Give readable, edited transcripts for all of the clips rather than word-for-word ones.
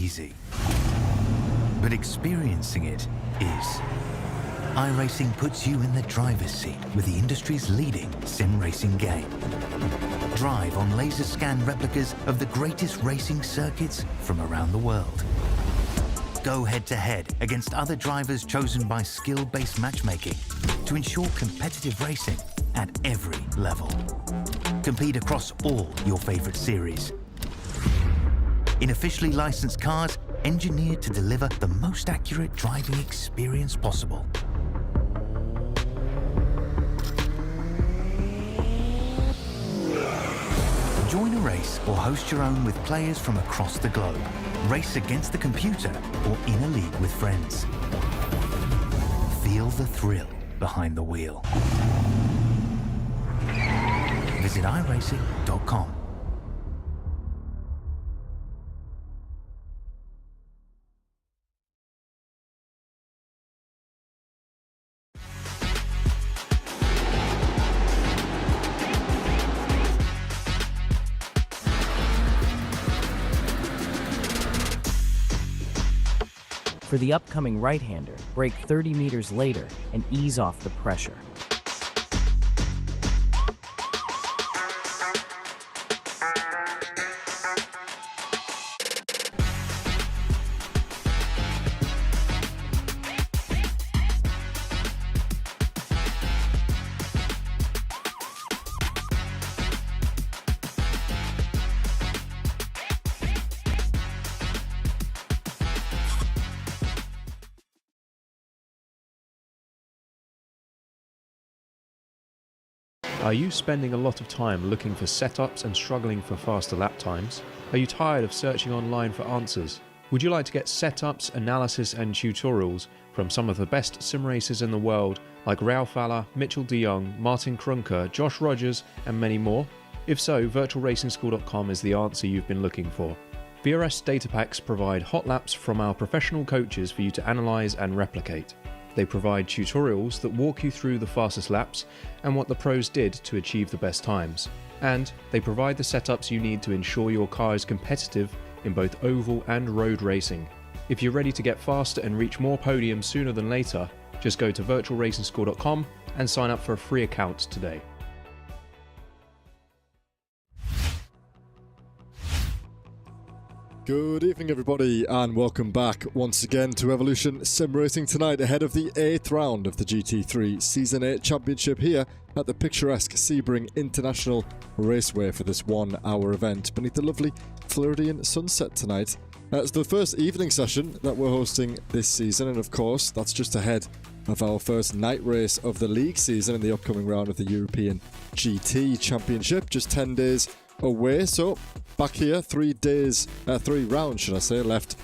easy. But experiencing it is. iRacing puts you in the driver's seat with the industry's leading sim racing game. Drive on laser scan replicas of the greatest racing circuits from around the world. Go head-to-head against other drivers chosen by skill-based matchmaking to ensure competitive racing at every level. Compete across all your favorite series. In officially licensed cars, engineered to deliver the most accurate driving experience possible. Join a race or host your own with players from across the globe. Race against the computer or in a league with friends. Feel the thrill behind the wheel. Visit iRacing.com. For the upcoming right-hander, brake 30 meters later and ease off the pressure. Are you spending a lot of time looking for setups and struggling for faster lap times? Are you tired of searching online for answers? Would you like to get setups, analysis and tutorials from some of the best sim racers in the world like Ralph Alla, Mitchell de Jong, Martin Krunker, Josh Rogers and many more? If so, virtualracingschool.com is the answer you've been looking for. VRS data packs provide hot laps from our professional coaches for you to analyse and replicate. They provide tutorials that walk you through the fastest laps and what the pros did to achieve the best times. And they provide the setups you need to ensure your car is competitive in both oval and road racing. If you're ready to get faster and reach more podiums sooner than later, just go to virtualracingschool.com and sign up for a free account today. Good evening everybody and welcome back once again to Evolution Sim Racing tonight ahead of the 8th round of the GT3 Season 8 Championship here at the picturesque Sebring International Raceway for this 1 hour event beneath the lovely Floridian sunset tonight. It's the first evening session that we're hosting this season and of course that's just ahead of our first night race of the league season in the upcoming round of the European GT Championship, just 10 days away. So back here, 3 rounds should I say, left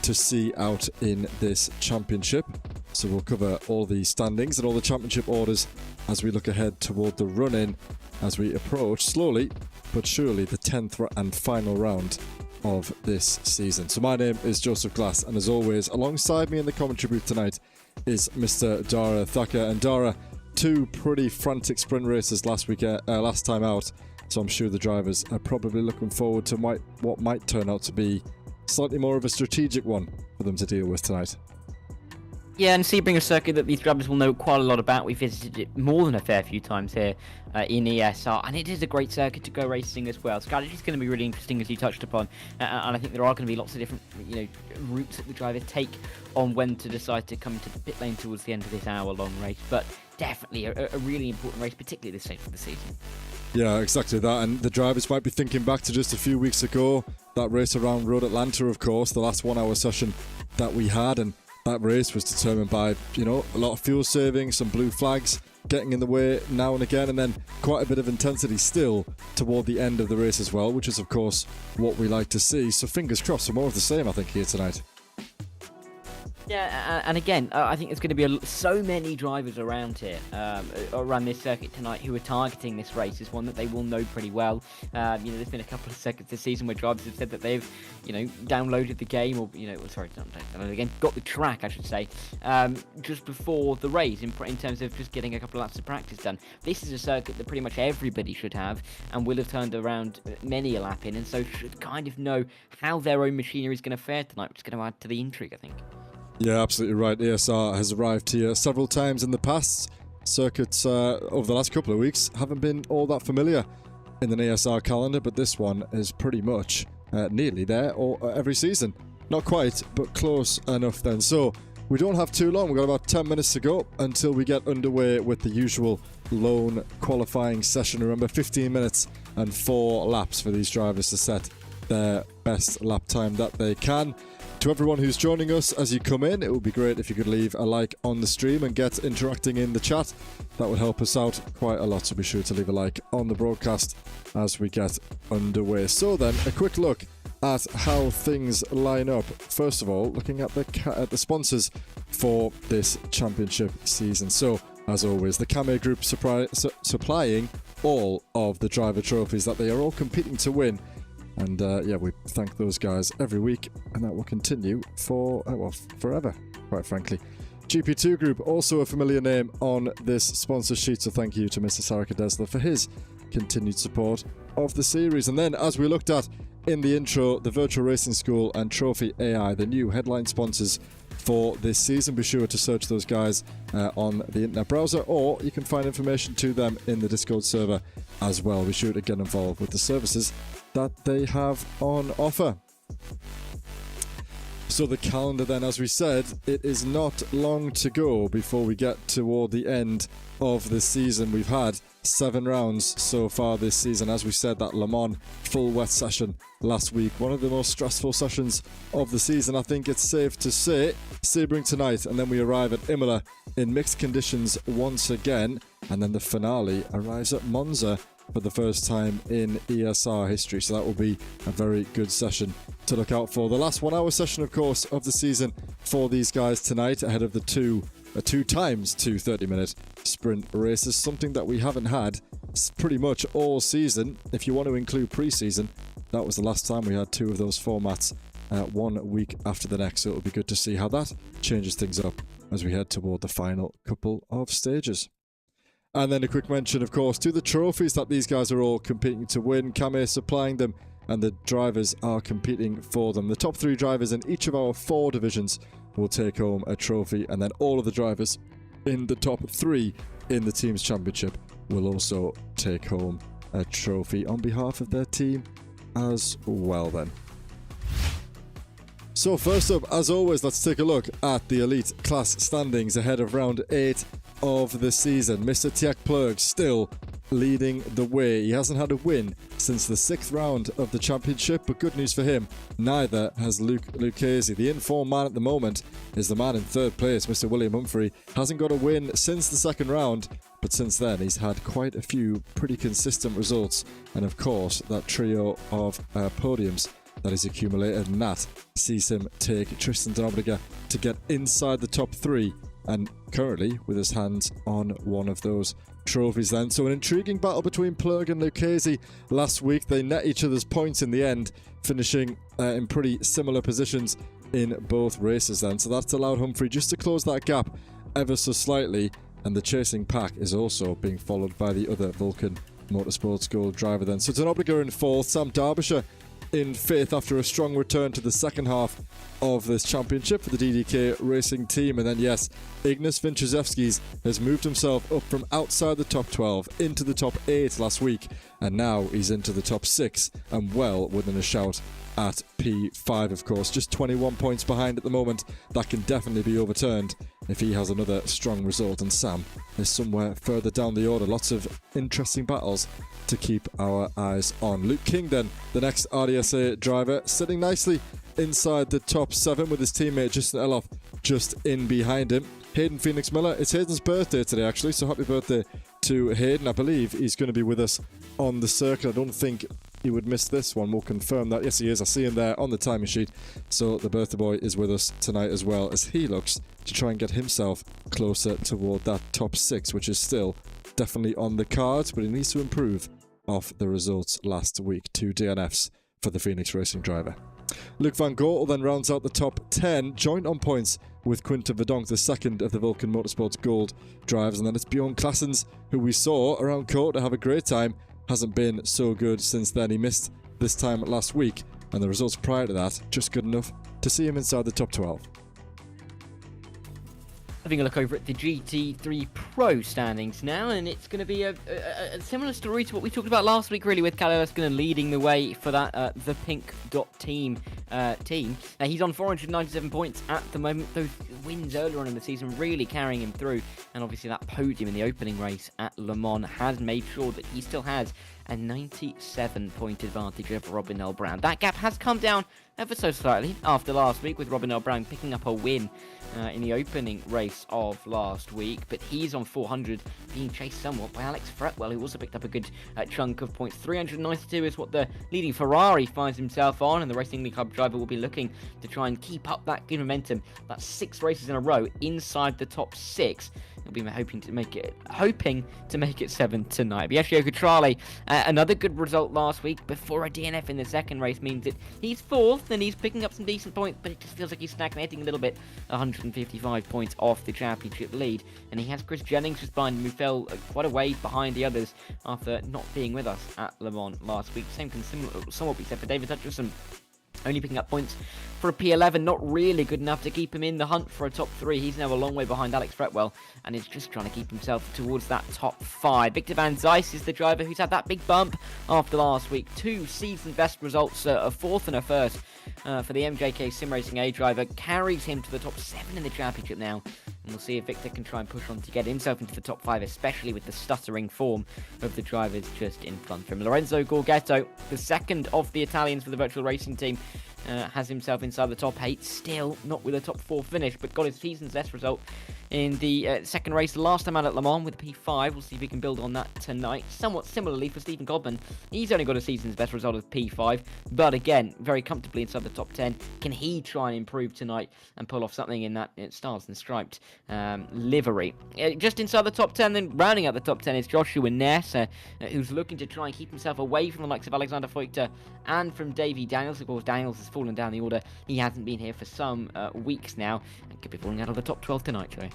to see out in this championship. So we'll cover all the standings and all the championship orders as we look ahead toward the run-in as we approach slowly but surely the 10th and final round of this season. So my name is Joseph Glass and as always alongside me in the commentary booth tonight is Mr. Dara Thacker. And Dara, two pretty frantic sprint races last time out. So I'm sure the drivers are probably looking forward to what might turn out to be slightly more of a strategic one for them to deal with tonight. Yeah, and Sebring, a circuit that these drivers will know quite a lot about. We visited it more than a fair few times here in ESR, and it is a great circuit to go racing as well. Strategy is going to be really interesting, as you touched upon, and I think there are going to be lots of different, routes that the drivers take on when to decide to come to the pit lane towards the end of this hour-long race. But definitely a really important race, particularly at this stage of the season. Yeah, exactly that. And the drivers might be thinking back to just a few weeks ago, that race around Road Atlanta, of course, the last 1 hour session that we had. And that race was determined by, a lot of fuel saving, some blue flags getting in the way now and again, and then quite a bit of intensity still toward the end of the race as well, which is, of course, what we like to see. So fingers crossed for more of the same, I think, here tonight. Yeah, and again, I think there's going to be so many drivers around here, around this circuit tonight, who are targeting this race as one that they will know pretty well. There's been a couple of seconds this season where drivers have said that they've, downloaded the game, or sorry, not downloaded again, got the track, I should say, just before the race, in terms of just getting a couple of laps of practice done. This is a circuit that pretty much everybody should have, and will have turned around many a lap in, and so should kind of know how their own machinery is going to fare tonight, which is going to add to the intrigue, I think. Yeah, absolutely right. ASR has arrived here several times in the past. Circuits over the last couple of weeks haven't been all that familiar in the ASR calendar, but this one is pretty much nearly there every season. Not quite, but close enough then. So we don't have too long. We've got about 10 minutes to go until we get underway with the usual lone qualifying session. Remember, 15 minutes and 4 laps for these drivers to set their best lap time that they can. To everyone who's joining us as you come in, it would be great if you could leave a like on the stream and get interacting in the chat. That would help us out quite a lot, so be sure to leave a like on the broadcast as we get underway. So then, a quick look at how things line up. First of all, looking at the sponsors for this championship season. So, as always, the Kame Group supplying all of the driver trophies that they are all competing to win. And we thank those guys every week, and that will continue for, forever, quite frankly. GP2 Group, also a familiar name on this sponsor sheet, so thank you to Mr. Sarika Desler for his continued support of the series. And then, as we looked at in the intro, the Virtual Racing School and Trophy AI, the new headline sponsors for this season. Be sure to search those guys on the internet browser, or you can find information to them in the Discord server as well. Be sure to get involved with the services that they have on offer. So the calendar then, as we said, it is not long to go before we get toward the end of the season. We've had 7 rounds so far this season. As we said, that Le Mans full wet session last week, one of the most stressful sessions of the season, I think it's safe to say. Sebring tonight, and then we arrive at Imola in mixed conditions once again, and then the finale arrives at Monza for the first time in ESR history, so that will be a very good session to look out for. The last 1 hour session, of course, of the season for these guys tonight, ahead of the two times 2 30-minute sprint races, something that we haven't had pretty much all season. If you want to include pre-season, that was the last time we had 2 of those formats 1 week after the next, so it'll be good to see how that changes things up as we head toward the final couple of stages. And then a quick mention, of course, to the trophies that these guys are all competing to win. Kame supplying them, and the drivers are competing for them. The top 3 drivers in each of our 4 divisions will take home a trophy, and then all of the drivers in the top 3 in the Teams Championship will also take home a trophy on behalf of their team as well then. So first up, as always, let's take a look at the Elite Class standings ahead of round 8 of the season. Mr. Tjek Plurg still leading the way. He hasn't had a win since the 6th round of the championship, but good news for him, neither has Lucchese. The informed man at the moment is the man in 3rd place, Mr. William Humphrey. Hasn't got a win since the 2nd round, but since then he's had quite a few pretty consistent results, and of course that trio of podiums that he's accumulated, and that sees him take Tristan Donobriga to get inside the top 3, and currently with his hands on one of those trophies then. So an intriguing battle between Plurg and Lucchese last week. They net each other's points in the end, finishing in pretty similar positions in both races then. So that's allowed Humphrey just to close that gap ever so slightly, and the chasing pack is also being followed by the other Vulcan Motorsports Gold driver then. So Donobriga in 4th, Sam Derbyshire in 5th after a strong return to the second half of this championship for the DDK Racing team. And then, yes, Ignas Vinchezevskis has moved himself up from outside the top 12 into the top 8 last week, and now he's into the top 6 and well within a shout at P5, of course. Just 21 points behind at the moment. That can definitely be overturned if he has another strong result, and Sam is somewhere further down the order. Lots of interesting battles to keep our eyes on. Luke King then, the next RDSA driver, sitting nicely inside the top 7 with his teammate Justin Eloff just in behind him. Hayden Phoenix Miller, it's Hayden's birthday today actually, so happy birthday to Hayden. I believe he's going to be with us on the circuit. I don't think he would miss this one. We'll confirm that. Yes, he is. I see him there on the timing sheet. So the birthday boy is with us tonight as well, as he looks to try and get himself closer toward that top 6, which is still definitely on the cards, but he needs to improve off the results last week. 2 DNFs for the Phoenix Racing driver. Luc van Goortel then rounds out the top 10, joint on points with Quinten Verdonk, the second of the Vulcan Motorsports Gold drivers. And then it's Bjorn Claessens, who we saw around court to have a great time. Hasn't been so good since then. He missed this time last week, and the results prior to that just good enough to see him inside the top 12. Having a look over at the GT3 Pro standings now, and it's going to be a similar story to what we talked about last week, really, with Kalle Öskinen leading the way for that the Pink Dot team. He's on 497 points at the moment. Those wins earlier on in the season really carrying him through, and obviously that podium in the opening race at Le Mans has made sure that he still has a 97-point advantage over Robin L. Brown. That gap has come down ever so slightly after last week, with Robin L. Brown picking up a win in the opening race of last week, but he's on 400, being chased somewhat by Alex Fretwell, who also picked up a good chunk of points. 392 is what the leading Ferrari finds himself on, and the Racing League Club driver will be looking to try and keep up that good momentum. That's 6 races in a row inside the top 6. He'll be hoping to make it 7 tonight. Biagio Cutrale, another good result last week before a DNF in the second race means that he's 4th and he's picking up some decent points, but it just feels like he's stagnating a little bit. 155 points off the championship lead, and he has Chris Jennings just behind him, who fell quite a way behind the others after not being with us at Le Mans last week. Same can somewhat be said for David Hutcherson, only picking up points for a P11, not really good enough to keep him in the hunt for a top 3. He's now a long way behind Alex Fretwell, and is just trying to keep himself towards that top 5. Victor Van Zijs is the driver who's had that big bump after last week. 2 season best results, a 4th and a 1st for the MJK Sim Racing A driver, carries him to the top 7 in the championship now. And we'll see if Victor can try and push on to get himself into the top 5, especially with the stuttering form of the drivers just in front of him. Lorenzo Gorgetto, the second of the Italians for the virtual racing team, has himself inside the top 8, still not with a top 4 finish, but got his season's best result in the second race last time out at Le Mans with a P5. We'll see if we can build on that tonight. Somewhat similarly for Stephen Godman, he's only got a season's best result of P5, but again, very comfortably inside the top 10. Can he try and improve tonight and pull off something in that Stars and Striped livery? Just inside the top 10, then rounding out the top 10 is Joshua Ness, who's looking to try and keep himself away from the likes of Alexander Feuchter and from Davy Daniels. Of course, Daniels has fallen down the order. He hasn't been here for some weeks now, and could be falling out of the top 12 tonight, Joey.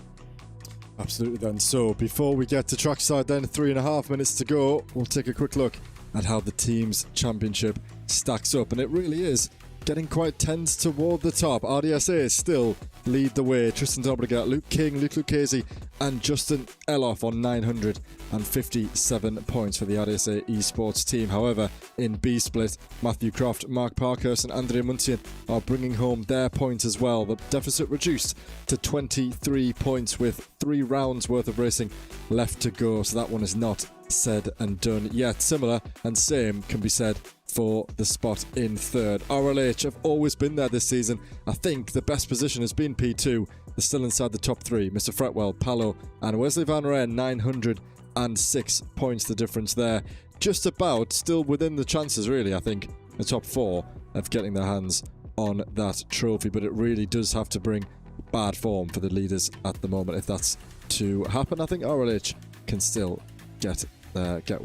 Absolutely then. So before we get to trackside then, 3.5 minutes to go, we'll take a quick look at how the team's championship stacks up. And it really is getting quite tense toward the top. RDSA still lead the way. Tristan Dobregat, Luke King, Luke Lucchese and Justin Eloff on 957 points for the RDSA esports team. However, in B split, Matthew Croft, Mark Parkhurst and Andrea Muntian are bringing home their points as well. The deficit reduced to 23 points with 3 rounds worth of racing left to go, so that one is not said and done yet. Similar and same can be said for the spot in third. RLH have always been there this season. I think the best position has been P2. They're still inside the top 3. Mr. Fretwell, Palo and Wesley Van Rijn, 906 points the difference there. Just about still within the chances, really, I think, the top 4 of getting their hands on that trophy, but it really does have to bring bad form for the leaders at the moment if that's to happen. I think RLH can still get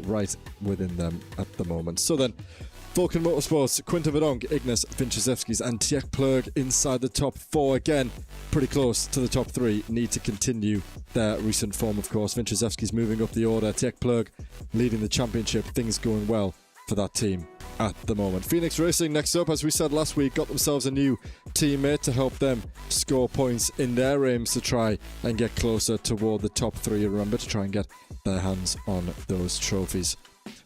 right within them at the moment. So then, Vulcan Motorsports, Quinten Verdonk, Ignas Vinchesevskis and Tjek Plug inside the top 4 again. Pretty close to the top 3. Need to continue their recent form, of course. Vinchesevskis moving up the order. Tjek Plug leading the championship. Things going well for that team at the moment. Phoenix Racing next up, as we said last week, got themselves a new teammate to help them score points in their aims to try and get closer toward the top 3. Remember, to try and get their hands on those trophies.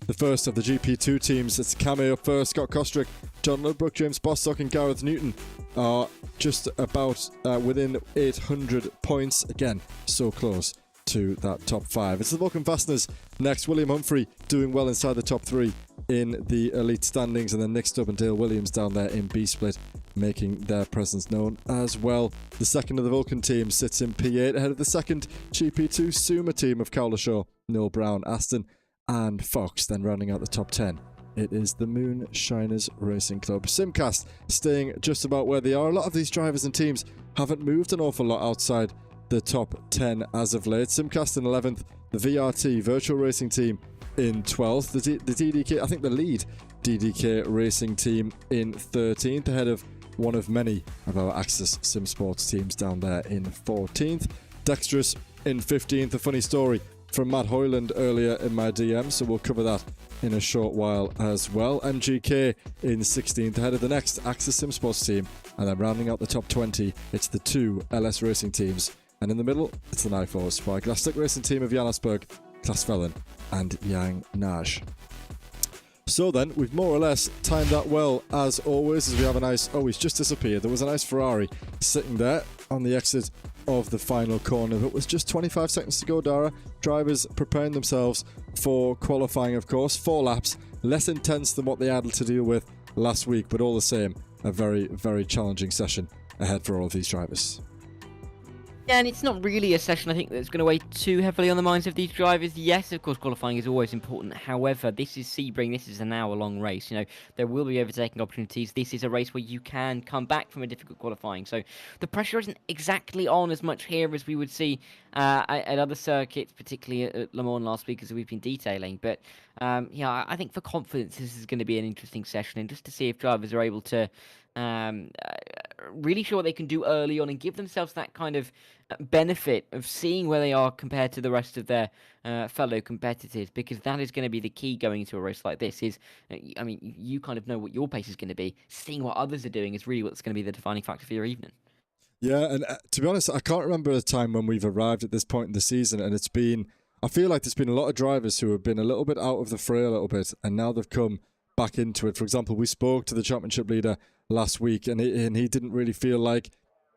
The first of the GP2 teams, it's Camé up first. Scott Kostrick, John Ludbrook, James Bostock and Gareth Newton are just about within 800 points. Again, so close to that top 5. It's the Vulcan Fasteners next. William Humphrey doing well inside the top 3 in the elite standings, and then Nick Stubb and Dale Williams down there in B split, making their presence known as well. The second of the Vulcan team sits in P8 ahead of the second GP2 Suma team of Cowlishaw, Noel Brown, Aston and Fox. Then rounding out the top 10 It is the Moonshiners Racing Club. Simcast staying just about where they are. A lot of these drivers and teams haven't moved an awful lot outside the top 10 as of late. Simcast in 11th, the VRT Virtual Racing Team in 12th, the DDK, I think the lead DDK Racing Team in 13th, ahead of one of many of our Axis Sim Sports teams down there in 14th. Dexterous in 15th. A funny story from Matt Hoyland earlier in my DM, so we'll cover that in a short while as well. MGK in 16th, ahead of the next Axis Sim Sports team, and then rounding out the top 20, it's the two LS Racing teams, and in the middle, it's the Nyforce Spyglass Stick Racing team of Janasberg, Klaas Vellen, and Yang Naj. So then, we've more or less timed that well as always, as we have a nice... Oh, he's just disappeared. There was a nice Ferrari sitting there on the exit of the final corner. But with just 25 seconds to go, Dara, drivers preparing themselves for qualifying, of course. 4 laps, less intense than what they had to deal with last week, but all the same, a very, very challenging session ahead for all of these drivers. Yeah, and it's not really a session, I think, that's going to weigh too heavily on the minds of these drivers. Yes, of course, qualifying is always important. However, this is Sebring. This is an hour-long race. You know, there will be overtaking opportunities. This is a race where you can come back from a difficult qualifying. So the pressure isn't exactly on as much here as we would see at other circuits, particularly at Le Mans last week, as we've been detailing. But, yeah, I think for confidence, this is going to be an interesting session. And just to see if drivers are able to... really show what they can do early on and give themselves that kind of benefit of seeing where they are compared to the rest of their fellow competitors, because that is going to be the key going into a race like this. Is I mean, you kind of know what your pace is going to be. Seeing what others are doing is really what's going to be the defining factor for your evening. Yeah, and to be honest, I can't remember a time when we've arrived at this point in the season, and it's been... I feel like there's been a lot of drivers who have been a little bit out of the fray a little bit, and now they've come back into it. For example, we spoke to the championship leader last week, and he didn't really feel like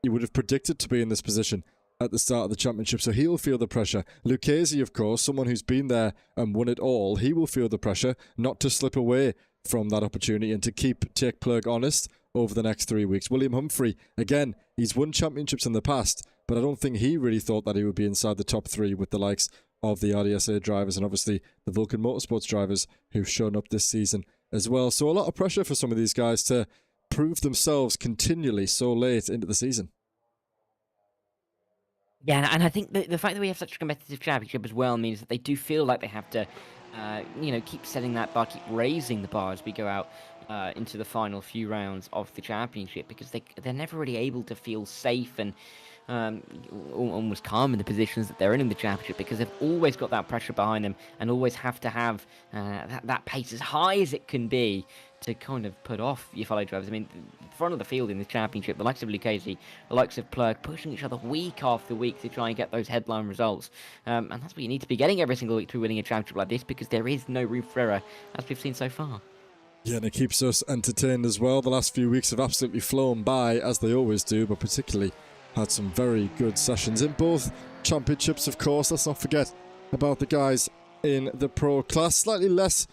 he would have predicted to be in this position at the start of the championship, so he'll feel the pressure. Lucchese, of course, someone who's been there and won it all, he will feel the pressure not to slip away from that opportunity and to keep Jake Plug honest over the next 3 weeks. William Humphrey, again, he's won championships in the past, but I don't think he really thought that he would be inside the top 3 with the likes of the RDSA drivers and obviously the Vulcan Motorsports drivers who've shown up this season as well. So a lot of pressure for some of these guys to prove themselves continually so late into the season. Yeah, and I think the fact that we have such a competitive championship as well means that they do feel like they have to, keep setting that bar, keep raising the bar as we go out into the final few rounds of the championship, because they're never really able to feel safe and almost calm in the positions that they're in the championship, because they've always got that pressure behind them and always have to have that pace as high as it can be to kind of put off your fellow drivers. I mean, the front of the field in the championship, the likes of Lucchese, the likes of Plug, pushing each other week after week to try and get those headline results. And that's what you need to be getting every single week to winning a championship like this, because there is no room for error, as we've seen so far. Yeah, and it keeps us entertained as well. The last few weeks have absolutely flown by, as they always do, but particularly had some very good sessions in both championships, of course. Let's not forget about the guys in the pro class. Slightly less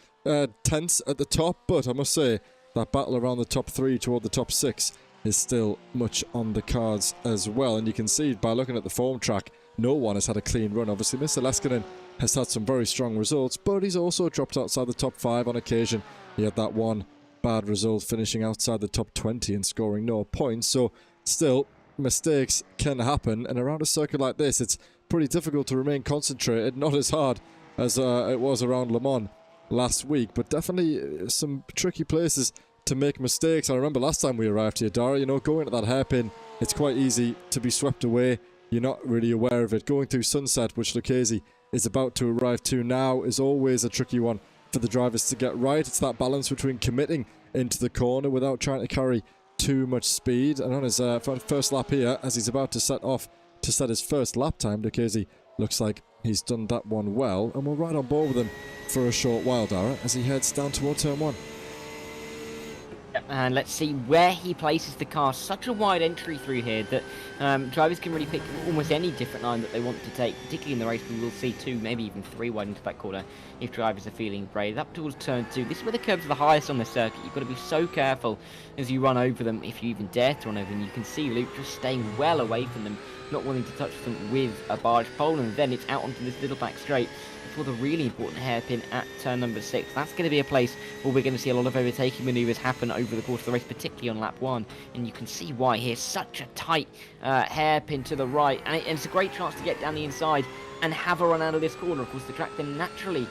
tense at the top, but I must say that battle around the top 3 toward the top 6 is still much on the cards as well. And you can see by looking at the form track, no one has had a clean run. Obviously, Mr. Leskinen has had some very strong results, but he's also dropped outside the top 5 on occasion. He had that one bad result, finishing outside the top 20 and scoring no points. So still, mistakes can happen, and around a circuit like this, it's pretty difficult to remain concentrated. Not as hard as it was around Le Mans last week, but definitely some tricky places to make mistakes. I remember last time we arrived here, Dara, going at that hairpin, it's quite easy to be swept away. You're not really aware of it. Going through Sunset, which Lucchese is about to arrive to now, is always a tricky one for the drivers to get right. It's that balance between committing into the corner without trying to carry too much speed. And on his first lap here, as he's about to set off to set his first lap time, Lucchese looks like he's done that one well, and we're right on board with him for a short while, Dara, as he heads down toward turn 1. And let's see where he places the car. Such a wide entry through here that drivers can really pick almost any different line that they want to take, particularly in the race. We will see 2, maybe even 3 wide into that corner if drivers are feeling brave. Up towards turn 2. This is where the curves are the highest on the circuit. You've got to be so careful as you run over them, if you even dare to run over them. You can see Luke just staying well away from them, not wanting to touch them with a barge pole, and then it's out onto this little back straight. for the really important hairpin at turn number 6. That's going to be a place where we're going to see a lot of overtaking maneuvers happen over the course of the race, particularly on lap 1. And you can see why here. Such a tight hairpin to the right. And it's a great chance to get down the inside and have a run out of this corner. Of course, the track then naturally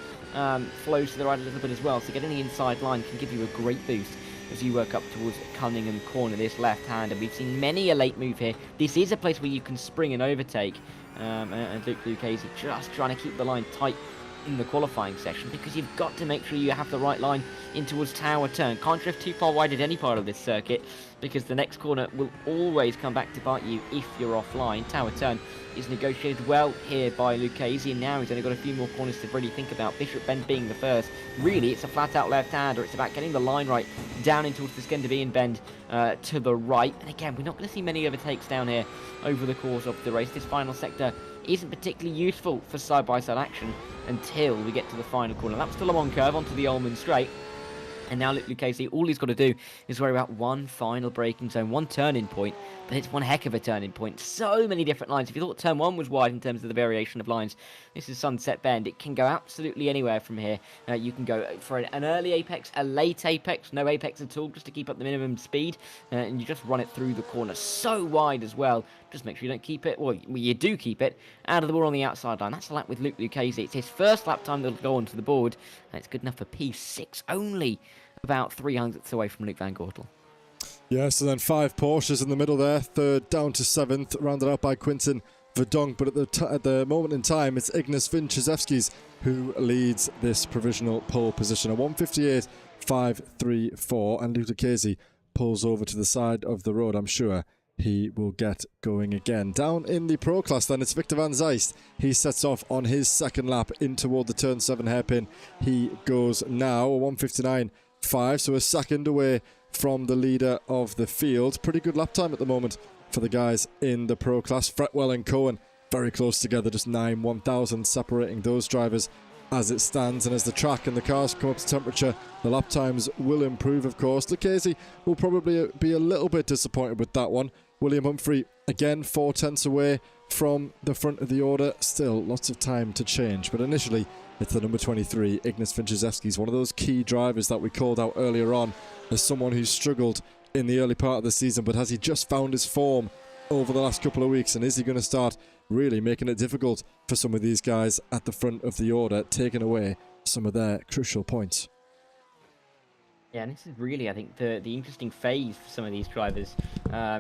flows to the right a little bit as well. So getting the inside line can give you a great boost as you work up towards Cunningham Corner, this left-hander. We've seen many a late move here. This is a place where you can spring and overtake. And Luke Lucchese just trying to keep the line tight in the qualifying session, because you've got to make sure you have the right line in towards Tower Turn. Can't drift too far wide at any part of this circuit, because the next corner will always come back to bite you if you're offline. Tower Turn is negotiated well here by Lucchese, and now he's only got a few more corners to really think about. Bishop Bend being the first. Really, it's a flat-out left-hander. It's about getting the line right down in towards the Scandinavian Bend to the right. And again, we're not going to see many overtakes down here over the course of the race. This final sector isn't particularly useful for side-by-side action until we get to the final corner. That's still a long curve onto the Ullman Straight. And now Luke Lucchese, all he's got to do is worry about one final braking zone, one turning point, but it's one heck of a turning point. So many different lines. If you thought turn 1 was wide in terms of the variation of lines, this is Sunset Bend. It can go absolutely anywhere from here. You can go for an early apex, a late apex, no apex at all, just to keep up the minimum speed, and you just run it through the corner. So wide as well. Just make sure you don't keep it, well, you do keep it, out of the wall on the outside line. That's a lap with Luke Lucchese. It's his first lap time that'll go onto the board, and it's good enough for P6 only. About 300ths away from Luke Van Gortel. Yeah, so then 5 Porsches in the middle there, 3rd down to 7th, rounded out by Quinton Verdonk. But at the moment in time, it's Ignas Vinciszewski's who leads this provisional pole position. A 158.534, and Luke Lucchese pulls over to the side of the road. I'm sure he will get going again. Down in the Pro class then, it's Victor Van Zeist. He sets off on his second lap in toward the turn 7 hairpin. He goes now, a 159.5, so a second away from the leader of the field. Pretty good lap time at the moment for the guys in the Pro class. Fretwell and Cohen very close together, just 9/1000 separating those drivers as it stands. And as the track and the cars come up to temperature, the lap times will improve, of course. Lucchese will probably be a little bit disappointed with that one. William Humphrey, again, 4/10 away from the front of the order. Still lots of time to change, but initially it's the number 23, Ignas Vinciszewski, one of those key drivers that we called out earlier on as someone who struggled in the early part of the season. But has he just found his form over the last couple of weeks, and is he going to start really making it difficult for some of these guys at the front of the order, taking away some of their crucial points? Yeah, and this is really, I think, the interesting phase for some of these drivers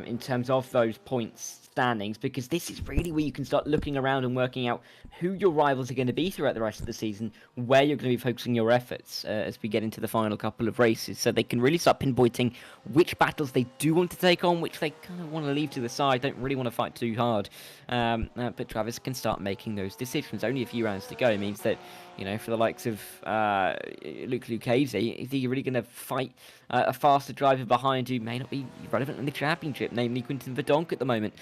in terms of those points standings, because this is really where you can start looking around and working out who your rivals are going to be throughout the rest of the season, where you're going to be focusing your efforts as we get into the final couple of races, so they can really start pinpointing which battles they do want to take on, which they kind of want to leave to the side, don't really want to fight too hard. But drivers can start making those decisions. Only a few rounds to go. It means that, you know, for the likes of Luke Lucchese, is he really going to fight a faster driver behind who may not be relevant in the championship, namely Quinton Verdonk at the moment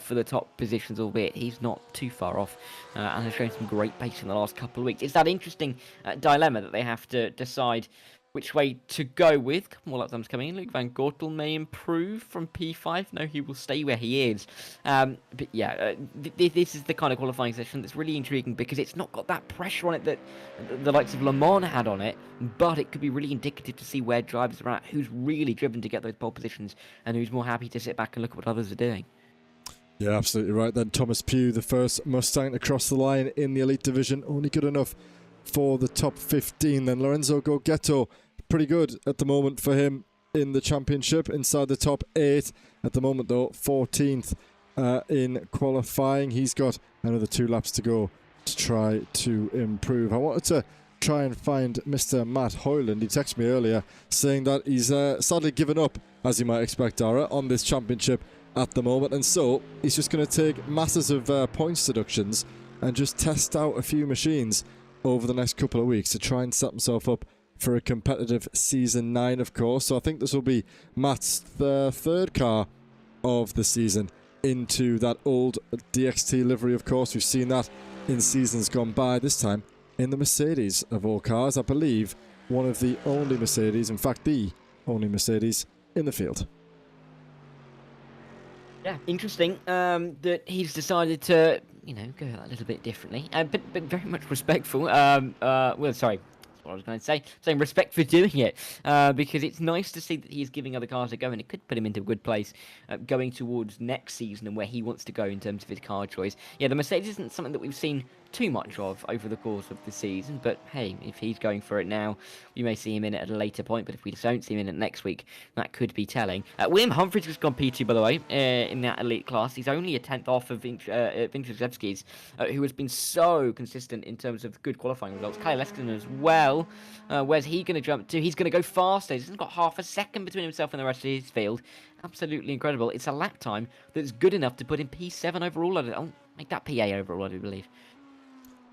for the top positions, albeit he's not too far off and has shown some great pace in the last couple of weeks. It's that interesting dilemma that they have to decide which way to go with. A couple more lap times coming in. Luke Van Gortel may improve from P5. No, he will stay where he is. But yeah, this is the kind of qualifying session that's really intriguing, because it's not got that pressure on it that the likes of Le Mans had on it, but it could be really indicative to see where drivers are at, who's really driven to get those pole positions, and who's more happy to sit back and look at what others are doing. Yeah, absolutely right. Then Thomas Pugh, the first Mustang to cross the line in the Elite Division, only good enough for the top 15. Then Lorenzo Goggetto, pretty good at the moment for him in the championship, inside the top 8 at the moment though, 14th in qualifying. He's got another 2 laps to go to try to improve. I wanted to try and find Mr. Matt Hoyland. He texted me earlier saying that he's sadly given up, as you might expect, Dara, on this championship at the moment, and so he's just going to take masses of points deductions and just test out a few machines over the next couple of weeks to try and set himself up for a competitive Season 9, of course. So I think this will be Matt's third car of the season into that old DXT livery, of course. We've seen that in seasons gone by, this time in the Mercedes of all cars. I believe one of the only Mercedes, in fact the only Mercedes in the field. Yeah, interesting that he's decided to you know, go a little bit differently, but very much respectful. Well, sorry. What I was going to say, saying respect for doing it, because it's nice to see that he's giving other cars a go, and it could put him into a good place going towards next season and where he wants to go in terms of his car choice. Yeah, the Mercedes isn't something that we've seen too much of over the course of the season, but hey, if he's going for it now, we may see him in it at a later point, but if we don't see him in it next week, that could be telling. William Humphries has gone P2, by the way, in that elite class. He's only a 10th off of Vinchezevsky's, who has been so consistent in terms of good qualifying results. Kyle Leskinen as well. Where's he going to jump to? He's going to go faster. He's got half a second between himself and the rest of his field. Absolutely incredible. It's a lap time that's good enough to put him P7 overall. I'll make that PA overall, I do believe.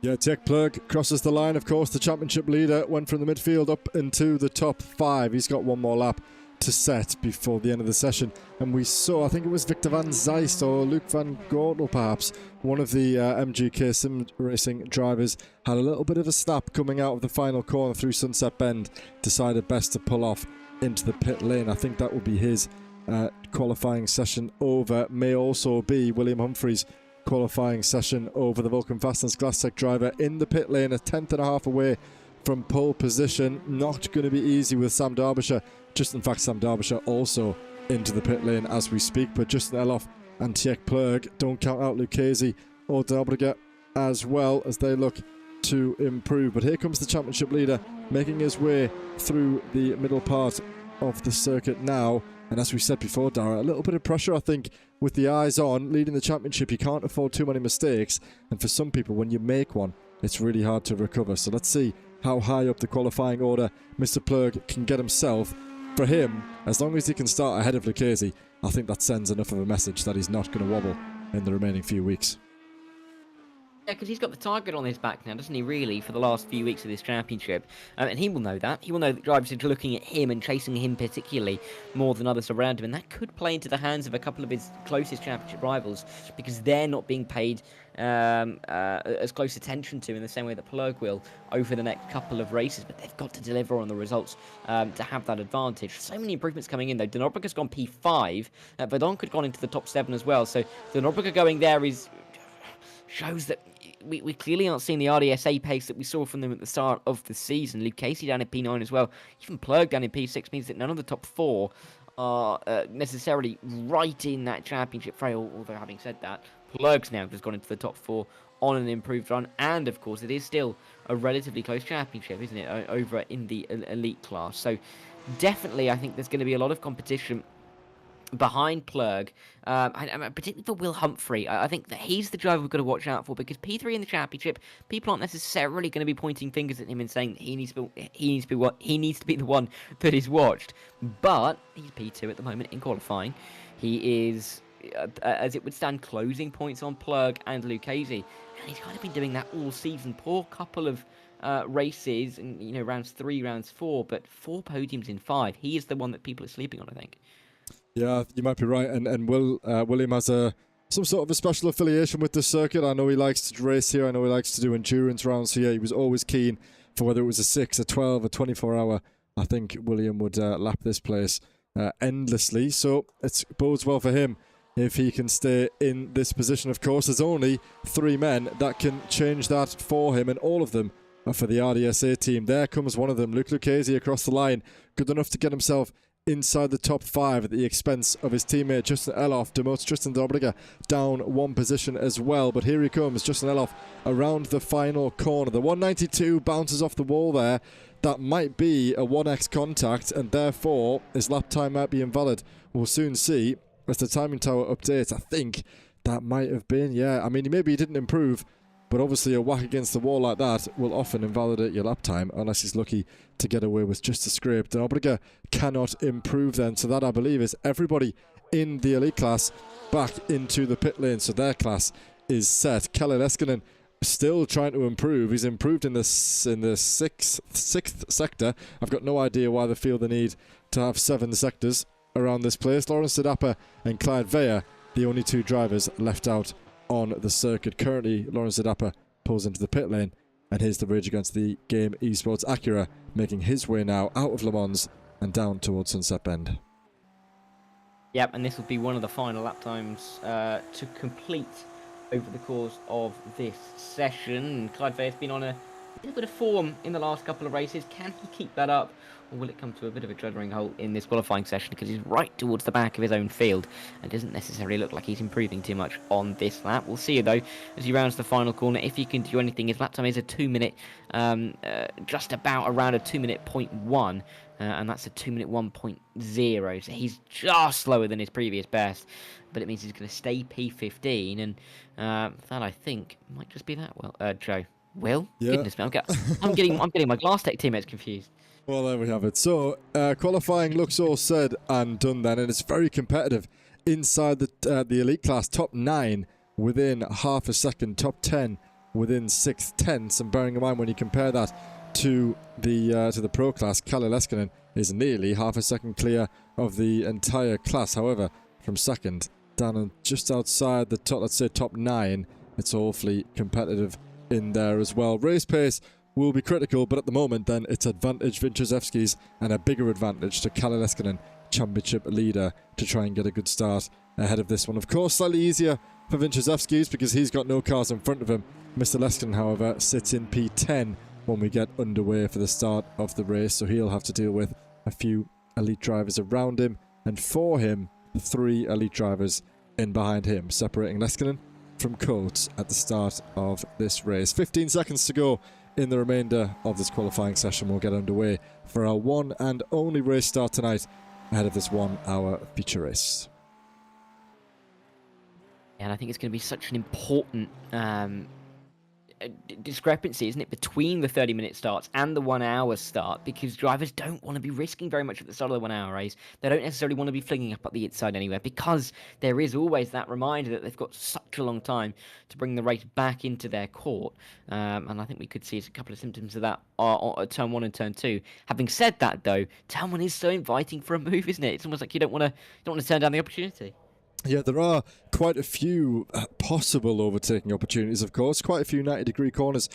Yeah, Tech Plug crosses the line, of course. The championship leader went from the midfield up into the top 5. He's got one more lap to set before the end of the session. And we saw, I think it was Victor van Zeist or Luc van Gortel perhaps, one of the MGK sim racing drivers, had a little bit of a snap coming out of the final corner through Sunset Bend, decided best to pull off into the pit lane. I think that will be his qualifying session over. May also be William Humphries' qualifying session over. The Vulcan Fastness Glass Tech driver in the pit lane, a 10th and a half away from pole position. Not going to be easy with Sam Derbyshire. In fact, Sam Derbyshire also into the pit lane as we speak, but Justin Eloff and Tjek Plug don't count out Lucchese or Derbyshire as well as they look to improve. But here comes the championship leader making his way through the middle part of the circuit now. And as we said before, Dara, a little bit of pressure, I think, with the eyes on, leading the championship. You can't afford too many mistakes. And for some people, when you make one, it's really hard to recover. So let's see how high up the qualifying order Mr. Plug can get himself. For him, as long as he can start ahead of Lucchese, I think that sends enough of a message that he's not going to wobble in the remaining few weeks. Yeah, because he's got the target on his back now, doesn't he, really, for the last few weeks of this championship. And he will know that. He will know that drivers are looking at him and chasing him particularly more than others around him. And that could play into the hands of a couple of his closest championship rivals, because they're not being paid as close attention to in the same way that Plug will over the next couple of races. But they've got to deliver on the results to have that advantage. So many improvements coming in, though. Denobrega's gone P5. Verdonk had gone into the top 7 as well. So Denobrega going there shows that we clearly aren't seeing the RDSA pace that we saw from them at the start of the season. Luke Casey down in P9 as well. Even Plug down in P6 means that none of the top 4 are necessarily right in that championship fray. Although having said that, Plug's now just gone into the top 4 on an improved run. And of course, it is still a relatively close championship, isn't it, over in the elite class. So definitely, I think there's going to be a lot of competition behind Plug, and particularly for Will Humphrey. I think that he's the driver we've got to watch out for, because P3 in the championship, people aren't necessarily going to be pointing fingers at him and saying that he needs to be the one that is watched. But he's P2 at the moment in qualifying. He is, as it would stand, closing points on Plug and Lucchese, and he's kind of been doing that all season. Poor couple of races, and rounds 3, rounds 4, but 4 podiums in 5. He is the one that people are sleeping on, I think. Yeah, you might be right. And William has some sort of a special affiliation with the circuit. I know he likes to race here. I know he likes to do endurance rounds here. He was always keen for whether it was a 6, a 12, a 24-hour. I think William would lap this place endlessly. So it bodes well for him if he can stay in this position. Of course, there's only 3 men that can change that for him, and all of them are for the RDSA team. There comes one of them, Luke Lucchese, across the line. Good enough to get himself inside the top 5 at the expense of his teammate Justin Eloff. Demotes Tristan Derbyshire down 1 position as well. But here he comes, Justin Eloff, around the final corner. The 192 bounces off the wall there. That might be a 1x contact, and therefore his lap time might be invalid. We'll soon see as the timing tower updates. I think that might have been, yeah. I mean, maybe he didn't improve, but obviously a whack against the wall like that will often invalidate your lap time, unless he's lucky to get away with just a scrape. Derbyshire cannot improve then. So that, I believe, is everybody in the elite class back into the pit lane. So their class is set. Kalle Leskinen still trying to improve. He's improved in the sixth sector. I've got no idea why they feel the need to have 7 sectors around this place. Lawrence Sedapa and Clyde Veyer, the only 2 drivers left out on the circuit. Currently, Lawrence Sedapa pulls into the pit lane, and here's the Rage Against the Game Esports Acura making his way now out of Le Mans and down towards Sunset Bend. Yep, and this will be one of the final lap times to complete over the course of this session. Clyde Fair's been on a little bit of form in the last couple of races. Can he keep that up, or will it come to a bit of a juddering halt in this qualifying session, because he's right towards the back of his own field and doesn't necessarily look like he's improving too much on this lap. We'll see, though, as he rounds the final corner, if he can do anything. His lap time is a 2 minute, just about around a 2 minute .1, and that's a 2 minute 1.0, so he's just slower than his previous best, but it means he's going to stay P15, and that, I think, might just be that. Well, Joe. Will? Yeah. Goodness me, I'm getting my Glass Tech teammates confused. Well, there we have it. So, qualifying looks all said and done then, and it's very competitive inside the elite class. Top 9 within half a second, top 10 within 6/10. And bearing in mind, when you compare that to the pro class, Kalle Leskinen is nearly half a second clear of the entire class. However, from second down and just outside the top, let's say top 9, it's awfully competitive in there as well. Race pace will be critical, but at the moment then it's advantage Vincezewski's and a bigger advantage to Kalle Leskinen, championship leader, to try and get a good start ahead of this one. Of course, slightly easier for Vincezewski's because he's got no cars in front of him. Mr. Leskinen, however, sits in P10 when we get underway for the start of the race, so he'll have to deal with a few elite drivers around him, and for him, 3 elite drivers in behind him, separating Leskinen from Coates at the start of this race. 15 seconds to go in the remainder of this qualifying session. We'll get underway for our one and only race start tonight ahead of this 1 hour feature race. And I think it's going to be such an important discrepancy, isn't it, between the 30-minute starts and the 1 hour start, because drivers don't want to be risking very much at the start of the 1 hour race. They don't necessarily want to be flinging up at the inside anywhere, because there is always that reminder that they've got such a long time to bring the race back into their court. And I think we could see a couple of symptoms of that at turn 1 and turn 2. Having said that, though, turn 1 is so inviting for a move, isn't it? It's almost like you don't want to turn down the opportunity. Yeah, there are quite a few possible overtaking opportunities, of course. Quite a few 90-degree corners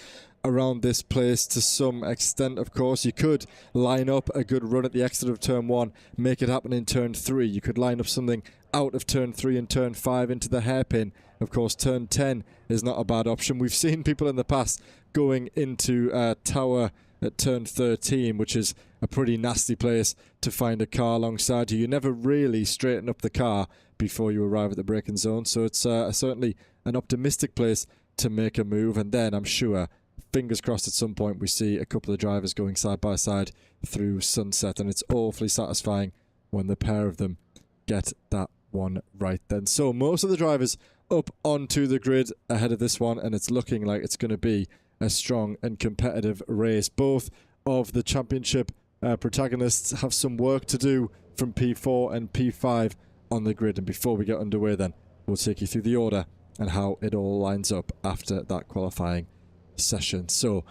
around this place to some extent, of course. You could line up a good run at the exit of turn 1, make it happen in turn 3. You could line up something out of turn 3 and turn 5 into the hairpin. Of course, turn 10 is not a bad option. We've seen people in the past going into Tower at turn 13, which is a pretty nasty place to find a car alongside you. You never really straighten up the car before you arrive at the braking zone, so it's certainly an optimistic place to make a move. And then I'm sure, fingers crossed, at some point we see a couple of drivers going side by side through sunset, and it's awfully satisfying when the pair of them get that one right then. So most of the drivers up onto the grid ahead of this one, and it's looking like it's going to be a strong and competitive race. Both of the championship protagonists have some work to do from P4 and P5 on the grid. And before we get underway then, we'll take you through the order and how it all lines up after that qualifying session. So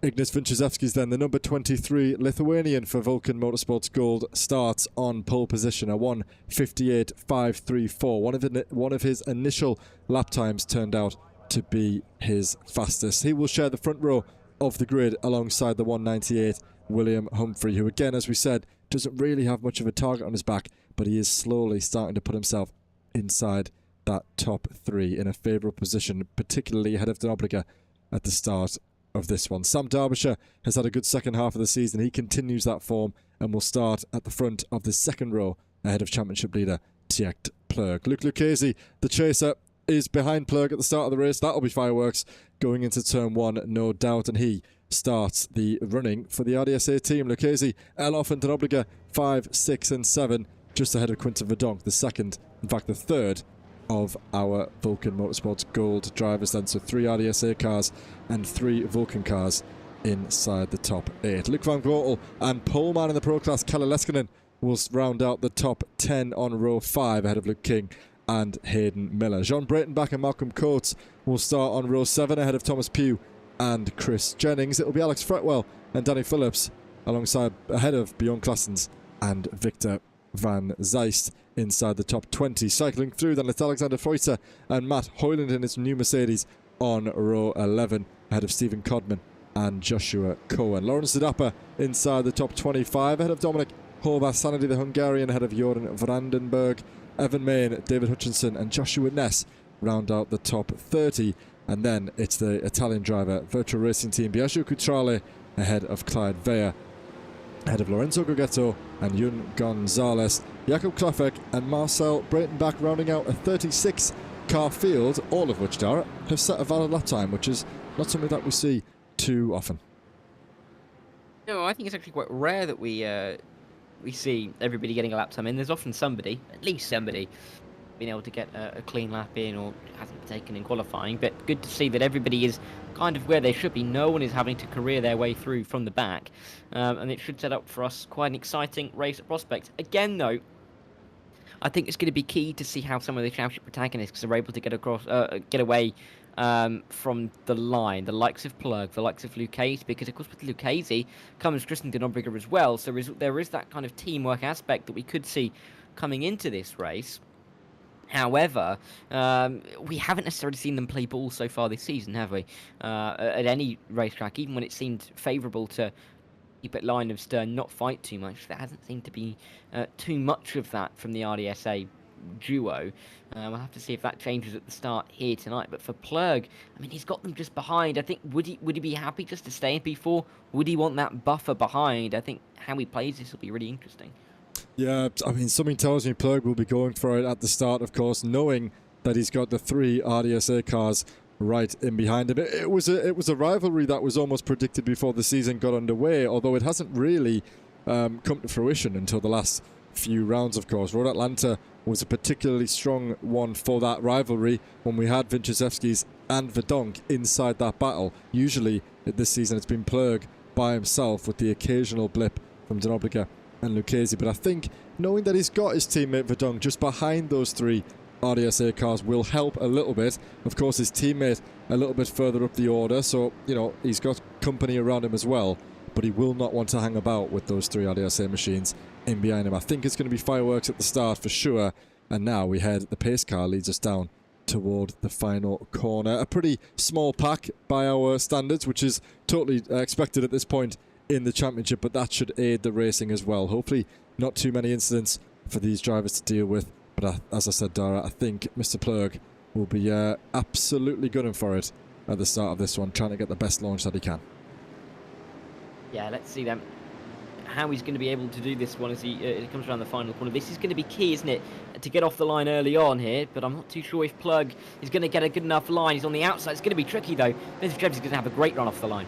Ignas Vincezewski's then, the number 23 Lithuanian for Vulcan Motorsports Gold, starts on pole position, a 1:58.534. One of his initial lap times turned out to be his fastest. He will share the front row of the grid alongside the 198 William Humphrey, who again, as we said, doesn't really have much of a target on his back, but he is slowly starting to put himself inside that top 3 in a favourable position, particularly ahead of Denobliga at the start of this one. Sam Derbyshire has had a good second half of the season. He continues that form and will start at the front of the second row ahead of championship leader Tjeerd Plurg. Luke Lucchesi, the chaser, is behind Plurg at the start of the race. That'll be fireworks going into turn 1, no doubt, and he starts the running for the RDSA team. Lucchesi, Elof and Denobliga 5, 6 and 7, just ahead of Quinton Verdonk, the second, in fact the third of our Vulcan Motorsports Gold drivers then. So 3 RDSA cars and 3 Vulcan cars inside the top 8. Luc van Grotel and poleman in the Pro Class Kalle Leskinen will round out the top 10 on row 5 ahead of Luke King and Hayden Miller. Jean Breitenbach and Malcolm Coates will start on row 7 ahead of Thomas Pugh and Chris Jennings. It will be Alex Fretwell and Danny Phillips ahead of Bjorn Claessens and Victor van Zeist inside the top 20. Cycling through then, it's Alexander Feuchter and Matt Hoyland in his new Mercedes on row 11 ahead of Stephen Codman and Joshua Cohen. Lawrence Sedapa inside the top 25 ahead of Dominic Horvath, the Hungarian ahead of Jordan Vandenberg. Evan Main, David Hutchinson and Joshua Ness round out the top 30. And then it's the Italian driver, Virtual Racing Team, Biagio Cutrale, ahead of Clyde Veyer, ahead of Lorenzo Gogetto and Yun Gonzalez. Jakob Klaffek and Marcel Breitenbach rounding out a 36-car field, all of which, Dara, have set a valid lap time, which is not something that we see too often. No, I think it's actually quite rare that we see everybody getting a lap time in. There's often somebody, at least somebody, being able to get a clean lap in or hasn't taken in qualifying. But good to see that everybody is kind of where they should be. No one is having to career their way through from the back. And it should set up for us quite an exciting race at Prospect. Again, though, I think it's going to be key to see how some of the championship protagonists are able to get away from the line, the likes of Plug, the likes of Lucchese, because of course with Lucchese comes Tristan de Nobrega as well, so there is that kind of teamwork aspect that we could see coming into this race. However, we haven't necessarily seen them play ball so far this season, have we? At any racetrack, even when it seemed favourable to keep it line of stern, not fight too much, there hasn't seemed to be too much of that from the RDSA duo. We'll have to see if that changes at the start here tonight. But for Plug, I mean, he's got them just behind. I think would he be happy just to stay in P4? Would he want that buffer behind? I think how he plays this will be really interesting. Yeah, I mean, something tells me Plug will be going for it at the start, of course, knowing that he's got the 3 RDSA cars right in behind him. It was a rivalry that was almost predicted before the season got underway, although it hasn't really come to fruition until the last few rounds, of course. Road Atlanta was a particularly strong one for that rivalry when we had Vinciszewski's and Verdonk inside that battle. Usually this season it's been Plug by himself with the occasional blip from de Nobrega and Lucchese, but I think knowing that he's got his teammate Verdonk just behind those 3 RDSA cars will help a little bit. Of course, his teammate a little bit further up the order, so you know he's got company around him as well, but he will not want to hang about with those 3 RDSA machines in behind him. I think it's going to be fireworks at the start for sure, and now the pace car leads us down toward the final corner. A pretty small pack by our standards, which is totally expected at this point in the championship, but that should aid the racing as well. Hopefully not too many incidents for these drivers to deal with, but as I said, Dara, I think Mr. Plug will be absolutely gunning for it at the start of this one, trying to get the best launch that he can. Yeah, let's see then how he's going to be able to do this one as he comes around the final corner. This is going to be key, isn't it, to get off the line early on here, but I'm not too sure if Plug is going to get a good enough line. He's on the outside. It's going to be tricky, though. Vincent is going to have a great run off the line.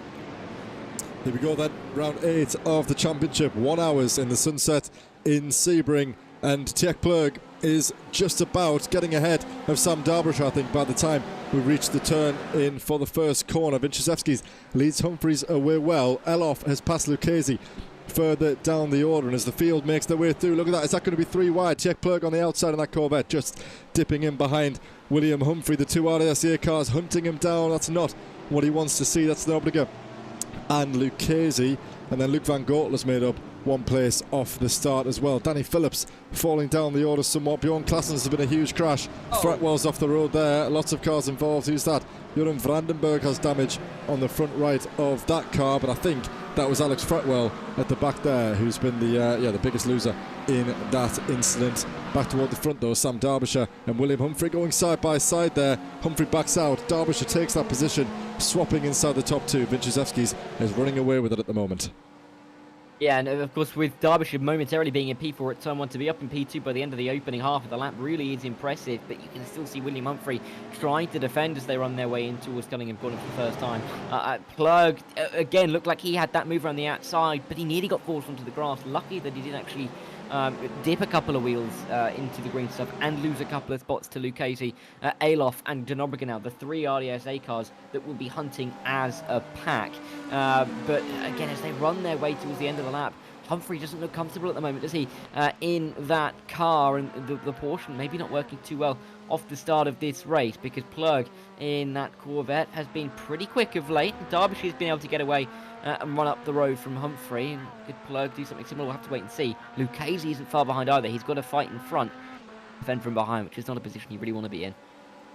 Here we go then, round 8 of the championship. 1 hours in the sunset in Sebring, and Tjek Plug is just about getting ahead of Sam Derbyshire, I think, by the time we reach the turn in for the first corner. Vinciszewski's leads Humphreys away well. Eloff has passed Lucchese further down the order, and as the field makes their way through, look at that, is that going to be 3 wide? Tjek Plug on the outside of that Corvette, just dipping in behind William Humphrey. The 2 RDSA cars hunting him down. That's not what he wants to see. That's the Nobrega and Lucchese, and then Luc van Gortel has made up 1 place off the start as well. Danny Phillips falling down the order somewhat. Bjorn Claessens has been a huge crash. Fretwell's off the road there. Lots of cars involved. Who's that? Joran Brandenburg has damage on the front right of that car, but I think that was Alex Fretwell at the back there, who's been the biggest loser in that incident. Back toward the front though, Sam Derbyshire and William Humphrey going side by side there. Humphrey backs out, Derbyshire takes that position, swapping inside the top 2. Vinciszewski's is running away with it at the moment. Yeah, and of course with Derbyshire momentarily being in P4 at turn 1, to be up in P2 by the end of the opening half of the lap really is impressive, but you can still see William Humphrey trying to defend as they run their way in towards Cunningham Corner for the first time. Plug, again, looked like he had that move around the outside, but he nearly got forced onto the grass. Lucky that he didn't actually dip a couple of wheels into the green stuff and lose a couple of spots to Lucchese, Eloff and de Nobrega now, the 3 RDSA cars that will be hunting as a pack. But again, as they run their way towards the end of the lap, Humphrey doesn't look comfortable at the moment, does he? In that car, and the portion maybe not working too well off the start of this race, because Plug in that Corvette has been pretty quick of late. Derbyshire's been able to get away and run up the road from Humphrey, and could Plug do something similar? We'll have to wait and see. Lucchese isn't far behind either. He's got to fight in front, defend from behind, which is not a position you really want to be in.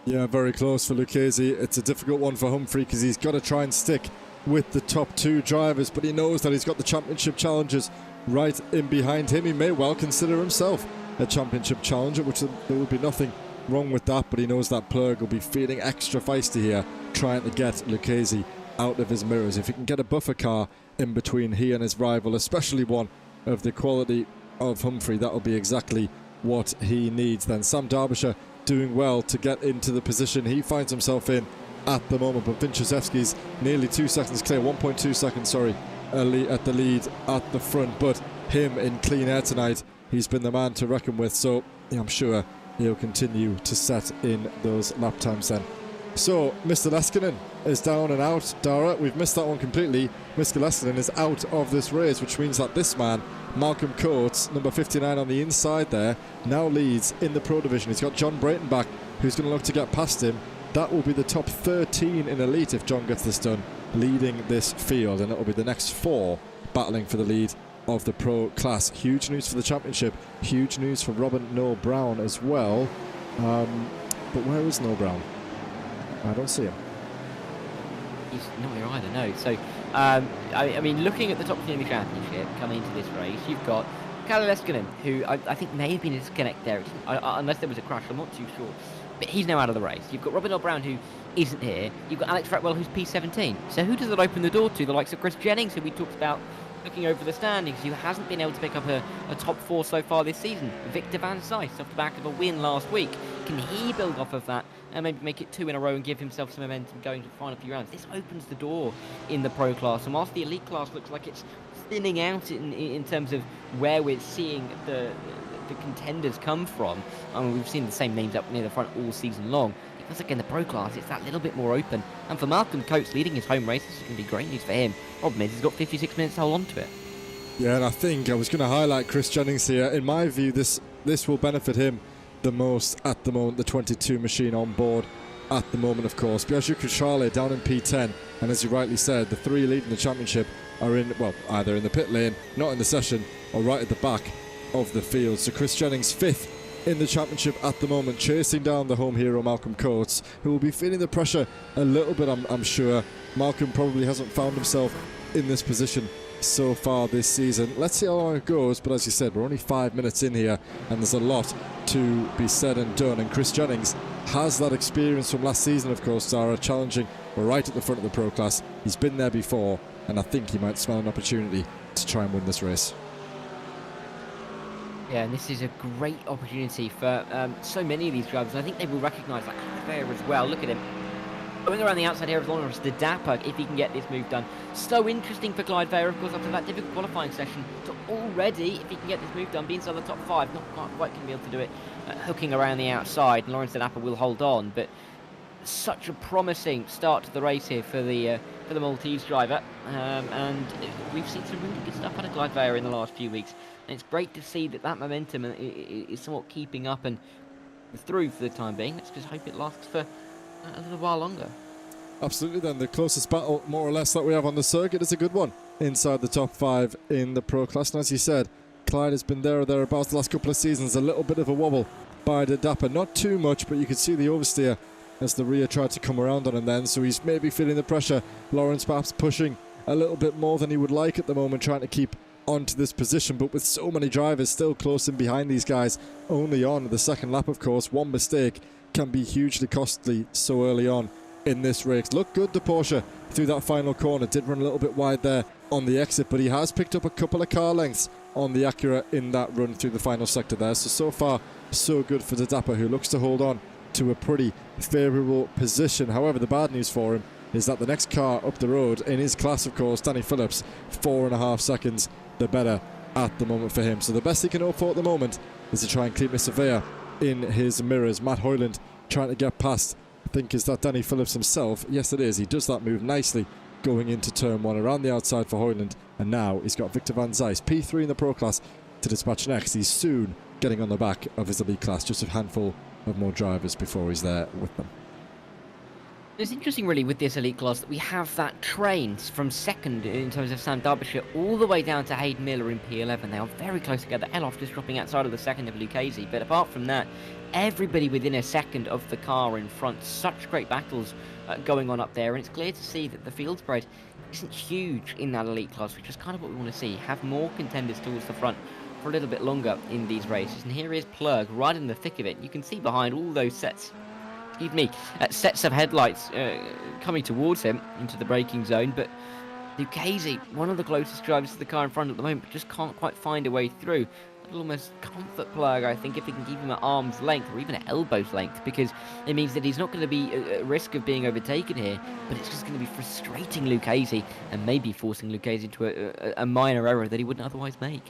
Yeah, very close for Lucchese. It's a difficult one for Humphrey because he's got to try and stick with the top 2 drivers, but he knows that he's got the championship challengers right in behind him. He may well consider himself a championship challenger, which there would be nothing wrong with that, but he knows that Plurg will be feeling extra feisty here, trying to get Lucchese out of his mirrors. If he can get a buffer car in between he and his rival, especially one of the quality of Humphrey, that'll be exactly what he needs then. Sam Derbyshire doing well to get into the position he finds himself in at the moment, but Winchesewski's nearly 2 seconds clear, 1.2 seconds, sorry, at the lead at the front. But him in clean air tonight, he's been the man to reckon with, so I'm sure he'll continue to set in those lap times then. So Mr. Leskinen is down and out. Dara, we've missed that one completely. Mr. Leskinen is out of this race, which means that this man, Malcolm Coates, number 59 on the inside there, now leads in the Pro Division. He's got John Brayton back, who's going to look to get past him. That will be the top 13 in Elite if John gets this done, leading this field, and it will be the next 4 battling for the lead of the Pro class. Huge news for the championship, huge news for Robin Noel Brown as well. But where is Noel Brown? I don't see him. He's not here either, no. So, I mean, looking at the top 10 in the championship coming into this race, you've got Kalle Leskinen, who I think may have been a disconnect there, unless there was a crash, I'm not too sure. But he's now out of the race. You've got Robin Noel Brown, who isn't here. You've got Alex Fretwell, who's P17. So who does that open the door to? The likes of Chris Jennings, who we talked about looking over the standings, who hasn't been able to pick up a top 4 so far this season. Victor Van Zijs, off the back of a win last week. Can he build off of that and maybe make it 2 in a row and give himself some momentum going to the final few rounds? This opens the door in the Pro class, and whilst the Elite class looks like it's thinning out in terms of where we're seeing the contenders come from, I mean, we've seen the same names up near the front all season long. It feels like in the Pro class it's that little bit more open, and for Malcolm Coates leading his home race, this is going to be great news for him. Problem is he's got 56 minutes to hold on to it. Yeah, and I think I was going to highlight Chris Jennings here. In my view, this will benefit him the most at the moment, the 22 machine on board at the moment, of course. Biagio Kuchale down in P10, and as you rightly said, the 3 leading the championship are in, well, either in the pit lane, not in the session, or right at the back of the field. So Chris Jennings 5th in the championship at the moment, chasing down the home hero Malcolm Coates, who will be feeling the pressure a little bit, I'm sure. Malcolm probably hasn't found himself in this position so far this season. Let's see how long it goes, but as you said, we're only 5 minutes in here and there's a lot to be said and done, and Chris Jennings has that experience from last season, of course, Sarah, challenging right at the front of the Pro class. He's been there before, and I think he might smell an opportunity to try and win this race. Yeah, and this is a great opportunity for so many of these drivers. I think they will recognise that there as well. Look at him going around the outside here as long as the Dapper, if he can get this move done. So interesting for Clyde Vare, of course, after that difficult qualifying session, to already, if he can get this move done, be inside the top 5. Not quite going to be able to do it, hooking around the outside. And Lawrence the Dapper will hold on, but such a promising start to the race here for the Maltese driver. And we've seen some really good stuff out of Clyde Vare in the last few weeks. And it's great to see that momentum is somewhat keeping up and through for the time being. Let's just hope it lasts for a little while longer. Absolutely then, the closest battle more or less that we have on the circuit is a good one inside the top 5 in the Pro class. And as you said, Clyde has been there or thereabouts the last couple of seasons. A little bit of a wobble by the Dapper, not too much, but you could see the oversteer as the rear tried to come around on him then, so he's maybe feeling the pressure. Lawrence perhaps pushing a little bit more than he would like at the moment, trying to keep onto this position, but with so many drivers still close in behind these guys, only on the second lap, of course, one mistake can be hugely costly so early on in this race. Looked good, the Porsche, through that final corner. Did run a little bit wide there on the exit, but he has picked up a couple of car lengths on the Acura in that run through the final sector there. So far, so good for the Dapper, who looks to hold on to a pretty favourable position. However, the bad news for him is that the next car up the road in his class, of course, Danny Phillips, 4.5 seconds the better at the moment for him. So the best he can hope for at the moment is to try and keep Mr. Vea in his mirrors. Matt Hoyland trying to get past, I think, is that Danny Phillips himself. Yes, it is. He does that move nicely going into turn 1 around the outside for Hoyland, and now he's got Victor Van Zijs, P3 in the Pro class, to dispatch next. He's soon getting on the back of his Elite class, just a handful of more drivers before he's there with them. It's interesting, really, with this Elite class that we have that train from second in terms of Sam Derbyshire all the way down to Hayden Miller in P11. They are very close together. Elof just dropping outside of the second of Lucchese. But apart from that, everybody within a second of the car in front. Such great battles going on up there. And it's clear to see that the field spread isn't huge in that Elite class, which is kind of what we want to see. Have more contenders towards the front for a little bit longer in these races. And here is Plurg right in the thick of it. You can see behind all those sets, sets of headlights coming towards him into the braking zone. But Lucchese, one of the closest drivers to the car in front at the moment, just can't quite find a way through. It'll almost comfort Plurg, I think, if he can keep him at arm's length or even at elbow's length, because it means that he's not going to be at risk of being overtaken here, but it's just going to be frustrating Lucchese and maybe forcing Lucchese into a minor error that he wouldn't otherwise make.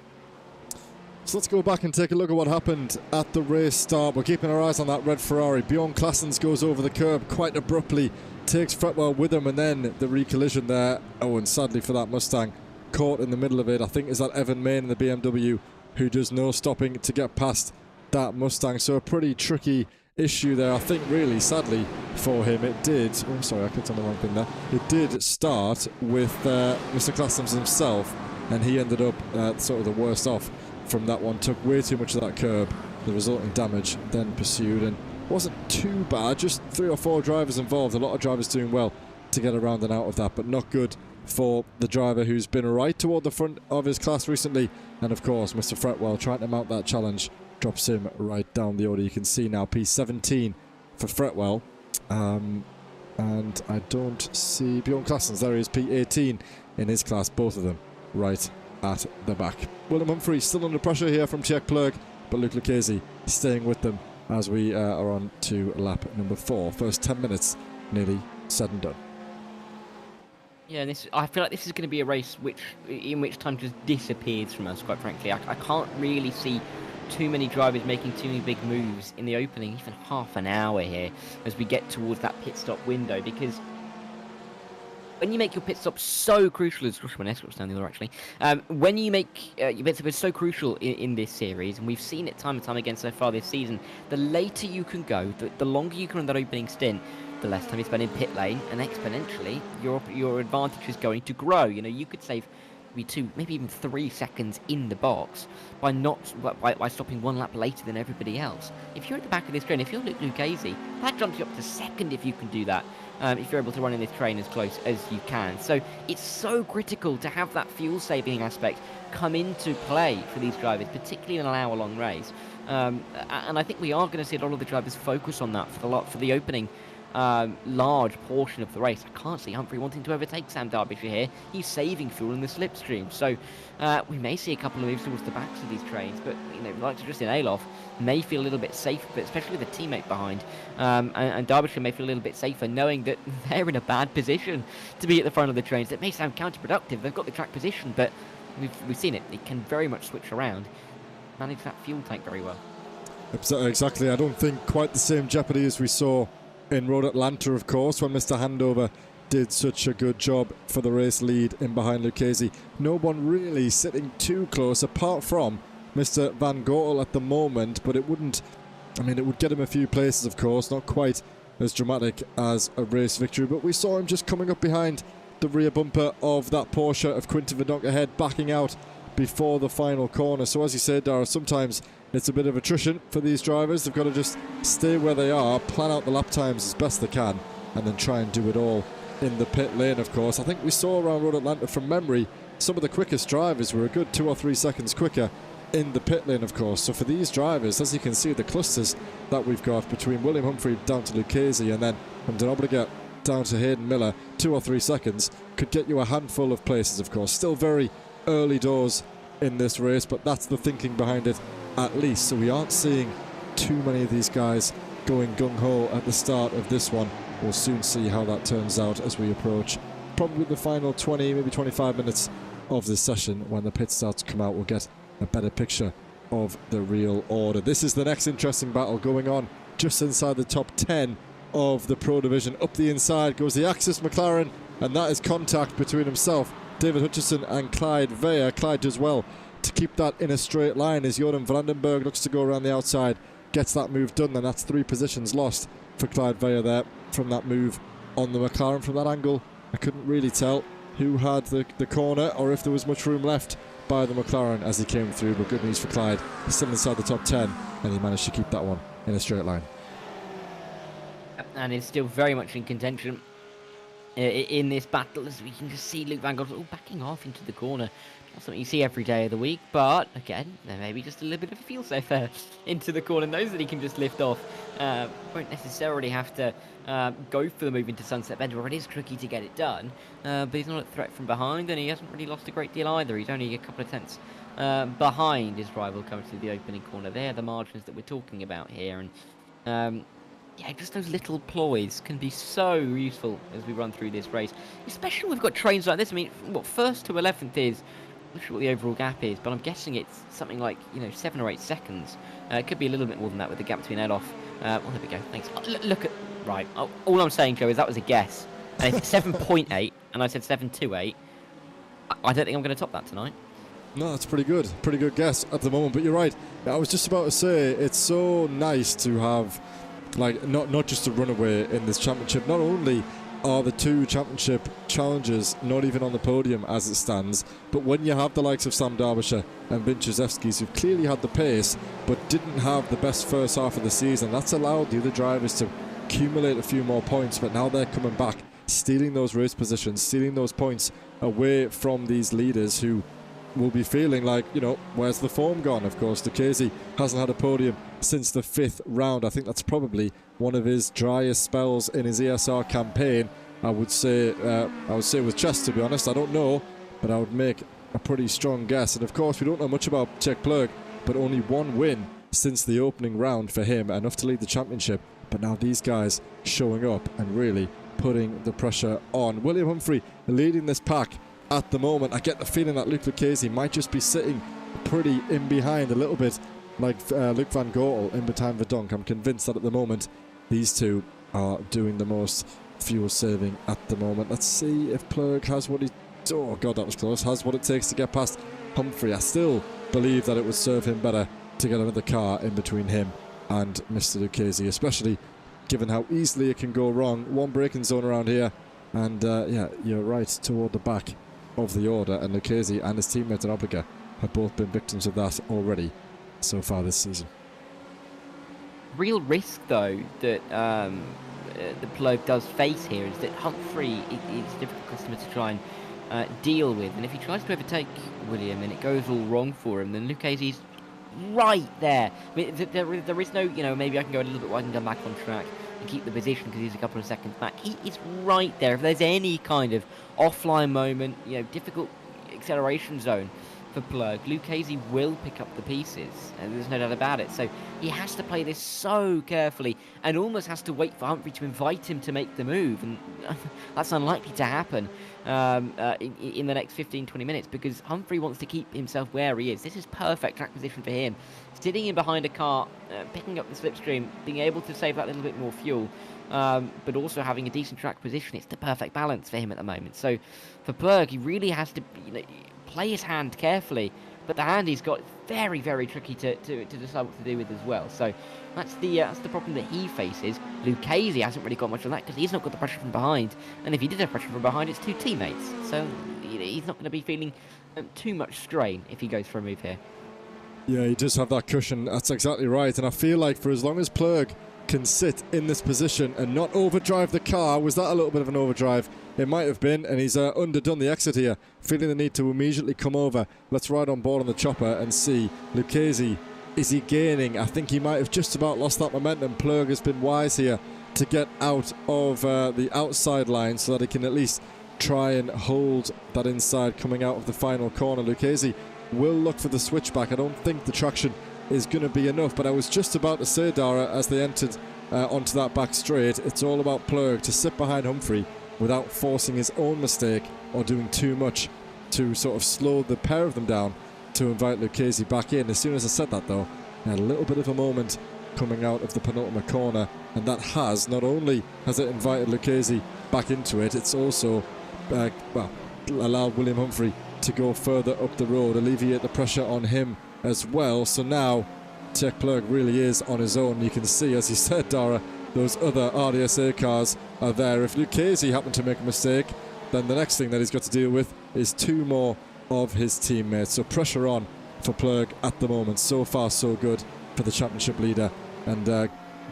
So let's go back and take a look at what happened at the race start. We're keeping our eyes on that red Ferrari. Bjorn Claessens goes over the curb quite abruptly, takes Fretwell with him, and then the re-collision there. Oh, and sadly for that Mustang, caught in the middle of it. I think is that Evan Main in the BMW who does no stopping to get past that Mustang. So a pretty tricky issue there. I think really, sadly for him, it did... Oh, sorry, I clicked on the wrong thing there. It did start with Mr. Claessens himself, and he ended up sort of the worst off from that one. Took way too much of that curb. The resulting damage then pursued, and wasn't too bad. Just 3 or 4 drivers involved. A lot of drivers doing well to get around and out of that, but not good for the driver who's been right toward the front of his class recently. And of course, Mr. Fretwell trying to mount that challenge drops him right down the order. You can see now P17 for Fretwell. And I don't see Bjorn Claessens. There he is, P18 in his class, both of them right at the back. Willem Humphrey still under pressure here from Tjek Plurg, but Luke Lucchese staying with them as we are on to lap number 4. First 10 minutes nearly said and done. Yeah, I feel like this is going to be a race in which time just disappears from us, quite frankly. I can't really see too many drivers making too many big moves in the opening, even half an hour here, as we get towards that pit stop window, because when you make your pit stop so crucial, as Joshua Nesbitt's down the other actually, when you make your pit stop is so crucial in this series, and we've seen it time and time again so far this season, the later you can go, the longer you can run that opening stint, the less time you spend in pit lane, and exponentially your advantage is going to grow. You know, you could save maybe 2, maybe even 3 seconds in the box by stopping 1 lap later than everybody else. If you're at the back of this train, if you're Luke Lucchese, that jumps you up to 2nd if you can do that. If you're able to run in this train as close as you can. So it's so critical to have that fuel saving aspect come into play for these drivers, particularly in an hour-long race. And I think we are going to see a lot of the drivers focus on that for the opening large portion of the race. I can't see Humphrey wanting to overtake Sam Derbyshire here. He's saving fuel in the slipstream. So we may see a couple of moves towards the backs of these trains, but you know, like Justin Alof may feel a little bit safer, but especially with a teammate behind. And Derbyshire may feel a little bit safer knowing that they're in a bad position to be at the front of the trains. That may sound counterproductive. They've got the track position, but we've seen it. It can very much switch around. Manage that fuel tank very well. Exactly. I don't think quite the same jeopardy as we saw in Road Atlanta, of course, when Mr. Handover did such a good job for the race lead in behind Lucchese. No one really sitting too close, apart from Mr. Van Gortel at the moment, but it wouldn't... I mean, it would get him a few places, of course, not quite as dramatic as a race victory, but we saw him just coming up behind the rear bumper of that Porsche of Quinton van Donkerhead, backing out before the final corner. So as you said, Dara, sometimes it's a bit of attrition for these drivers. They've got to just stay where they are, plan out the lap times as best they can, and then try and do it all in the pit lane, of course. I think we saw around Road Atlanta from memory, some of the quickest drivers were a good 2 or 3 seconds quicker in the pit lane, of course. So for these drivers, as you can see, the clusters that we've got between William Humphrey down to Lucchese and then from Den Obligate down to Hayden Miller, 2 or 3 seconds could get you a handful of places, of course. Still very early doors in this race, but that's the thinking behind it at least. So we aren't seeing too many of these guys going gung-ho at the start of this one. We'll soon see how that turns out as we approach probably the final 20, maybe 25 minutes of this session. When the pit starts to come out, we'll get a better picture of the real order. This is the next interesting battle going on just inside the top 10 of the Pro Division. Up the inside goes the Axis McLaren, and that is contact between himself, David Hutchison, and Clyde Veyer. Clyde does well to keep that in a straight line as Jordan Vandenberg looks to go around the outside, gets that move done, and that's 3 positions lost for Clyde Veyer there from that move on the McLaren. From that angle, I couldn't really tell who had the corner or if there was much room left by the McLaren as he came through, but good news for Clyde. He's still inside the top 10, and he managed to keep that one in a straight line. And is still very much in contention in this battle, as we can just see Luke Van Gortel backing off into the corner Not something you see every day of the week, but again, there may be just a little bit of a feel safe there into the corner. Knows that he can just lift off. Won't necessarily have to go for the move into Sunset Bend, where it is tricky to get it done. But he's not a threat from behind, and he hasn't really lost a great deal either. He's only a couple of tenths behind his rival coming to the opening corner. They're the margins that we're talking about here, and yeah, just those little ploys can be so useful as we run through this race, especially when we've got trains like this. I mean, what first to 11th is, I'm not sure what the overall gap is, but I'm guessing it's something like, 7 or 8 seconds. It could be a little bit more than that with the gap between Elof. Well, there we go. Thanks. Look at right. All I'm saying, Joe, is that was a guess. And it's 7.8, and I said 728. I don't think I'm going to top that tonight. No, that's pretty good. Pretty good guess at the moment. But you're right. I was just about to say, it's so nice to have, like, not just a runaway in this championship. Not only are the two championship challengers not even on the podium as it stands, but when you have the likes of Sam Derbyshire and Vinciszewski's who've clearly had the pace but didn't have the best first half of the season, that's allowed the other drivers to accumulate a few more points. But now they're coming back, stealing those race positions, stealing those points away from these leaders who will be feeling like, where's the form gone? Of course, Lucchese hasn't had a podium since the 5th round. I think that's probably one of his driest spells in his ESR campaign. I would say with chess, to be honest. I don't know, but I would make a pretty strong guess. And of course, we don't know much about Czech Plug, but only one win since the opening round for him, enough to lead the championship. But now these guys showing up and really putting the pressure on. William Humphrey leading this pack at the moment. I get the feeling that Luke Lucchese might just be sitting pretty in behind, a little bit like Luc van Gortel in behind Verdonk. I'm convinced that at the moment these two are doing the most fuel saving at the moment. Let's see if Plug has what he... Oh god, that was close. Has what it takes to get past Humphrey. I still believe that it would serve him better to get another car in between him and Mr. Lucchese, especially given how easily it can go wrong. One braking zone around here, and yeah, you're right, toward the back of the order, and Lucchese and his teammate in Obliga have both been victims of that already so far this season. Real risk, though, that the Plug does face here is that Humphrey is a difficult customer to try and deal with, and if he tries to overtake William and it goes all wrong for him, then Lucchese's right there. I mean, there is no, maybe I can go a little bit wide and come back on track and keep the position because he's a couple of seconds back. He is right there. If there's any kind of offline moment, difficult acceleration zone for Plug, Lucchese will pick up the pieces, and there's no doubt about it. So he has to play this so carefully and almost has to wait for Humphrey to invite him to make the move, and that's unlikely to happen in the next 15-20 minutes because Humphrey wants to keep himself where he is. This is perfect track position for him, sitting in behind a car, picking up the slipstream, being able to save that little bit more fuel, but also having a decent track position. It's the perfect balance for him at the moment. So for Plug, he really has to play his hand carefully, but the hand he's got very, very tricky to decide what to do with as well. So that's the problem that he faces. Lucchese hasn't really got much of that because he's not got the pressure from behind, and if he did have pressure from behind, it's two teammates, so he's not going to be feeling too much strain if he goes for a move here. Yeah, he does have that cushion, that's exactly right, and I feel like for as long as Plug can sit in this position and not overdrive the car, was that a little bit of an overdrive? It might have been, and he's underdone the exit here, feeling the need to immediately come over. Let's ride on board on the chopper and see. Lucchese, is he gaining? I think he might have just about lost that momentum. Plug has been wise here to get out of the outside line so that he can at least try and hold that inside coming out of the final corner. Lucchese will look for the switchback. I don't think the traction is going to be enough, but I was just about to say, Dara, as they entered onto that back straight, it's all about Plug to sit behind Humphrey without forcing his own mistake or doing too much to sort of slow the pair of them down to invite Lucchese back in. As soon as I said that, though, I had a little bit of a moment coming out of the penultimate corner, and that has, not only has it invited Lucchese back into it, it's also allowed William Humphrey to go further up the road, alleviate the pressure on him as well. So now Czech Plug really is on his own. You can see, as you said, Dara, those other RDSA cars are there. If Lucchese happened to make a mistake, then the next thing that he's got to deal with is two more of his teammates. So pressure on for Plug at the moment. So far, so good for the championship leader. And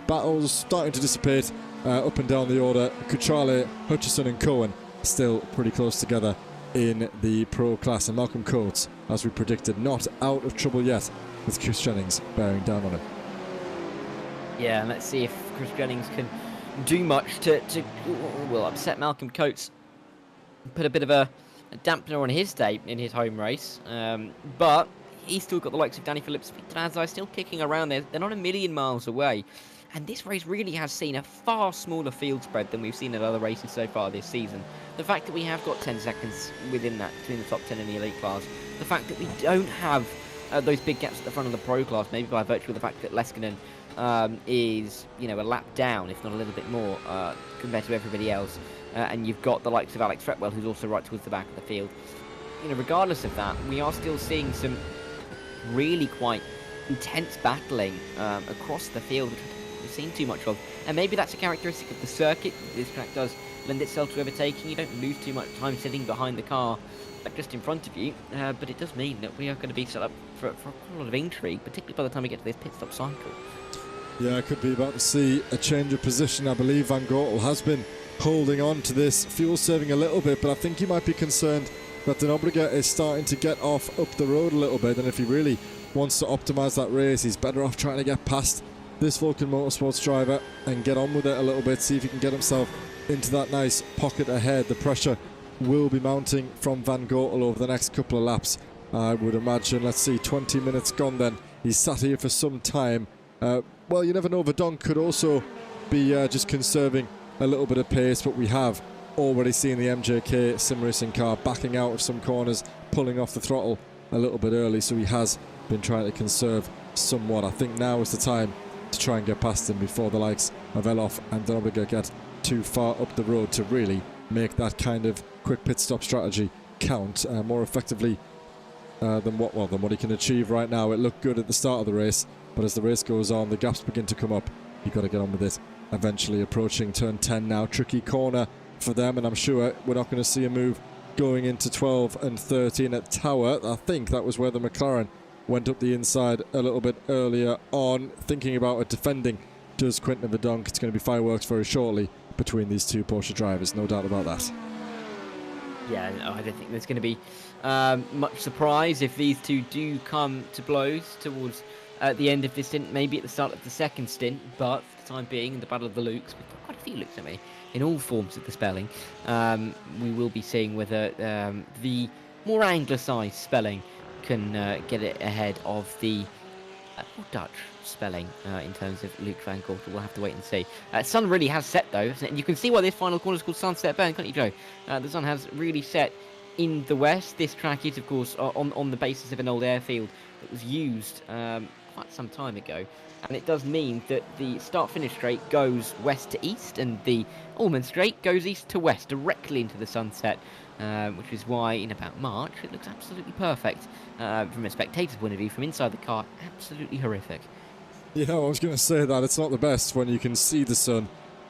battles starting to dissipate up and down the order. Cutrale, Hutchison and Cohen still pretty close together in the pro class. And Malcolm Coates, as we predicted, not out of trouble yet, with Chris Jennings bearing down on him. Yeah, and let's see if Chris Jennings can do much to well, upset Malcolm Coates, put a bit of a dampener on his day in his home race. But he's still got the likes of Danny Phillips, Victor Azai still kicking around there. They're not a million miles away. And this race really has seen a far smaller field spread than we've seen at other races so far this season. The fact that we have got 10 seconds within that, between the top 10 and the elite class. The fact that we don't have those big gaps at the front of the pro class, maybe by virtue of the fact that Leskinen is, you know, a lap down, if not a little bit more, compared to everybody else. And you've got the likes of Alex Fretwell, who's also right towards the back of the field. You know, regardless of that, we are still seeing some really quite intense battling across the field, which we've seen too much of. And maybe that's a characteristic of the circuit. This track does lend itself to overtaking. You don't lose too much time sitting behind the car just in front of you, but it does mean that we are going to be set up for quite a lot of intrigue, particularly by the time we get to this pit stop cycle. Yeah, I could be about to see a change of position. I believe Van Gortel has been holding on to this, fuel saving a little bit, but I think you might be concerned that Denobriga is starting to get off up the road a little bit, and if he really wants to optimise that race, he's better off trying to get past this Vulcan Motorsports driver and get on with it a little bit, see if he can get himself into that nice pocket ahead. The pressure will be mounting from Van Gortel over the next couple of laps, I would imagine. Let's see, 20 minutes gone then. He's sat here for some time. Well, you never know, Verdonk could also be just conserving a little bit of pace, but we have already seen the MJK sim racing car backing out of some corners, pulling off the throttle a little bit early, so he has been trying to conserve somewhat. I think now is the time to try and get past him before the likes of Elof and Denobriga get too far up the road to really make that kind of quick pit stop strategy count more effectively than what he can achieve right now. It looked good at the start of the race, but as the race goes on, the gaps begin to come up. You've got to get on with it. Eventually approaching turn 10 now. Tricky corner for them, and I'm sure we're not going to see a move going into 12 and 13 at Tower. I think that was where the McLaren went up the inside a little bit earlier on. Thinking about it, defending does Quentin Verdonk. It's going to be fireworks very shortly between these two Porsche drivers, no doubt about that. Yeah, no, I don't think there's going to be much surprise if these two do come to blows towards the end of this stint, maybe at the start of the second stint, but for the time being, in the Battle of the Lukes, we've got quite a few Lukes, haven't we, in all forms of the spelling. We will be seeing whether the more anglicised spelling can get it ahead of the more Dutch spelling in terms of Luke Van Gortel. We'll have to wait and see. Sun really has set though, and you can see why this final corner is called Sunset Burn, can't you, Joe? The sun has really set in the west. This track is, of course, on the basis of an old airfield that was used quite some time ago, and it does mean that the start-finish straight goes west to east, and the Allman straight goes east to west, directly into the sunset, which is why in about March it looks absolutely perfect from a spectator's point of view. From inside the car, absolutely horrific. Yeah, I was going to say that. It's not the best when you can see the sun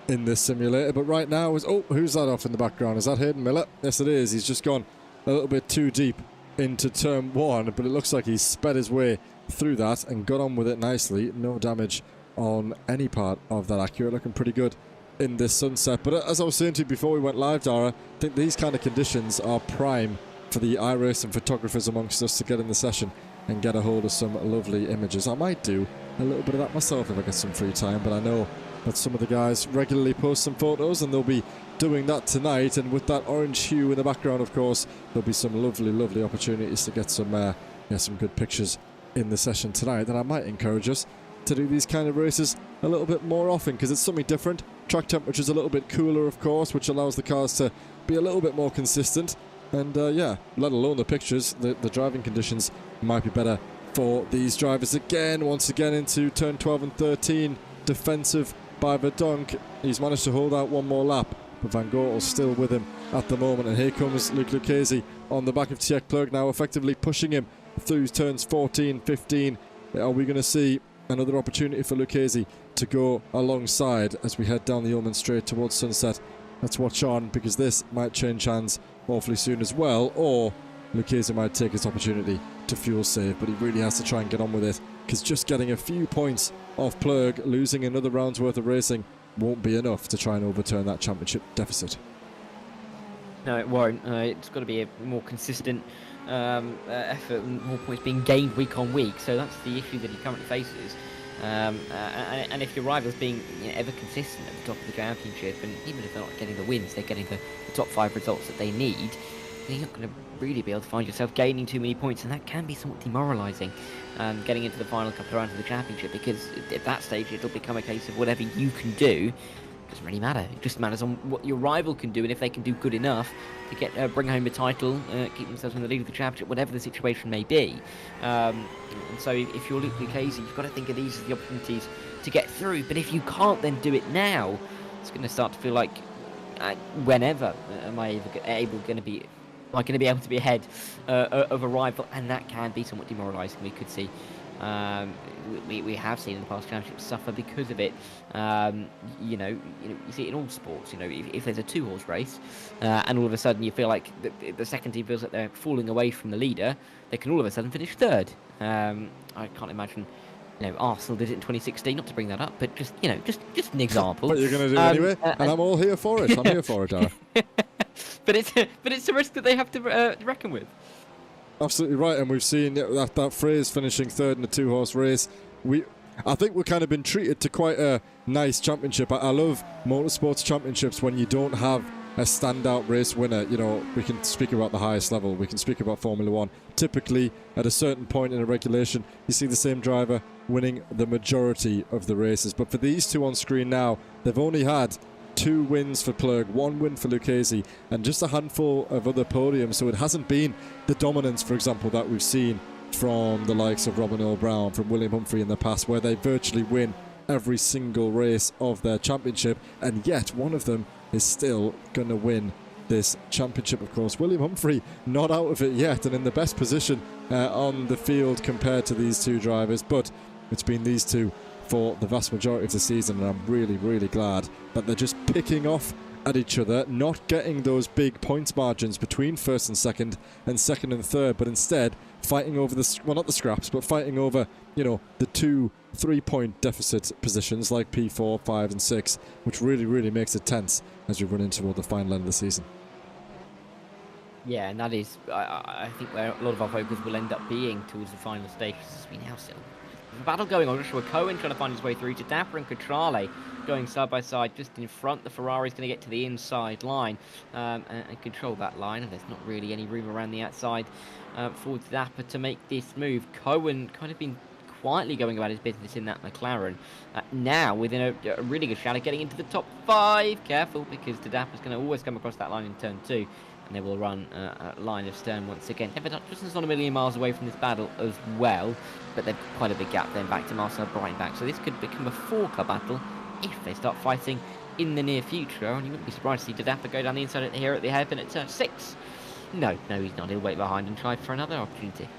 in this simulator, but right now is... Oh, who's that off in the background? Is that Hayden Miller? Yes, it is. He's just gone a little bit too deep into turn 1, but it looks like he's sped his way through that and got on with it nicely. No damage on any part of that Acura. Looking pretty good in this sunset. But as I was saying to you before we went live, Dara, I think these kind of conditions are prime for the iRacing photographers amongst us to get in the session and get a hold of some lovely images. I might do a little bit of that myself if I get some free time, but I know that some of the guys regularly post some photos, and they'll be doing that tonight. And with that orange hue in the background, of course, there'll be some lovely opportunities to get some good pictures in the session tonight. And I might encourage us to do these kind of races a little bit more often, because it's something different. Track temperature's a little bit cooler, of course, which allows the cars to be a little bit more consistent. And yeah, let alone the pictures, the driving conditions might be better for these drivers. Once again into turn 12 and 13, defensive by Verdonk. He's managed to hold out one more lap, but Van Gortel's still with him at the moment. And here comes Luc Lucchesi on the back of Tjek Plug now, effectively pushing him through turns 14, 15. Are we going to see another opportunity for Lucchesi to go alongside as we head down the Ullman Straight towards sunset? Let's watch on, because this might change hands awfully soon as well, or Lucchesi might take his opportunity to fuel save, but he really has to try and get on with it, because just getting a few points off Plug, losing another round's worth of racing, won't be enough to try and overturn that championship deficit. No, it won't. It's got to be a more consistent effort, and more points being gained week on week. So that's the issue that he currently faces. And if your rival's being ever consistent at the top of the championship, and even if they're not getting the wins, they're getting the top 5 results that they need, then you're not going to really be able to find yourself gaining too many points, and that can be somewhat demoralising getting into the final couple of rounds of the championship, because at that stage it'll become a case of whatever you can do doesn't really matter. It just matters on what your rival can do, and if they can do good enough to get bring home a title, keep themselves in the lead of the championship, whatever the situation may be. And so if you're Luke Lucchese, you've got to think of these as the opportunities to get through. But if you can't then do it now, it's going to start to feel like whenever am I going to be able to be ahead of a rival, and that can be somewhat demoralising. We could see. We have seen in the past championships suffer because of it. You see it in all sports. If there's a 2-horse race, and all of a sudden you feel like the second team feels like they're falling away from the leader, they can all of a sudden finish third. I can't imagine. Arsenal did it in 2016. Not to bring that up, but just an example. What you're going to do anyway, and I'm all here for it. I'm here for it, Dara. But it's a risk that they have to reckon with. Absolutely right, and we've seen that phrase finishing third in a 2-horse race. I think we've kind of been treated to quite a nice championship. I love motorsports championships when you don't have a standout race winner. We can speak about the highest level. We can speak about Formula One. Typically, at a certain point in a regulation, you see the same driver winning the majority of the races. But for these two on screen now, they've only had 2 wins for Plurg, 1 win for Lucchese, and just a handful of other podiums. So it hasn't been the dominance, for example, that we've seen from the likes of Robin Earl Brown, from William Humphrey in the past, where they virtually win every single race of their championship, and yet one of them is still going to win this championship, of course. William Humphrey not out of it yet, and in the best position on the field compared to these two drivers, but it's been these two for the vast majority of the season, and I'm really, really glad that they're just picking off at each other, not getting those big points margins between first and second and third, but instead fighting over not the scraps, but fighting over, the 2-3 point deficit positions like P4, 5 and 6, which really, really makes it tense as we run into toward the final end of the season. Yeah, and that is, I think, where a lot of our focus will end up being towards the final stages, as we now see. There's a battle going on. Joshua Cohen trying to find his way through to Dapper and Contrale going side by side just in front. The Ferrari's going to get to the inside line and control that line, and there's not really any room around the outside for Dapper to make this move. Cohen kind of been quietly going about his business in that McLaren. Now within a really good shout of getting into the top 5. Careful, because the Dapper's going to always come across that line in turn 2. And they will run a line of stern once again. Everton's not a million miles away from this battle as well, but they've quite a big gap then back to Marcel Breitenbach. So this could become a 4-car battle if they start fighting in the near future. And you wouldn't be surprised to see Dapper go down the inside here at the hairpin at turn 6. No, he's not. He'll wait behind and try for another opportunity.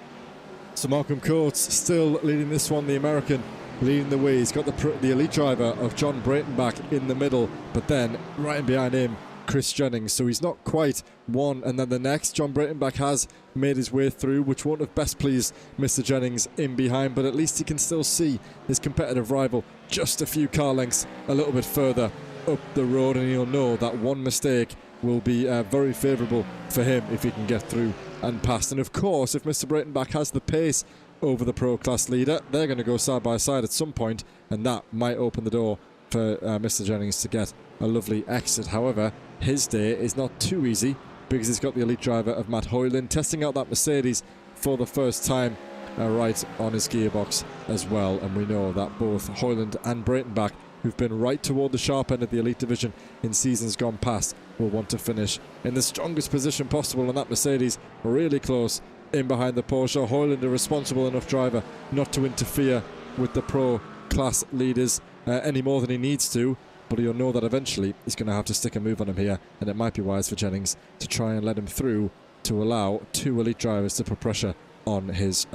So Malcolm Coates still leading this one, the American leading the way. He's got the elite driver of John Breitenbach in the middle, but then right behind him, Chris Jennings. So he's not quite one and then the next. John Breitenbach has made his way through, which won't have best pleased Mr. Jennings in behind, but at least he can still see his competitive rival just a few car lengths a little bit further up the road, and he'll know that one mistake will be very favourable for him if he can get through and past. And of course, if Mr. Breitenbach has the pace over the Pro Class leader, they're going to go side by side at some point, and that might open the door for Mr. Jennings to get a lovely exit. However, his day is not too easy because he's got the elite driver of Matt Hoyland testing out that Mercedes for the first time right on his gearbox as well. And we know that both Hoyland and Breitenbach, who've been right toward the sharp end of the elite division in seasons gone past, will want to finish in the strongest position possible on that Mercedes, really close in behind the Porsche. Hoyland, a responsible enough driver not to interfere with the Pro Class leaders any more than he needs to, but he'll know that eventually he's going to have to stick a move on him here, and it might be wise for Jennings to try and let him through to allow 2 elite drivers to put pressure on his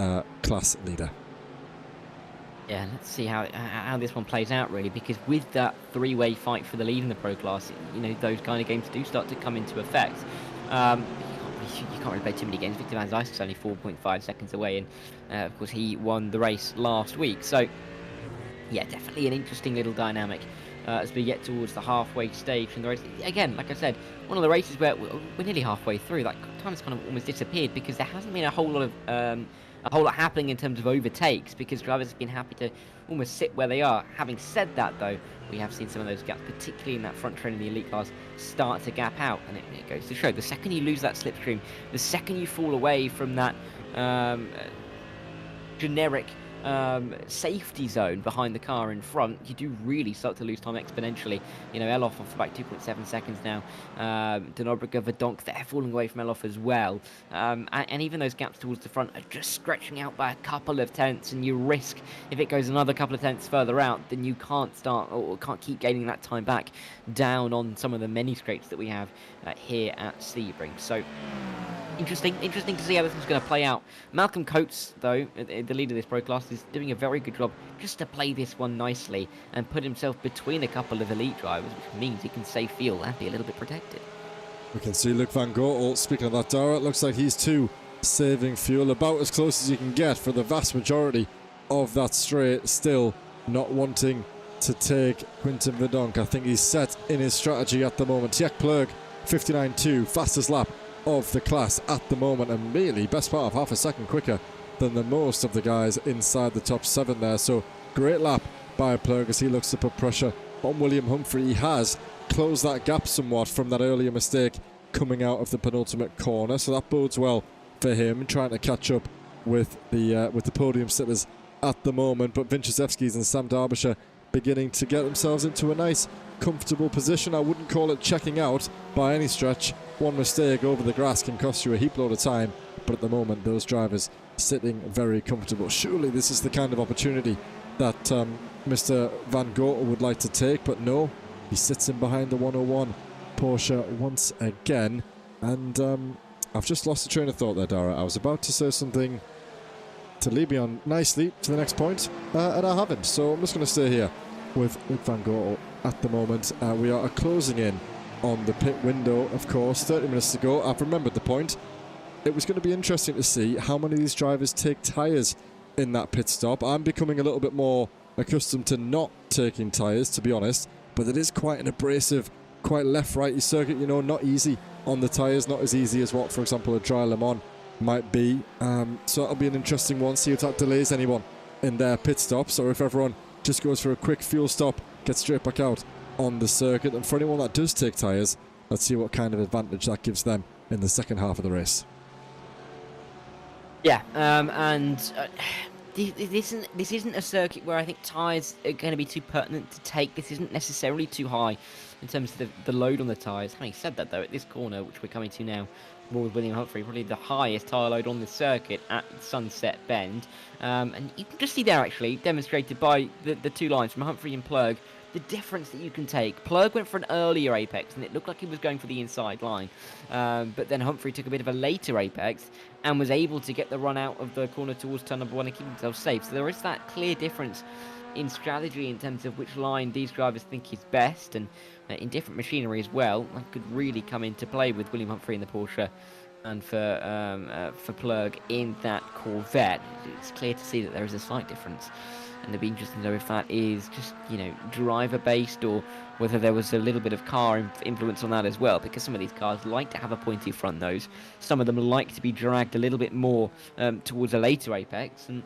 class leader. Yeah, let's see how this one plays out, really, because with that 3-way fight for the lead in the Pro Class, those kind of games do start to come into effect. You can't really play too many games. Victor Van Zysk is only 4.5 seconds away, and of course he won the race last week. So yeah, definitely an interesting little dynamic as we get towards the halfway stage in the race. Again, like I said, one of the races where we're nearly halfway through. Like, time's kind of almost disappeared because there hasn't been a whole lot happening in terms of overtakes, because drivers have been happy to almost sit where they are. Having said that, though, we have seen some of those gaps, particularly in that front train in the elite class, start to gap out, and it goes to show the second you lose that slipstream, the second you fall away from that generic safety zone behind the car in front, you do really start to lose time exponentially. You know, Elof off about 2.7 seconds now. Denobriga, Verdonk, they're falling away from Elof as well. And even those gaps towards the front are just stretching out by a couple of tenths, and you risk, if it goes another couple of tenths further out, then you can't start or can't keep gaining that time back down on some of the many straights that we have here at Sebring. So interesting to see how this is going to play out. Malcolm Coates, though, the leader of this pro class, is doing a very good job just to play this one nicely and put himself between a couple of elite drivers, which means he can save fuel and be a little bit protected. We can see Luke Van Goortel, speaking of that, Dara, it looks like he's too saving fuel, about as close as you can get for the vast majority of that straight, still not wanting to take Quinten Verdonk. I think he's set in his strategy at the moment. Tjek Plug, 59.2, fastest lap of the class at the moment, and really best part of half a second quicker than the most of the guys inside the top 7 there. So great lap by Plug as he looks to put pressure on William Humphrey. He has closed that gap somewhat from that earlier mistake coming out of the penultimate corner, so that bodes well for him, trying to catch up with the podium sitters at the moment. But Vinciszewski's and Sam Derbyshire beginning to get themselves into a nice comfortable position. I wouldn't call it checking out by any stretch. One mistake over the grass can cost you a heap load of time, but at the moment those drivers sitting very comfortable. Surely this is the kind of opportunity that Mr. Van Goortel would like to take, but no, he sits in behind the 101 Porsche once again. And I've just lost the train of thought there, Dara. I was about to say something to lead me on nicely to the next point, and I haven't, so I'm just going to stay here with Luke Van Goortel at the moment. We are closing in on the pit window, of course. 30 minutes to go. I've remembered the point. It was going to be interesting to see how many of these drivers take tyres in that pit stop. I'm becoming a little bit more accustomed to not taking tyres, to be honest, but it is quite an abrasive, quite left-righty circuit, you know, not easy on the tyres, not as easy as what, for example, a dry Le Mans might be. So it'll be an interesting one, see if that delays anyone in their pit stops, or if everyone just goes for a quick fuel stop, gets straight back out on the circuit. And for anyone that does take tyres, let's see what kind of advantage that gives them in the second half of the race. Yeah, this isn't a circuit where I think tyres are going to be too pertinent to take. This isn't necessarily too high in terms of the load on the tyres. Having said that, though, at this corner, which we're coming to now, more with William Humphrey, probably the highest tyre load on the circuit at Sunset Bend. And you can just see there, actually, demonstrated by the two lines from Humphrey and Plug, the difference that you can take. Plug went for an earlier apex, and it looked like he was going for the inside line. But then Humphrey took a bit of a later apex and was able to get the run out of the corner towards turn number 1 and keep himself safe. So there is that clear difference in strategy in terms of which line these drivers think is best, and in different machinery as well. That could really come into play with William Humphrey in the Porsche and for Plug in that Corvette. It's clear to see that there is a slight difference, and it'd be interesting to know if that is just, you know, driver based, or whether there was a little bit of car influence on that as well, because some of these cars like to have a pointy front nose. Some of them like to be dragged a little bit more towards a later apex, and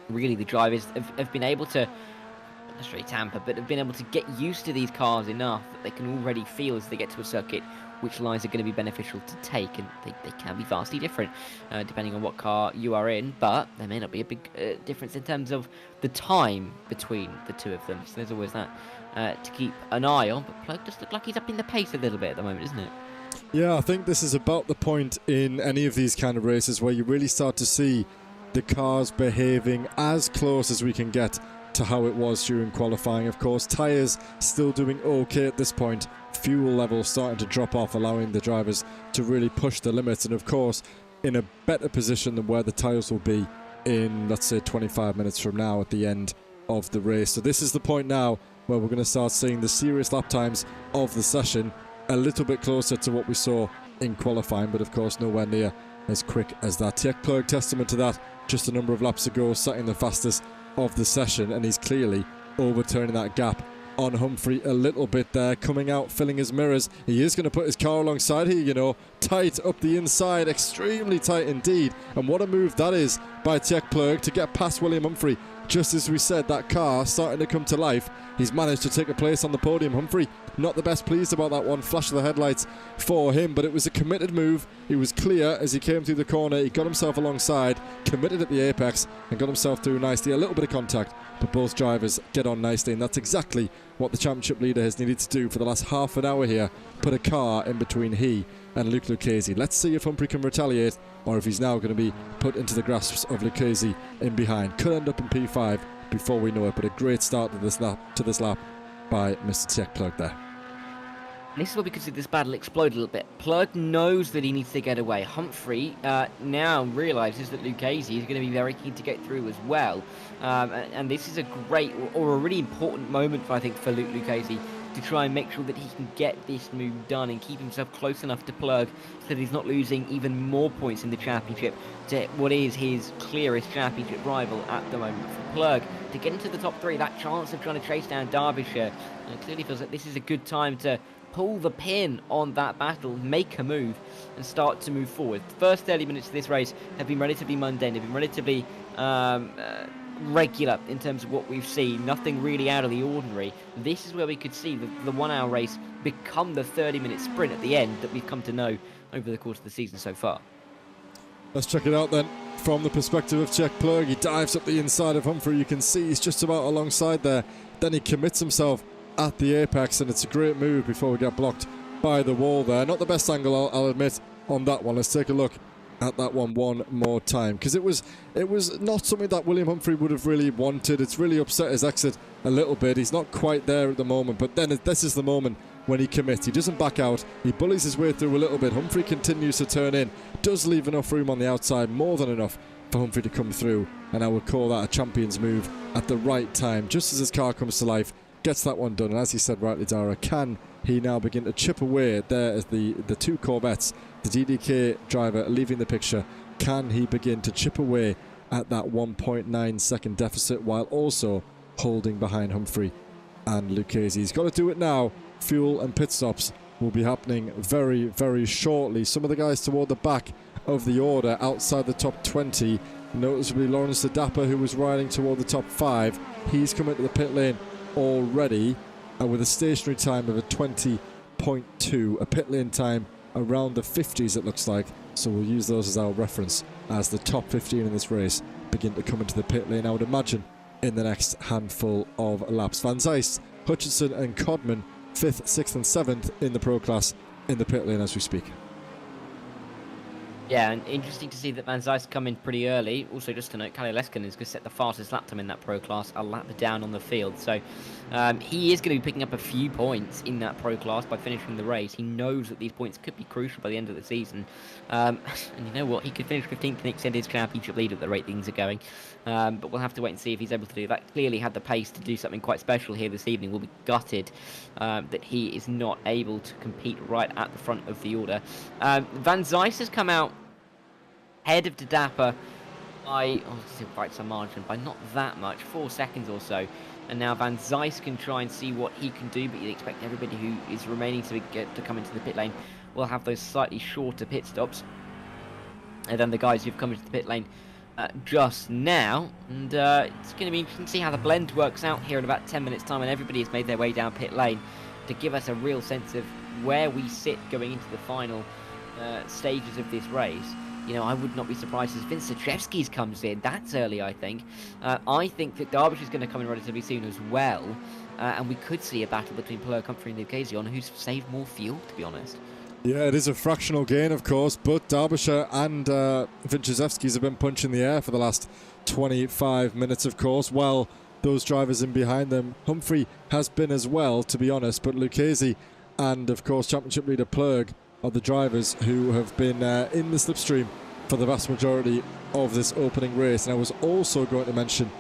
really the drivers have been able to, not necessarily tamper, but have been able to get used to these cars enough that they can already feel as they get to a circuit which lines are going to be beneficial to take, and they can be vastly different depending on what car you are in, but there may not be a big difference in terms of the time between the two of them, so there's always that to keep an eye on. But Plug does look like he's up in the pace a little bit at the moment, isn't it? Yeah, I think this is about the point in any of these kind of races where you really start to see the cars behaving as close as we can get to how it was during qualifying. Of course, tyres still doing okay at this point. Fuel levels starting to drop off, allowing the drivers to really push the limits, and of course in a better position than where the tyres will be in, let's say, 25 minutes from now at the end of the race. So this is the point now where we're going to start seeing the serious lap times of the session a little bit closer to what we saw in qualifying, but of course nowhere near as quick as that. Tjek Plug, testament to that, just a number of laps ago, setting the fastest of the session, and he's clearly overturning that gap on Humphrey a little bit there, coming out, filling his mirrors. He is going to put his car alongside here, you know, tight up the inside, extremely tight indeed. And what a move that is by Tech Plug to get past William Humphrey. Just as we said, that car starting to come to life. He's managed to take a place on the podium. Humphrey, not the best pleased about that one. Flash of the headlights for him, but it was a committed move. He was clear as he came through the corner. He got himself alongside, committed at the apex, and got himself through nicely. A little bit of contact, but both drivers get on nicely, and that's exactly what the championship leader has needed to do for the last half an hour here. Put a car in between he and Luke Lucchese. Let's see if Humphrey can retaliate, or if he's now going to be put into the grasps of Lucchese in behind. Could end up in P5 before we know it, but a great start to this lap by Mr. Tech Plug there. This is where we could see this battle explode a little bit. Plug knows that he needs to get away. Humphrey now realises that Lucchese is going to be very keen to get through as well. And this is a great, or a really important moment, I think, for Luke Lucchese to try and make sure that he can get this move done and keep himself close enough to Plug so that he's not losing even more points in the championship to what is his clearest championship rival at the moment. For Plug to get into the top three, that chance of trying to chase down Derbyshire, it clearly feels like this is a good time to pull the pin on that battle, make a move, and start to move forward. The first 30 minutes of this race have been relatively mundane, have been relatively regular in terms of what we've seen, nothing really out of the ordinary. This is where we could see the 1 hour race become the 30-minute sprint at the end that we've come to know over the course of the season so far. Let's check it out then from the perspective of Tech Plug. He dives up the inside of Humphrey. You can see he's just about alongside there. Then he commits himself at the apex, and it's a great move before we get blocked by the wall there. Not the best angle, I'll admit, on that one. Let's take a look at that one more time, because it was not something that William Humphrey would have really wanted. It's really upset his exit a little bit. He's not quite there at the moment, but then this is the moment when he commits. He doesn't back out. He bullies his way through a little bit. Humphrey continues to turn in, does leave enough room on the outside, more than enough for Humphrey to come through, and I would call that a champion's move at the right time, just as his car comes to life. Gets that one done, and as you said rightly, Dara, can he now begin to chip away there as the two Corvettes, the DDK driver leaving the picture, can he begin to chip away at that 1.9 second deficit while also holding behind Humphrey and Lucchese? He's got to do it now. Fuel and pit stops will be happening very, very shortly. Some of the guys toward the back of the order outside the top 20, noticeably Lawrence the Dapper, who was riding toward the top 5, he's come into the pit lane already with a stationary time of a 20.2, a pit lane time around the 50s it looks like, so we'll use those as our reference as the top 15 in this race begin to come into the pit lane, I would imagine, in the next handful of laps. Van Zeist, Hutchinson and Codman 5th, 6th and 7th in the Pro Class in the pit lane as we speak. Yeah, and interesting to see that Van Zeist come in pretty early. Also, just to note, Kalle Leskinen is going to set the fastest lap time in that Pro Class, a lap down on the field. So he is going to be picking up a few points in that Pro Class by finishing the race. He knows that these points could be crucial by the end of the season. And you know what? He could finish 15th and extend his championship lead at the rate things are going. But we'll have to wait and see if he's able to do that. Clearly had the pace to do something quite special here this evening. We'll be gutted that he is not able to compete right at the front of the order. Van Zeist has come out ahead of the Dapper by, quite some margin, by not that much, 4 seconds or so. And now Van Zeist can try and see what he can do, but you'd expect everybody who is remaining to come into the pit lane will have those slightly shorter pit stops. And then the guys who've come into the pit lane just now. And it's going to be interesting to see how the blend works out here in about 10 minutes time, and everybody has made their way down pit lane to give us a real sense of where we sit going into the final stages of this race. You know, I would not be surprised if Vince Zaczewski's comes in. That's early, I think. I think that Derbyshire's going to come in relatively soon as well. And we could see a battle between Plug, Humphrey and Lucchese on who's saved more fuel, to be honest. Yeah, it is a fractional gain, of course, but Derbyshire and Vinchezevski's have been punching the air for the last 25 minutes, of course, while those drivers in behind them. Humphrey has been as well, to be honest, but Lucchese and, of course, championship leader Plug are the drivers who have been in the slipstream for the vast majority of this opening race. And I was also going to mention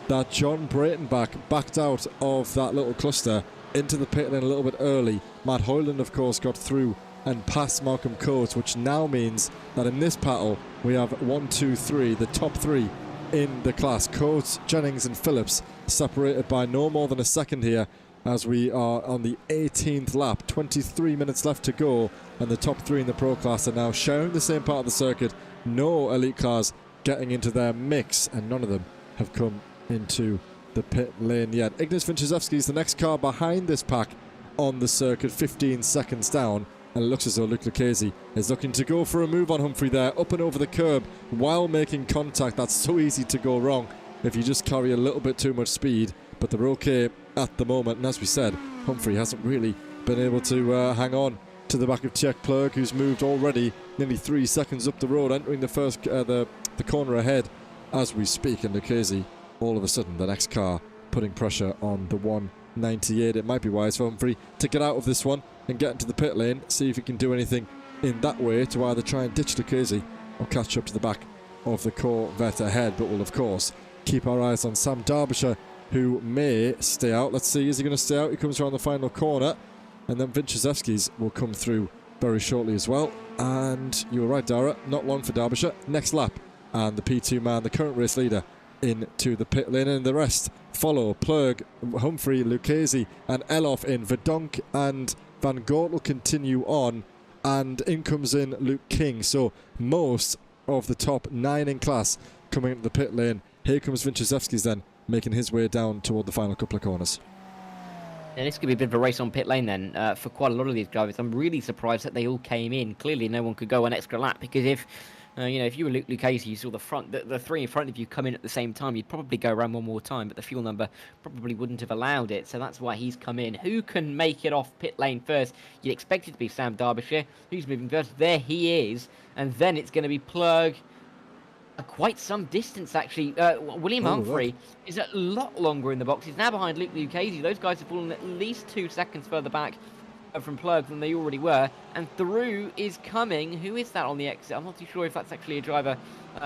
that John Breitenbach backed out of that little cluster into the pit lane a little bit early. Matt Hoyland, of course, got through and past Malcolm Coates, which now means that in this battle we have 1, 2, 3, the top 3 in the class. Coates, Jennings and Phillips separated by no more than a second here. as we are on the 18th lap. 23 minutes left to go, and the top 3 in the Pro class are now sharing the same part of the circuit. No elite cars getting into their mix, and none of them have come into the pit lane yet. Ignis Vincezewski is the next car behind this pack on the circuit, 15 seconds down, and it looks as though Luke Lucchese is looking to go for a move on Humphrey there, up and over the curb while making contact. That's so easy to go wrong if you just carry a little bit too much speed, but they're okay at the moment. And as we said, Humphrey hasn't really been able to hang on to the back of Czech Plurg, who's moved already nearly 3 seconds up the road, entering the first the corner ahead as we speak. And Lucchese, all of a sudden, the next car putting pressure on the 198. It might be wise for Humphrey to get out of this one and get into the pit lane, see if he can do anything in that way to either try and ditch Lucchese or catch up to the back of the Corvette ahead. But we'll, of course, keep our eyes on Sam Derbyshire, who may stay out. Let's see, is he going to stay out? He comes around the final corner, and then Vincezewski's will come through very shortly as well. And you were right, Dara, not long for Derbyshire. Next lap, and the P2 man, the current race leader, into the pit lane, and the rest follow. Plurg, Humphrey, Lucchese and Eloff in. Verdonk and Van Gort will continue on, and in comes in Luke King. So most of the top 9 in class coming into the pit lane. Here comes Vincezewski's then, making his way down toward the final couple of corners. Yeah, this could be a bit of a race on pit lane then for quite a lot of these drivers. I'm really surprised that they all came in. Clearly no one could go an extra lap, because if if you were Luke Lucchese, you saw the 3 in front of you come in at the same time, you'd probably go around one more time, but the fuel number probably wouldn't have allowed it, so that's why he's come in. Who can make it off pit lane first? You'd expect it to be Sam Derbyshire, who's moving first. There he is, and then it's going to be Plurg. Quite some distance, actually. William Humphrey is a lot longer in the box. He's now behind Luke Lucchese. Those guys have fallen at least 2 seconds further back from Plurg than they already were. And through is coming. Who is that on the exit? I'm not too sure if that's actually a driver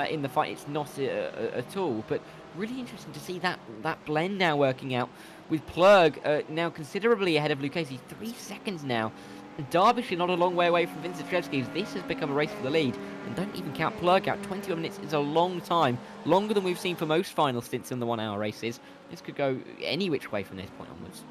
in the fight. It's not at all. But really interesting to see that blend now working out, with Plurg now considerably ahead of Lucchese. 3 seconds now. And Derbyshire not a long way away from Vincezewski. This has become a race for the lead. And don't even count Plurg out. 21 minutes is a long time. Longer than we've seen for most final stints in the 1 hour races. This could go any which way from this point onwards.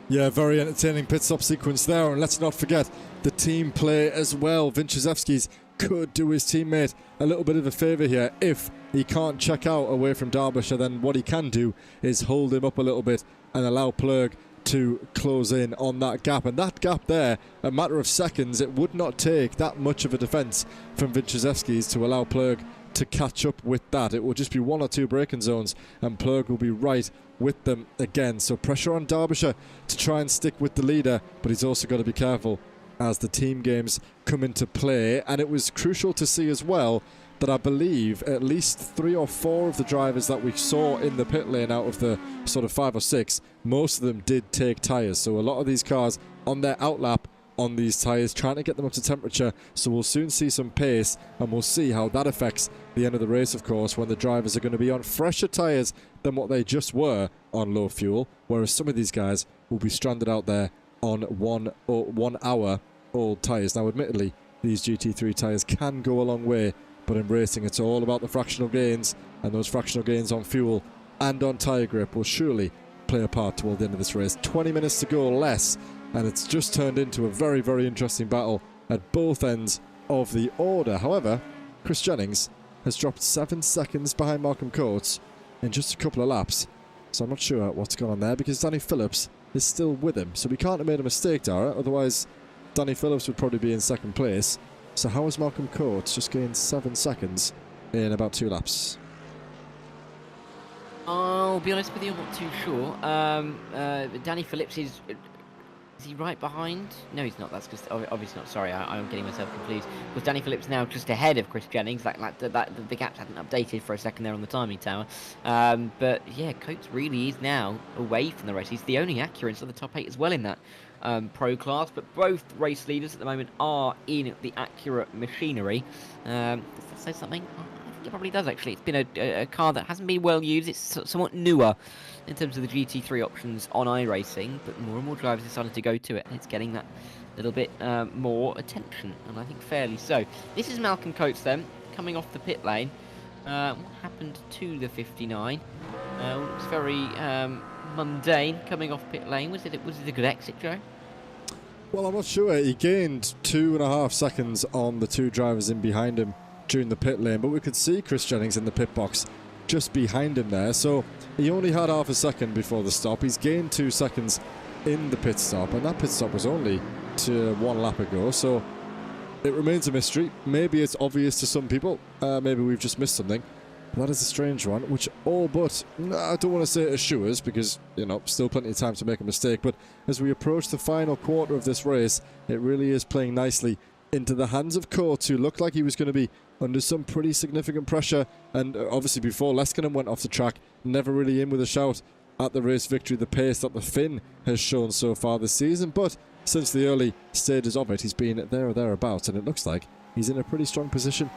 Yeah, very entertaining pit stop sequence there. And let's not forget the team play as well. Vincezewski's could do his teammate a little bit of a favour here. If he can't check out away from Derbyshire, then what he can do is hold him up a little bit and allow Plurg to close in on that gap. And that gap there, a matter of seconds, it would not take that much of a defence from Vincezewski's to allow Plurg to catch up with that. It will just be 1 or 2 braking zones and Plurg will be right with them again. So pressure on Derbyshire to try and stick with the leader, but he's also got to be careful as the team games come into play. And it was crucial to see as well that I believe at least 3 or 4 of the drivers that we saw in the pit lane out of the sort of 5 or 6, most of them did take tyres. So a lot of these cars on their outlap on these tyres, trying to get them up to temperature. So we'll soon see some pace, and we'll see how that affects the end of the race, of course, when the drivers are going to be on fresher tyres than what they just were on low fuel, whereas some of these guys will be stranded out there on 1 hour old tyres. Now admittedly, these GT3 tyres can go a long way, but in racing it's all about the fractional gains, and those fractional gains on fuel and on tyre grip will surely play a part toward the end of this race. 20 minutes to go less, and it's just turned into a very, very interesting battle at both ends of the order. However, Chris Jennings has dropped 7 seconds behind Malcolm Coates in just a couple of laps, so I'm not sure what's gone on there, because Danny Phillips is still with him, so we can't have made a mistake, Dara, otherwise Danny Phillips would probably be in second place. So how has Malcolm Coates just gained 7 seconds in about 2 laps? I'll be honest with you, I'm not too sure. Danny Phillips is he right behind? No, he's not. That's just obviously not. Sorry, I'm getting myself confused. Was Danny Phillips now just ahead of Chris Jennings? The gaps hadn't updated for a second there on the timing tower. But yeah, Coates really is now away from the race. He's the only Acura of the top 8 as well in that pro class. But both race leaders at the moment are in the Acura machinery. Does that say something? I think it probably does, actually. It's been a car that hasn't been well used. It's somewhat newer in terms of the GT3 options on iRacing, but more and more drivers decided to go to it, and it's getting that little bit more attention, and I think fairly so. This is Malcolm Coates then, coming off the pit lane. What happened to the 59? Looks very mundane coming off pit lane. Was it a good exit, Joe? Well, I'm not sure. He gained 2.5 seconds on the two drivers in behind him during the pit lane, but we could see Chris Jennings in the pit box just behind him there. So he only had half a second before the stop. He's gained 2 seconds in the pit stop, and that pit stop was only to 1 lap ago. So it remains a mystery. Maybe it's obvious to some people. Maybe we've just missed something. That is a strange one, which all but, I don't want to say it assures, because, still plenty of time to make a mistake, but as we approach the final quarter of this race, it really is playing nicely into the hands of Coates, who looked like he was going to be under some pretty significant pressure, and obviously before Leskinen went off the track, never really in with a shout at the race victory, the pace that the Finn has shown so far this season, but since the early stages of it, he's been there or thereabouts, and it looks like he's in a pretty strong position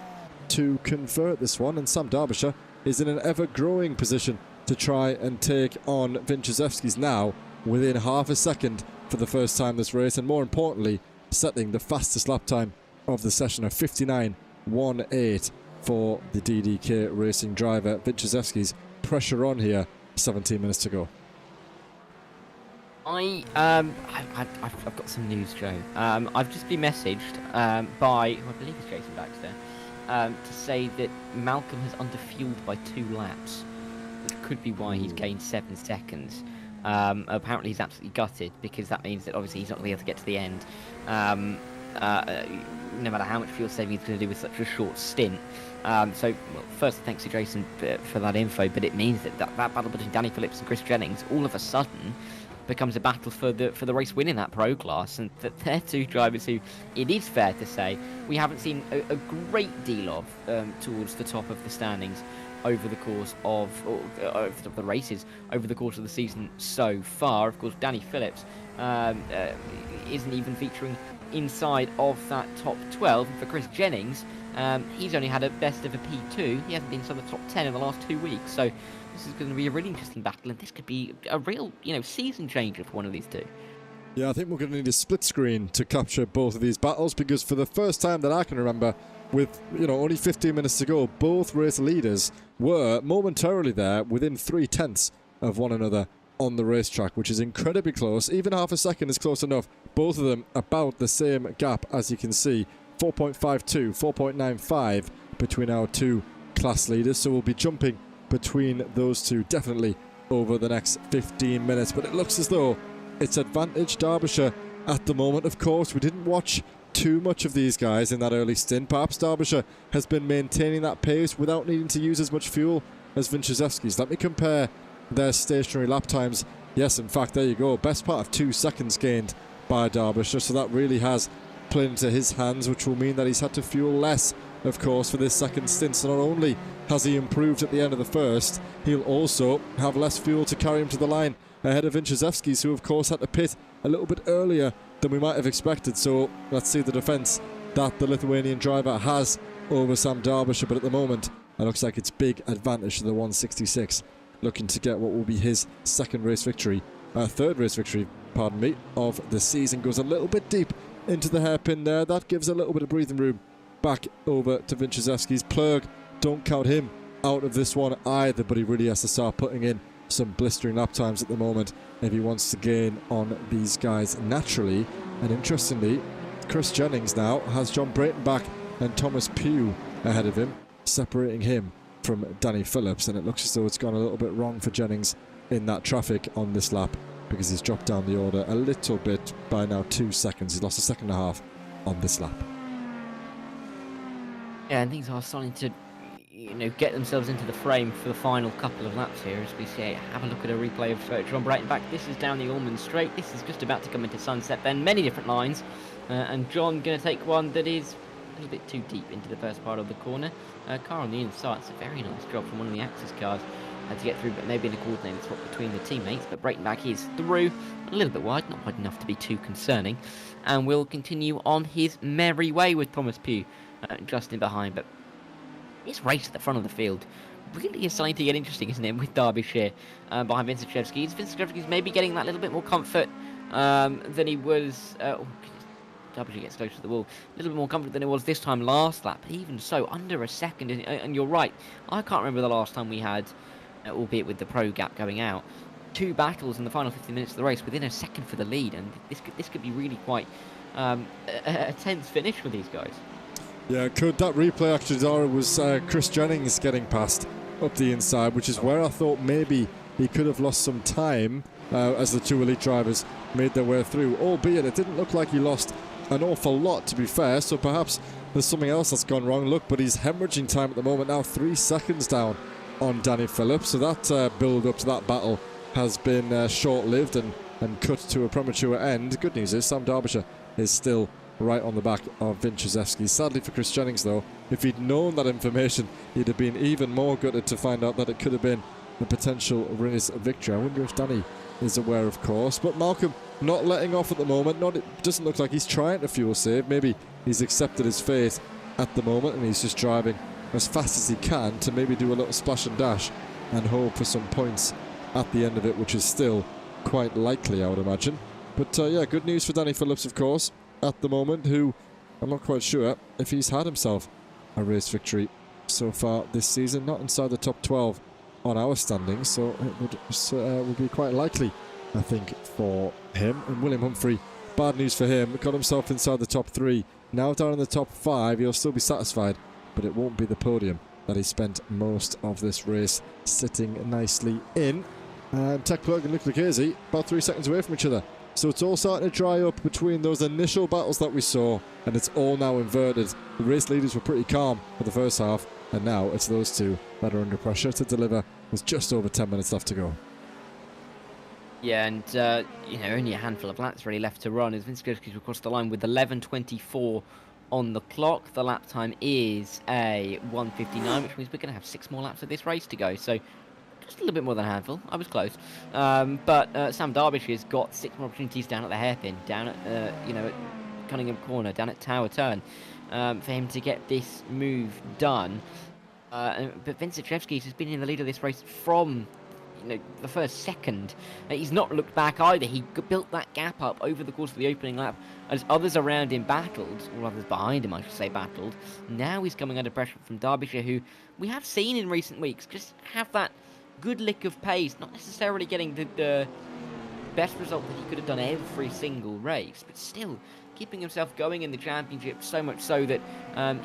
to convert this one, and Sam Derbyshire is in an ever-growing position to try and take on Vinciszewski's now within half a second for the first time this race, and more importantly, setting the fastest lap time of the session of 59.18 for the DDK Racing driver. Vinciszewski's pressure on here, 17 minutes to go. I've got some news, Joe. I've just been messaged by, who I believe is Jason Baxter, to say that Malcolm has underfueled by 2 laps, which could be why he's gained 7 seconds. Apparently he's absolutely gutted, because that means that obviously he's not going to be able to get to the end, no matter how much fuel saving he's going to do with such a short stint. So, first, thanks to Jason for that info, but it means that battle between Danny Phillips and Chris Jennings all of a sudden becomes a battle for the race win in that pro class, and that they're 2 drivers who, it is fair to say, we haven't seen a great deal of towards the top of the standings over the course of the races over the course of the season so far. Of course, Danny Phillips isn't even featuring inside of that top 12. And for Chris Jennings, he's only had a best of a P2. He hasn't been inside the top 10 in the last 2 weeks. So this is going to be a really interesting battle, and this could be a real, season changer for one of these 2. Yeah, I think we're going to need a split screen to capture both of these battles, because for the first time that I can remember, with only 15 minutes to go, both race leaders were momentarily there within 3/10 of one another on the racetrack, which is incredibly close. Even half a second is close enough. Both of them about the same gap, as you can see, 4.52, 4.95 between our 2 class leaders. So we'll be jumping between those 2 definitely over the next 15 minutes. But it looks as though it's advantage Derbyshire at the moment. Of course, we didn't watch too much of these guys in that early stint. Perhaps Derbyshire has been maintaining that pace without needing to use as much fuel as Vinciszewski's. Let me compare their stationary lap times. Yes, in fact, there you go. Best part of 2 seconds gained by Derbyshire, so that really has played into his hands, which will mean that he's had to fuel less, of course, for this second stint. So not only has he improved at the end of the first, he'll also have less fuel to carry him to the line ahead of Vinciszewski's, who of course had to pit a little bit earlier than we might have expected. So let's see the defence that the Lithuanian driver has over Sam Derbyshire, but at the moment it looks like it's big advantage to the 166, looking to get what will be his third race victory, pardon me, of the season. Goes a little bit deep into the hairpin there. That gives a little bit of breathing room back over to Vinciszewski's. Plurg, don't count him out of this one either, but he really has to start putting in some blistering lap times at the moment if he wants to gain on these guys naturally. And interestingly, Chris Jennings now has John Brayton back and Thomas Pugh ahead of him, separating him from Danny Phillips, and it looks as though it's gone a little bit wrong for Jennings in that traffic on this lap, because he's dropped down the order a little bit by now 2 seconds. He's lost a second and a half on this lap. Yeah, and things are starting to get themselves into the frame for the final couple of laps here, as we see. Have a look at a replay of John Brayton back. This is down the Allman Straight. This is just about to come into Sunset Bend. Many different lines, and John going to take one that is a little bit too deep into the first part of the corner. Car on the inside. It's a very nice job from one of the Axis cars to get through, but maybe in a coordinated swap between the teammates. But Brayton back is through, a little bit wide, not wide enough to be too concerning, and will continue on his merry way with Thomas Pugh just in behind. But this race at the front of the field really is starting to get interesting, isn't it, with Derbyshire behind Vinciszewski. Vinciszewski's maybe getting that little bit more comfort than he was. Derbyshire gets close to the wall. A little bit more comfort than it was this time last lap. Even so, under a second. And you're right, I can't remember the last time we had, albeit with the pro gap going out, 2 battles in the final 15 minutes of the race within a second for the lead, and this could be really quite a tense finish for these guys. Yeah, could. That replay actually, Dara, was Chris Jennings getting past up the inside, which is where I thought maybe he could have lost some time as the 2 elite drivers made their way through, albeit it didn't look like he lost an awful lot, to be fair, so perhaps there's something else that's gone wrong. Look, but he's hemorrhaging time at the moment now, 3 seconds down on Danny Phillips, so that build up to that battle has been short-lived and cut to a premature end. Good news is Sam Derbyshire is still right on the back of Vinciszewski. Sadly for Chris Jennings, though, if he'd known that information, he'd have been even more gutted to find out that it could have been the potential race victory. I wonder if Danny is aware, of course. But Malcolm not letting off at the moment. It doesn't look like he's trying to fuel save. Maybe he's accepted his fate at the moment and he's just driving as fast as he can to maybe do a little splash and dash and hope for some points at the end of it, which is still quite likely, I would imagine. But yeah, good news for Danny Phillips, of course, at the moment, who I'm not quite sure if he's had himself a race victory so far this season. Not inside the top 12 on our standings, so it would be quite likely, I think, for him. And William Humphrey, bad news for him, got himself inside the top 3. Now down in the top 5, he'll still be satisfied, but it won't be the podium that he spent most of this race sitting nicely in. Tech Plug and Luke Lucchese about 3 seconds away from each other. So it's all starting to dry up between those initial battles that we saw, and it's all now inverted. The race leaders were pretty calm for the first half, and now it's those 2 that are under pressure to deliver with just over 10 minutes left to go. Yeah, and only a handful of laps really left to run as Vinciszewski's across the line with 11:24 on the clock. The lap time is a 1:59, which means we're going to have 6 more laps of this race to go. So just a little bit more than a handful. I was close. But Sam Derbyshire's got 6 more opportunities down at the hairpin, down at at Cunningham Corner, down at Tower Turn, for him to get this move done. But Vinciszewski has been in the lead of this race from the first second. He's not looked back either. He built that gap up over the course of the opening lap as others around him battled, or others behind him I should say battled. Now he's coming under pressure from Derbyshire, who we have seen in recent weeks just have that good lick of pace, not necessarily getting the best result that he could have done every single race, but still keeping himself going in the championship, so much so that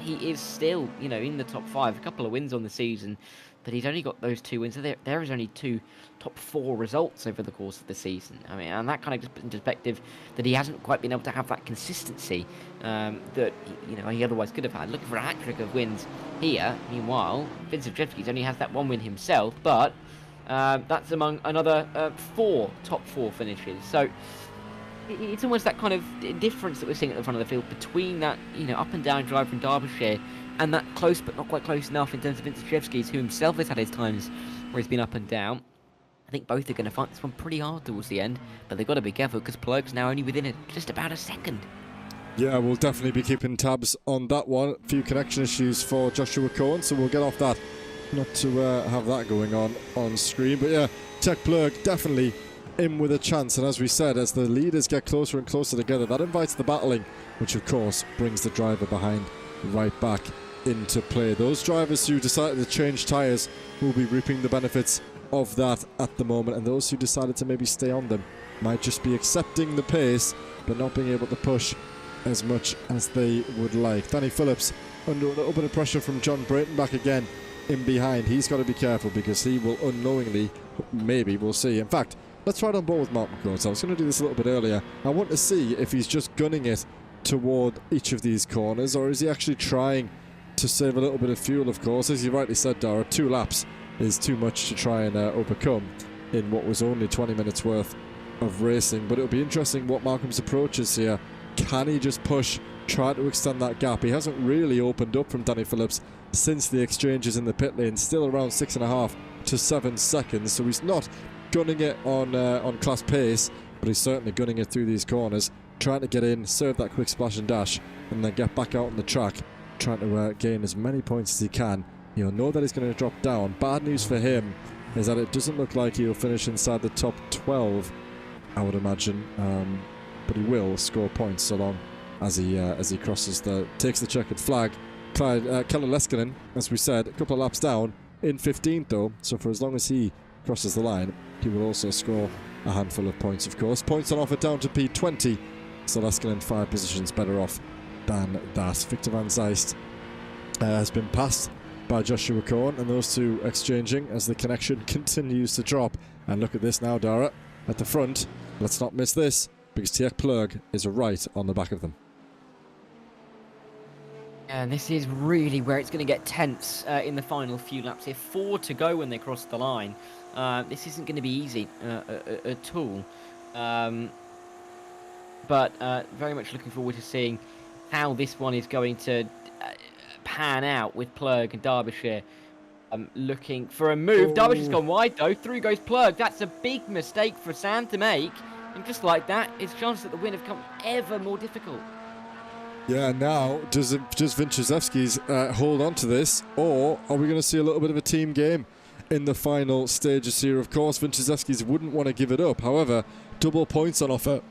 he is still in the top 5, a couple of wins on the season, but he's only got those 2 wins. So there is only 2 top 4 results over the course of the season. I mean, and that kind of just puts into perspective that he hasn't quite been able to have that consistency that he otherwise could have had. Looking for a hat-trick of wins here. Meanwhile, Vinciszewski only has that 1 win himself, but that's among another 4 top 4 finishes. So it's almost that kind of difference that we're seeing at the front of the field between that up and down drive from Derbyshire and that close but not quite close enough in terms of Vinciszewski's, who himself has had his times where he's been up and down. I think both are going to fight this one pretty hard towards the end, but they've got to be careful because Plug's now only within just about a second. Yeah, we'll definitely be keeping tabs on that one. A few connection issues for Joshua Cohen, so we'll get off that, not to have that going on screen. But yeah, Tech Plug definitely in with a chance, and as we said, as the leaders get closer and closer together, that invites the battling, which of course brings the driver behind right back into play. Those drivers who decided to change tyres will be reaping the benefits of that at the moment, and those who decided to maybe stay on them might just be accepting the pace but not being able to push as much as they would like. Danny Phillips under a little bit of pressure from John Brayton back again in behind. He's got to be careful because he will unknowingly, maybe we'll see. In fact, let's ride on board with Martin Coates. I was going to do this a little bit earlier. I want to see if he's just gunning it toward each of these corners, or is he actually trying to save a little bit of fuel. Of course, as you rightly said, Dara, 2 laps is too much to try and overcome in what was only 20 minutes worth of racing. But it'll be interesting what Malcolm's approach is here. Can he just push, try to extend that gap? He hasn't really opened up from Danny Phillips since the exchanges in the pit lane, still around 6.5 to 7 seconds, so he's not gunning it on class pace, but he's certainly gunning it through these corners, trying to get in, serve that quick splash and dash, and then get back out on the track, trying to gain as many points as he can. He'll know that he's going to drop down. Bad news for him is that it doesn't look like he'll finish inside the top 12, I would imagine, but he will score points so long as he crosses takes the checkered flag. Kellen Leskinen, as we said, a couple of laps down in 15th though, so for as long as he crosses the line, he will also score a handful of points, of course. Points on offer down to P20, so Leskonen 5 positions better off than that. Victor van Zeist has been passed by Joshua Cohen, and those two exchanging as the connection continues to drop. And look at this now, Dara, at the front. Let's not miss this, because Tjerk Plug is right on the back of them. And this is really where it's going to get tense in the final few laps here. 4 to go when they cross the line. This isn't going to be easy at all. But very much looking forward to seeing how this one is going to pan out with Plug and Derbyshire looking for a move. Oh. Derbyshire's gone wide though. Through goes Plug. That's a big mistake for Sam to make. And just like that, his chances at the win have come ever more difficult. Yeah, now, does Vinciszewski's hold on to this, or are we going to see a little bit of a team game in the final stages here? Of course, Vinciszewski's wouldn't want to give it up. However, double points on offer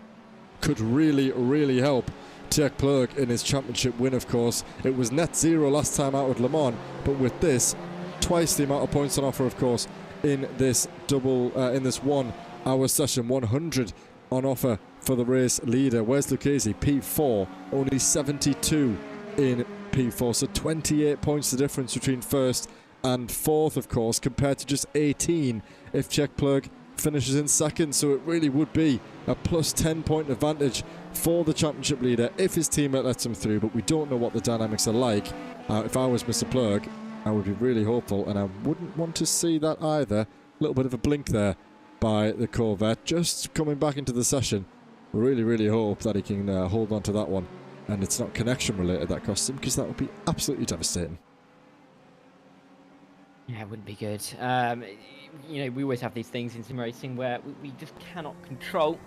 could really, really help Tjerk Plug in his championship win, of course. It was net 0 last time out at Le Mans, but with this, twice the amount of points on offer, of course, in this in this 1 hour session. 100 on offer for the race leader. Where's Lucchese? P4, only 72 in P4, so 28 points the difference between first and fourth, of course, compared to just 18 if Tjerk Plug finishes in second. So it really would be a plus 10 point advantage for the championship leader if his teammate lets him through, but we don't know what the dynamics are like. If I was Mr. Plug, I would be really hopeful, and I wouldn't want to see that either. A little bit of a blink there by the Corvette, just coming back into the session. Really, really hope that he can hold on to that one, and it's not connection related that costs him, because that would be absolutely devastating. Yeah, it wouldn't be good. You know, we always have these things in sim racing where we just cannot control,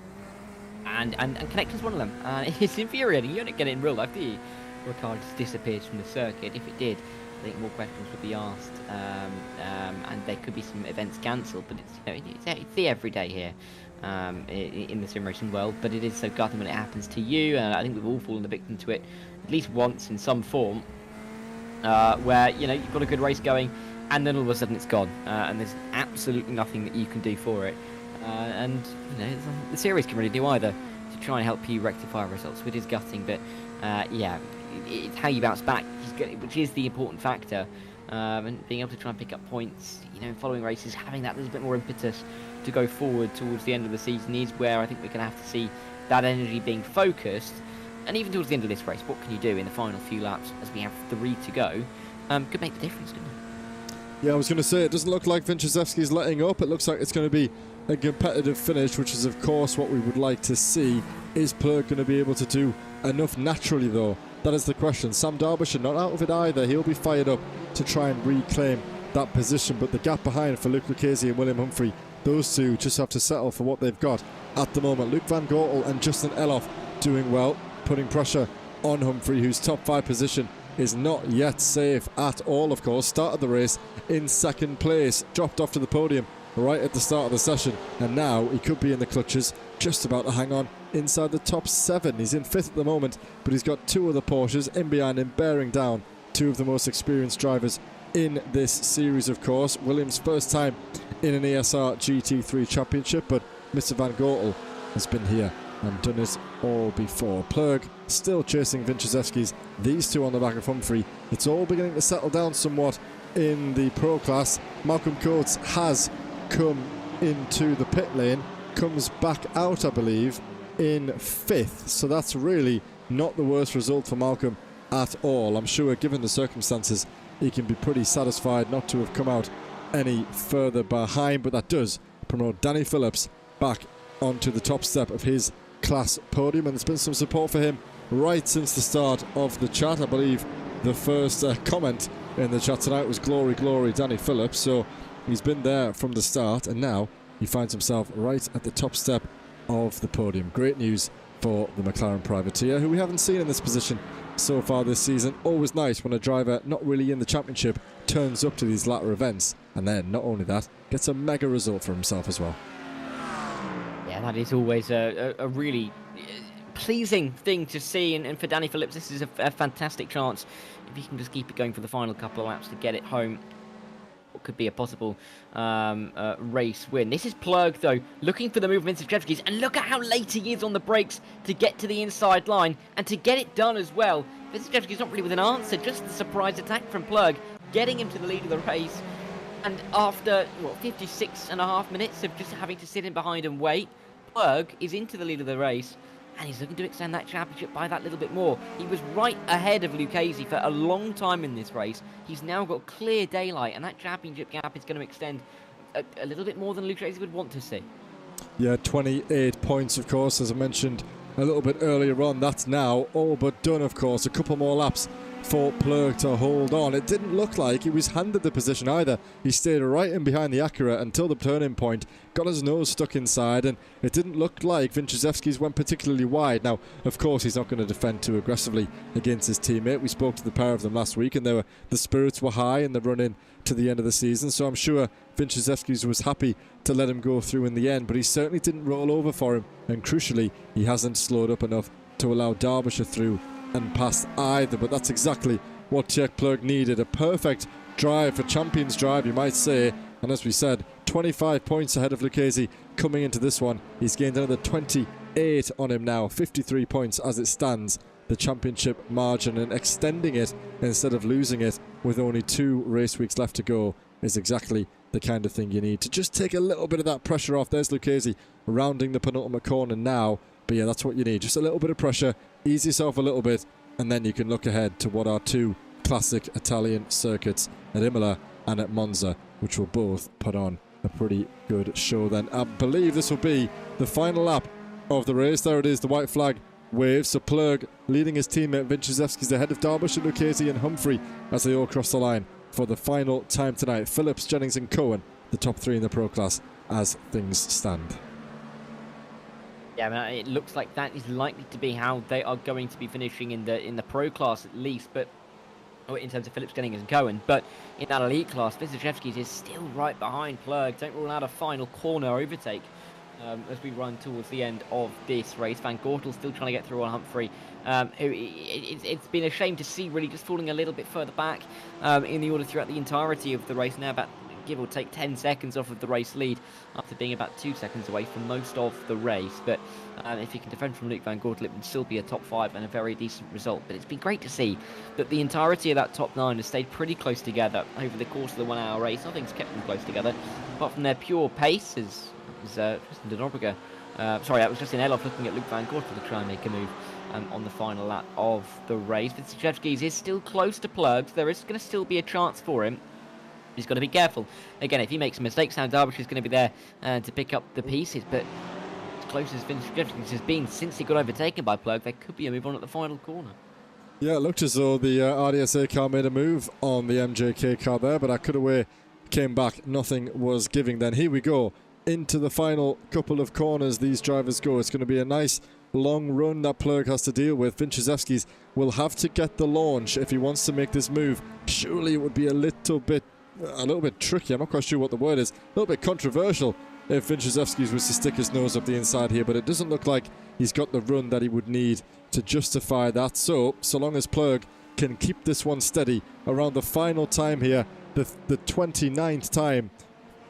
and connection's one of them. It's infuriating. You don't get it in real life, do you? Or a car just disappears from the circuit. If it did, I think more questions would be asked, and there could be some events cancelled. But it's the everyday here. In the sim racing world, but it is so gutting when it happens to you, and I think we've all fallen the victim to it at least once in some form, where you've got a good race going and then all of a sudden it's gone, and there's absolutely nothing that you can do for it, and the series can really do either to try and help you rectify results. So it is gutting, but yeah, it's how you bounce back, which is the important factor, and being able to try and pick up points in following races, having that little bit more impetus to go forward towards the end of the season is where I think we're going to have to see that energy being focused. And even towards the end of this race, what can you do in the final few laps as we have 3 to go? Could make the difference, couldn't it? Yeah, I was going to say, it doesn't look like Vinciszewski's letting up. It looks like it's going to be a competitive finish, which is of course what we would like to see. Is Plug going to be able to do enough naturally though? That is the question. Sam Derbyshire not out of it either. He'll be fired up to try and reclaim that position, but the gap behind for Luke Lucchese and William Humphrey, those two just have to settle for what they've got at the moment. Luke Van Gortel and Justin Eloff doing well, putting pressure on Humphrey, whose top 5 position is not yet safe at all, of course. Started the race in second place, dropped off to the podium right at the start of the session, and now he could be in the clutches, just about to hang on inside the top 7. He's in 5th at the moment, but he's got 2 other Porsches in behind him, bearing down 2 of the most experienced drivers in this series, of course. Williams' first time in an ESR GT3 championship, but Mr. Van Gortel has been here and done it all before. Plug still chasing Vinciszewski's, these 2 on the back of Humphrey. It's all beginning to settle down somewhat in the pro class. Malcolm Coates has come into the pit lane, comes back out, I believe, in 5th, so that's really not the worst result for Malcolm at all. I'm sure, given the circumstances, he can be pretty satisfied not to have come out any further behind, but that does promote Danny Phillips back onto the top step of his class podium, and there's been some support for him right since the start of the chat. I believe the first comment in the chat tonight was glory, glory, Danny Phillips, so he's been there from the start, and now he finds himself right at the top step of the podium. Great news for the McLaren privateer, who we haven't seen in this position so far this season. Always nice when a driver not really in the championship turns up to these latter events, and then not only that, gets a mega result for himself as well. Yeah, that is always a really pleasing thing to see, and for Danny Phillips this is a fantastic chance if he can just keep it going for the final couple of laps to get it home. What could be a possible race win. This is Plurg, though, looking for the move of Vincent, and look at how late he is on the brakes to get to the inside line, and to get it done as well. Vincent not really with an answer, just the surprise attack from Plurg, getting him to the lead of the race. And after, 56.5 minutes of just having to sit in behind and wait, Plurg is into the lead of the race, and he's looking to extend that championship by that little bit more. He was right ahead of Lucchese for a long time in this race. He's now got clear daylight, and that championship gap is going to extend a little bit more than Lucchese would want to see. Yeah, 28 points, of course, as I mentioned a little bit earlier on. That's now all but done, of course. A couple more laps for Plurg to hold on. It didn't look like he was handed the position either. He stayed right in behind the Acura until the turning point, got his nose stuck inside, and it didn't look like Vinciszewski's went particularly wide. Now, of course, he's not going to defend too aggressively against his teammate. We spoke to the pair of them last week, and the spirits were high in the run-in to the end of the season, so I'm sure Vinciszewski's was happy to let him go through in the end, but he certainly didn't roll over for him, and crucially, he hasn't slowed up enough to allow Derbyshire through and past either. But that's exactly what Czech Plurg needed. A perfect drive, for champions drive, you might say. And as we said, 25 points ahead of Lucchese coming into this one. He's gained another 28 on him now, 53 points as it stands. The championship margin, and extending it instead of losing it with only 2 race weeks left to go is exactly the kind of thing you need to just take a little bit of that pressure off. There's Lucchese rounding the penultimate corner now. But yeah, that's what you need. Just a little bit of pressure, ease yourself a little bit, and then you can look ahead to what are 2 classic Italian circuits at Imola and at Monza, which will both put on a pretty good show then. I believe this will be the final lap of the race. There it is, the white flag waves. So Plurg leading his teammate Vinciszewski's ahead of Derbyshire, Lucchese and Humphrey as they all cross the line for the final time tonight. Phillips, Jennings and Cohen, the top 3 in the Pro Class as things stand. Yeah, I mean, it looks like that is likely to be how they are going to be finishing in the Pro Class at least, but in terms of Phillips, Jennings and Cohen. But in that Elite Class, Vinciszewski's is still right behind Plurg. Don't rule out a final corner overtake as we run towards the end of this race. Van Gortel still trying to get through on Humphrey. It's been a shame to see really just falling a little bit further back in the order throughout the entirety of the race. Now about give or take 10 seconds off of the race lead after being about 2 seconds away from most of the race. But if you can defend from Luke Van Gortel, it would still be a top 5 and a very decent result. But it's been great to see that the entirety of that top 9 has stayed pretty close together over the course of the 1 hour race. Nothing's kept them close together apart from their pure pace as Tristan de Norberger. Sorry, that was Justin Eloff looking at Luke Van Gortel to try and make a move on the final lap of the race. Vinciszewski's is still close to Plurg, so there is going to still be a chance for him. He's got to be careful. Again, if he makes a mistake, Sam Derbyshire is going to be there to pick up the pieces. But as close as Vinciszewski's has been since he got overtaken by Plurg, there could be a move on at the final corner. Yeah, it looked as though the RDSA car made a move on the MJK car there, but Akudaway came back. Nothing was giving then. Here we go. Into the final couple of corners these drivers go. It's going to be a nice long run that Plurg has to deal with. Vinciszewski's will have to get the launch if he wants to make this move. Surely it would be a little bit tricky. I'm not quite sure what the word is. A little bit controversial if Vinciszewski's was to stick his nose up the inside here, but it doesn't look like he's got the run that he would need to justify that. So long as Plurg can keep this one steady around the final time here, the 29th time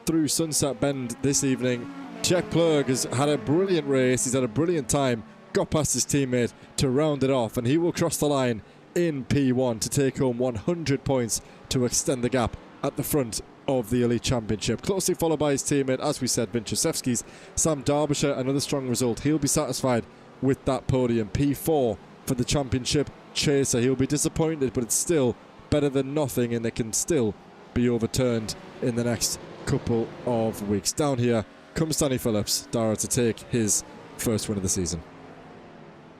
through Sunset Bend this evening, Czech Plurg has had a brilliant race. He's had a brilliant time, got past his teammate to round it off, and he will cross the line in P1 to take home 100 points to extend the gap at the front of the Elite Championship. Closely followed by his teammate, as we said, Vinciszewski's. Sam Derbyshire, another strong result. He'll be satisfied with that podium. P4 for the championship chaser. He'll be disappointed, but it's still better than nothing, and it can still be overturned in the next couple of weeks. Down here comes Danny Phillips, Dara, to take his first win of the season.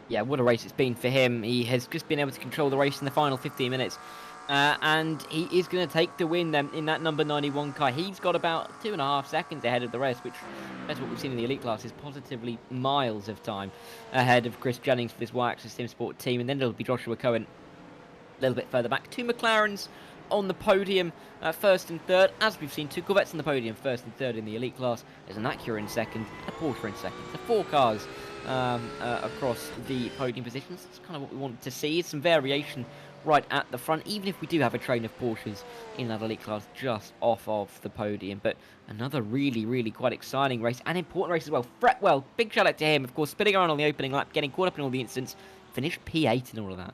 Yeah, what a race it's been for him. He has just been able to control the race in the final 15 minutes. And he is going to take the win then in that number 91 car. He's got about 2.5 seconds ahead of the rest, which, that's what we've seen in the Elite Class, is positively miles of time ahead of Chris Jennings for this Y-Axis Sim Sport team. And then it'll be Joshua Cohen a little bit further back. 2 McLarens on the podium, first and third. As we've seen, 2 Corvettes on the podium, first and third in the Elite Class. There's an Acura in second, a Porsche in second. So 4 cars across the podium positions. That's kind of what we wanted to see. Some variation right at the front, even if we do have a train of Porsches in that elite class just off of the podium. But another really quite exciting race and important race as well. Fretwell, big shout out to him, of course, spinning around on the opening lap, getting caught up in all the incidents, finished P8 and all of that.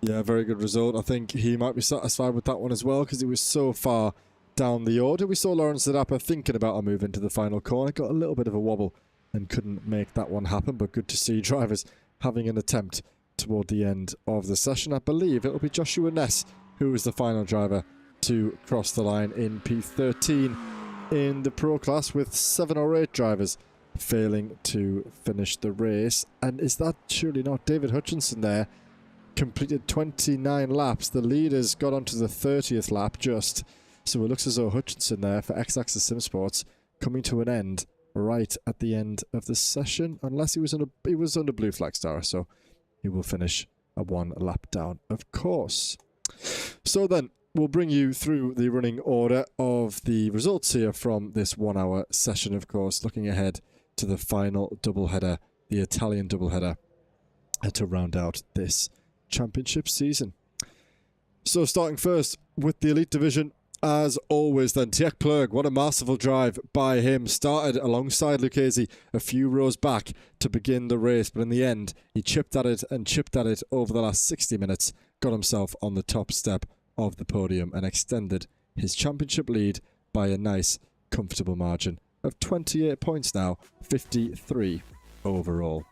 Yeah, very good result. I think he might be satisfied with that one as well, because it was so far down the order. We saw Lawrence Sedapa thinking about a move into the final corner, got a little bit of a wobble and couldn't make that one happen, but good to see drivers having an attempt toward the end of the session. I believe it'll be Joshua Ness who was the final driver to cross the line in P13 in the Pro class, with 7 or 8 drivers failing to finish the race. And is that surely not David Hutchinson there? Completed 29 laps. The leaders got onto the 30th lap just. So it looks as though Hutchinson there for X-Axis Sim Sports coming to an end right at the end of the session, unless he was under blue flag star, so he will finish a 1 lap down, of course. So then we'll bring you through the running order of the results here from this 1 hour session, of course, looking ahead to the final doubleheader, the Italian doubleheader, to round out this championship season. So starting first with the elite division, as always then, Tjek Plug, what a masterful drive by him. Started alongside Lucchesi a few rows back to begin the race, but in the end he chipped at it and chipped at it over the last 60 minutes, got himself on the top step of the podium and extended his championship lead by a nice comfortable margin of 28 points now, 53 overall.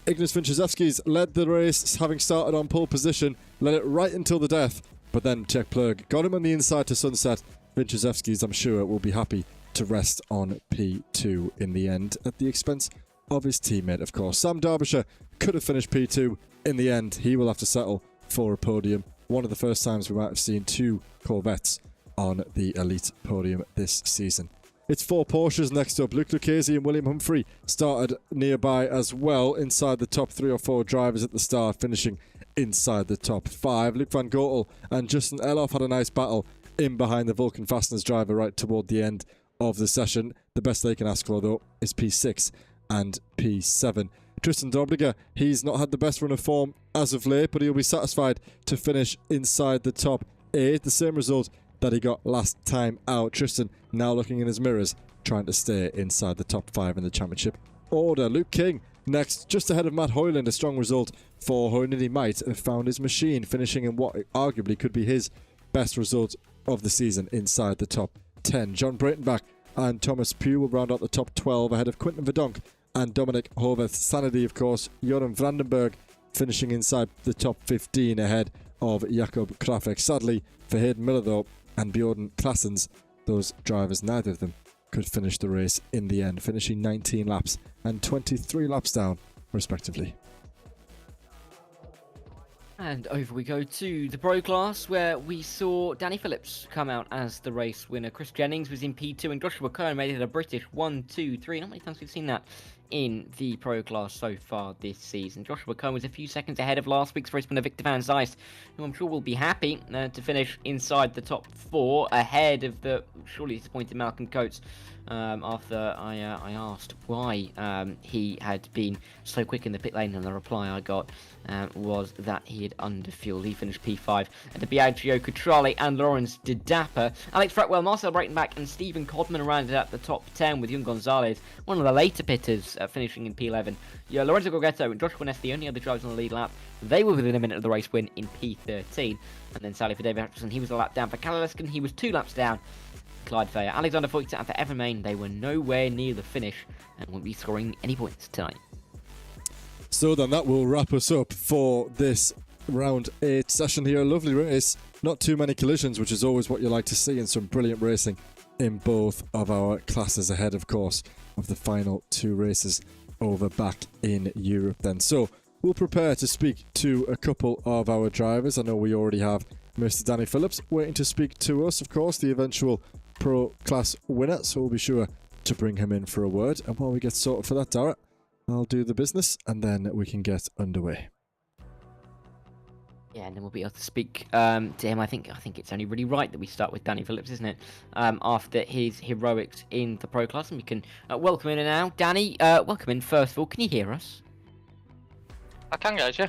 Ignas Vinciszewski's led the race, having started on pole position, led it right until the death, but then Tjek Plug got him on the inside to sunset. Vinciszewski's, I'm sure, will be happy to rest on P2 in the end, at the expense of his teammate, of course. Sam Derbyshire could have finished P2. In the end, he will have to settle for a podium. One of the first times we might have seen 2 Corvettes on the elite podium this season. It's 4 Porsches next up. Luke Lucchesi and William Humphrey started nearby as well, inside the top 3 or 4 drivers at the start, finishing inside the top 5. Luke Van Gotel and Justin Eloff had a nice battle in behind the Vulcan Fasteners driver right toward the end of the session. The best they can ask for, though, is P6 and P7. Tristan Dobriger, he's not had the best run of form as of late, but he'll be satisfied to finish inside the top 8. The same result that he got last time out. Tristan now looking in his mirrors, trying to stay inside the top 5 in the championship order. Luke King next, just ahead of Matt Hoyland. A strong result for Hoyland. He might have found his machine, finishing in what arguably could be his best result of the season inside the top 10. John Breitenbach and Thomas Pugh will round out the top 12 ahead of Quinten Verdonk and Dominic Hoveth. Sanity, of course, Joran Vandenberg finishing inside the top 15 ahead of Jakob Krafek. Sadly for Hayden Miller, though, and Bjorn Klassens, those drivers, neither of them could finish the race in the end, finishing 19 laps and 23 laps down, respectively. And over we go to the Pro class, where we saw Danny Phillips come out as the race winner. Chris Jennings was in P2 and Joshua Cohen made it a British 1, 2, 3. Not many times we've seen that in the Pro class so far this season. Joshua Cohen was a few seconds ahead of last week's race winner Victor Van Zijst, who I'm sure will be happy to finish inside the top 4, ahead of the surely disappointed Malcolm Coates. After I asked why he had been so quick in the pit lane, and the reply I got was that he had underfueled. He finished P5, and the Biagio Cutrale and Lawrence De Dapper. Alex Fretwell, Marcel Breitenbach and Stephen Codman rounded out the top 10, with Young Gonzalez, one of the later pitters, finishing in P11. Yeah, Lorenzo Gorgetto and Joshua Ness, the only other drivers on the lead lap. They were within a minute of the race win in P13. And then sadly for David Hutchinson, he was a lap down. For Kalle Leskin, he was 2 laps down. Clyde Fayer, Alexander Voigt and for Evan Main, they were nowhere near the finish and won't be scoring any points tonight. So then that will wrap us up for this round 8 session here. A lovely race, not too many collisions, which is always what you like to see, and some brilliant racing in both of our classes ahead, of course, of the final 2 races over back in Europe then. So we'll prepare to speak to a couple of our drivers. I know we already have Mr. Danny Phillips waiting to speak to us, of course, the eventual Pro class winner, so we'll be sure to bring him in for a word. And while we get sorted for that, Darragh, I'll do the business and then we can get underway. Yeah, and then we'll be able to speak to him. I think it's only really right that we start with Danny Phillips, isn't it? After his heroics in the Pro class, and we can welcome in now. Danny, welcome in. First of all, can you hear us? I can, guys, yeah.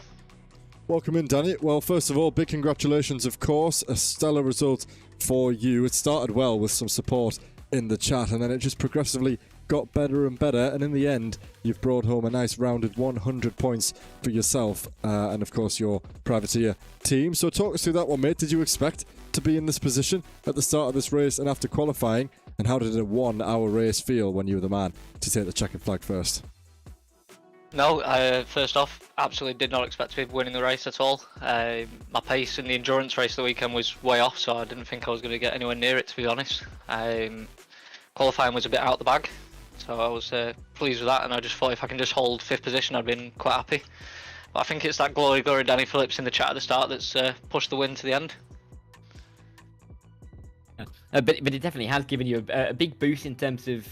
Welcome in, Danny. Well, first of all, big congratulations, of course. A stellar result for you. It started well with some support in the chat, and then it just progressively got better and better, and in the end, you've brought home a nice rounded 100 points for yourself and, of course, your privateer team. So talk us through that one, mate. Did you expect to be in this position at the start of this race and after qualifying? And how did a 1 hour race feel when you were the man to take the checkered flag first? No, first off, absolutely did not expect to be winning the race at all. My pace in the endurance race of the weekend was way off, so I didn't think I was going to get anywhere near it, to be honest. Qualifying was a bit out the bag, so I was pleased with that, and I just thought if I can just hold 5th position, I'd been quite happy. But I think it's that glory Danny Phillips in the chat at the start that's pushed the win to the end. But it definitely has given you a big boost in terms of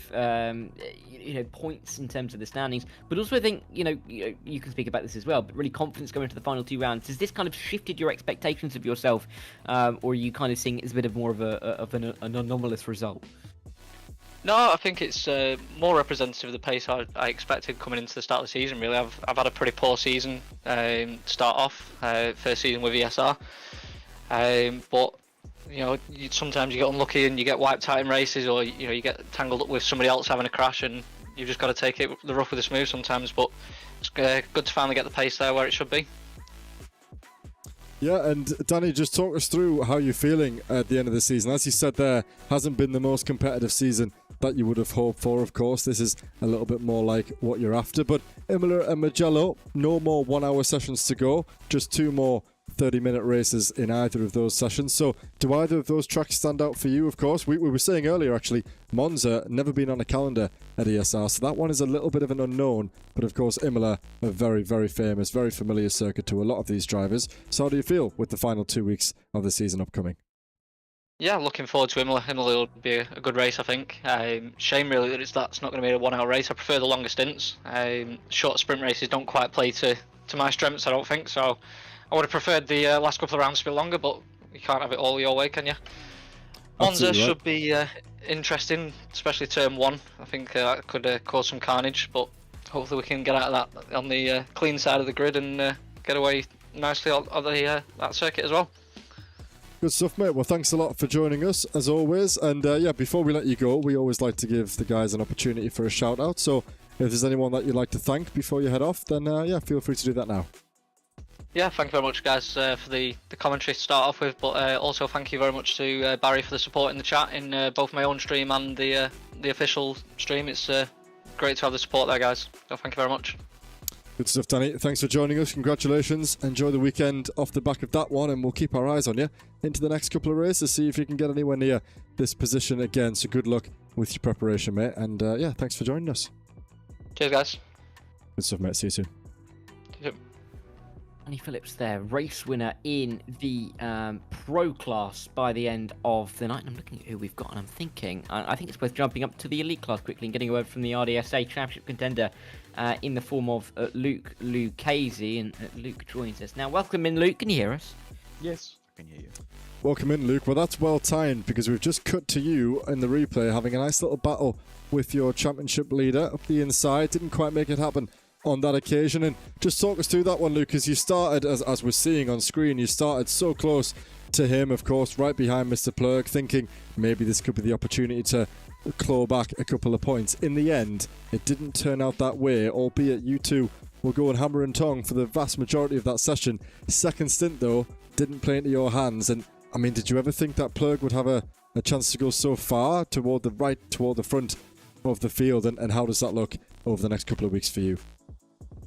points in terms of the standings. But also I think you can speak about this as well. But really confidence going into the final 2 rounds. Has this kind of shifted your expectations of yourself, or are you kind of seeing it as a bit of more of an anomalous result? No, I think it's more representative of the pace I expected coming into the start of the season. Really, I've had a pretty poor season to start off. First season with ESR, but sometimes you get unlucky and you get wiped out in races, or you get tangled up with somebody else having a crash, and you've just got to take it the rough with the smooth sometimes. But it's good to finally get the pace there where it should be. Yeah, and Danny, just talk us through how you're feeling at the end of the season. As you said there, hasn't been the most competitive season that you would have hoped for, of course. This is a little bit more like what you're after. But Imola and Mugello, no more 1 hour sessions to go, just 2 more 30-minute races in either of those sessions. So do either of those tracks stand out for you? Of course, we were saying earlier, actually, Monza, never been on a calendar at ESR, so that one is a little bit of an unknown. But of course, Imola, a very, very famous, very familiar circuit to a lot of these drivers. So how do you feel with the final 2 weeks of the season upcoming? Yeah, looking forward to Imola. Imola will be a good race, I think. Shame really that that's not going to be a 1 hour race. I prefer the longer stints. Short sprint races don't quite play to my strengths, I don't think. So I would have preferred the last couple of rounds to be longer, but you can't have it all your way, can you? Monza should be interesting, especially turn 1. I think that could cause some carnage, but hopefully we can get out of that on the clean side of the grid and get away nicely on that circuit as well. Good stuff, mate. Well, thanks a lot for joining us, as always. And before we let you go, we always like to give the guys an opportunity for a shout-out. So if there's anyone that you'd like to thank before you head off, then feel free to do that now. Yeah, thank you very much, guys, for the commentary to start off with, but also thank you very much to Barry for the support in the chat in both my own stream and the official stream. It's great to have the support there, guys. So thank you very much. Good stuff, Danny. Thanks for joining us. Congratulations. Enjoy the weekend off the back of that one, and we'll keep our eyes on you into the next couple of races, see if you can get anywhere near this position again. So good luck with your preparation, mate. And thanks for joining us. Cheers, guys. Good stuff, mate. See you soon. Danny Phillips there, race winner in the pro class by the end of the night. And I'm looking at who we've got, and I'm thinking, I think it's worth jumping up to the elite class quickly and getting away from the RDSA championship contender in the form of Luke Lucchese. And Luke joins us now. Welcome in, Luke. Can you hear us? Yes, I can hear you. Welcome in, Luke. Well, that's well timed because we've just cut to you in the replay having a nice little battle with your championship leader up the inside. Didn't quite make it happen on that occasion. And just talk us through that one, Luke, because you started, as we're seeing on screen, you started so close to him, of course, right behind Mr. Plurk, thinking maybe this could be the opportunity to claw back a couple of points. In the end, it didn't turn out that way, albeit you two were going hammer and tong for the vast majority of that session. Second stint, though, didn't play into your hands. And, I mean, did you ever think that Plurk would have a chance to go so far toward the front of the field? And how does that look over the next couple of weeks for you?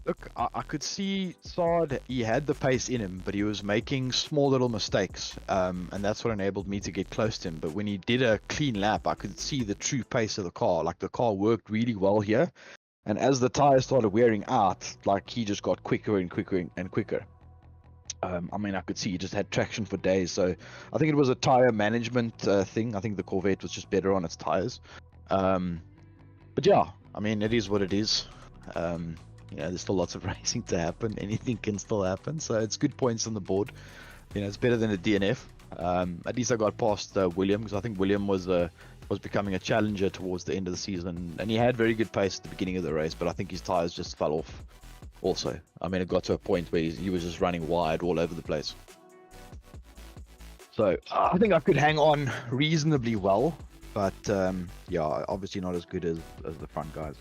Look, I could see Sard, he had the pace in him, but he was making small little mistakes, and that's what enabled me to get close to him. But when he did a clean lap, I could see the true pace of the car. Like, the car worked really well here, and as the tires started wearing out, like, he just got quicker and quicker and quicker. I mean, I could see he just had traction for days, so I think it was a tire management thing. I think the Corvette was just better on its tires. But yeah, I mean, it is what it is. There's still lots of racing to happen. Anything can still happen. So it's good points on the board. It's better than a DNF. At least I got past William, because I think William was becoming a challenger towards the end of the season, and he had very good pace at the beginning of the race, but I think his tires just fell off. also. I mean, it got to a point where he was just running wide all over the place. So I think I could hang on reasonably well, but yeah, obviously not as good as the front guys.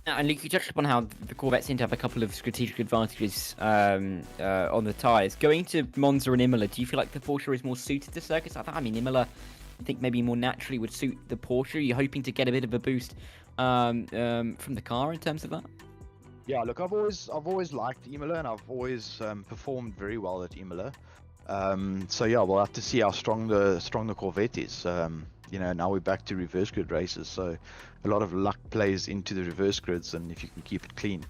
And Luke, you touched upon how the Corvettes seem to have a couple of strategic advantages on the tyres. Going to Monza and Imola, do you feel like the Porsche is more suited to circuits like that? I mean, Imola, I think maybe more naturally would suit the Porsche. Are you hoping to get a bit of a boost from the car in terms of that? Yeah, look, I've always liked Imola, and I've always performed very well at Imola. So yeah, we'll have to see how strong the Corvette is. Now we're back to reverse grid races, so a lot of luck plays into the reverse grids, and if you can keep it clean.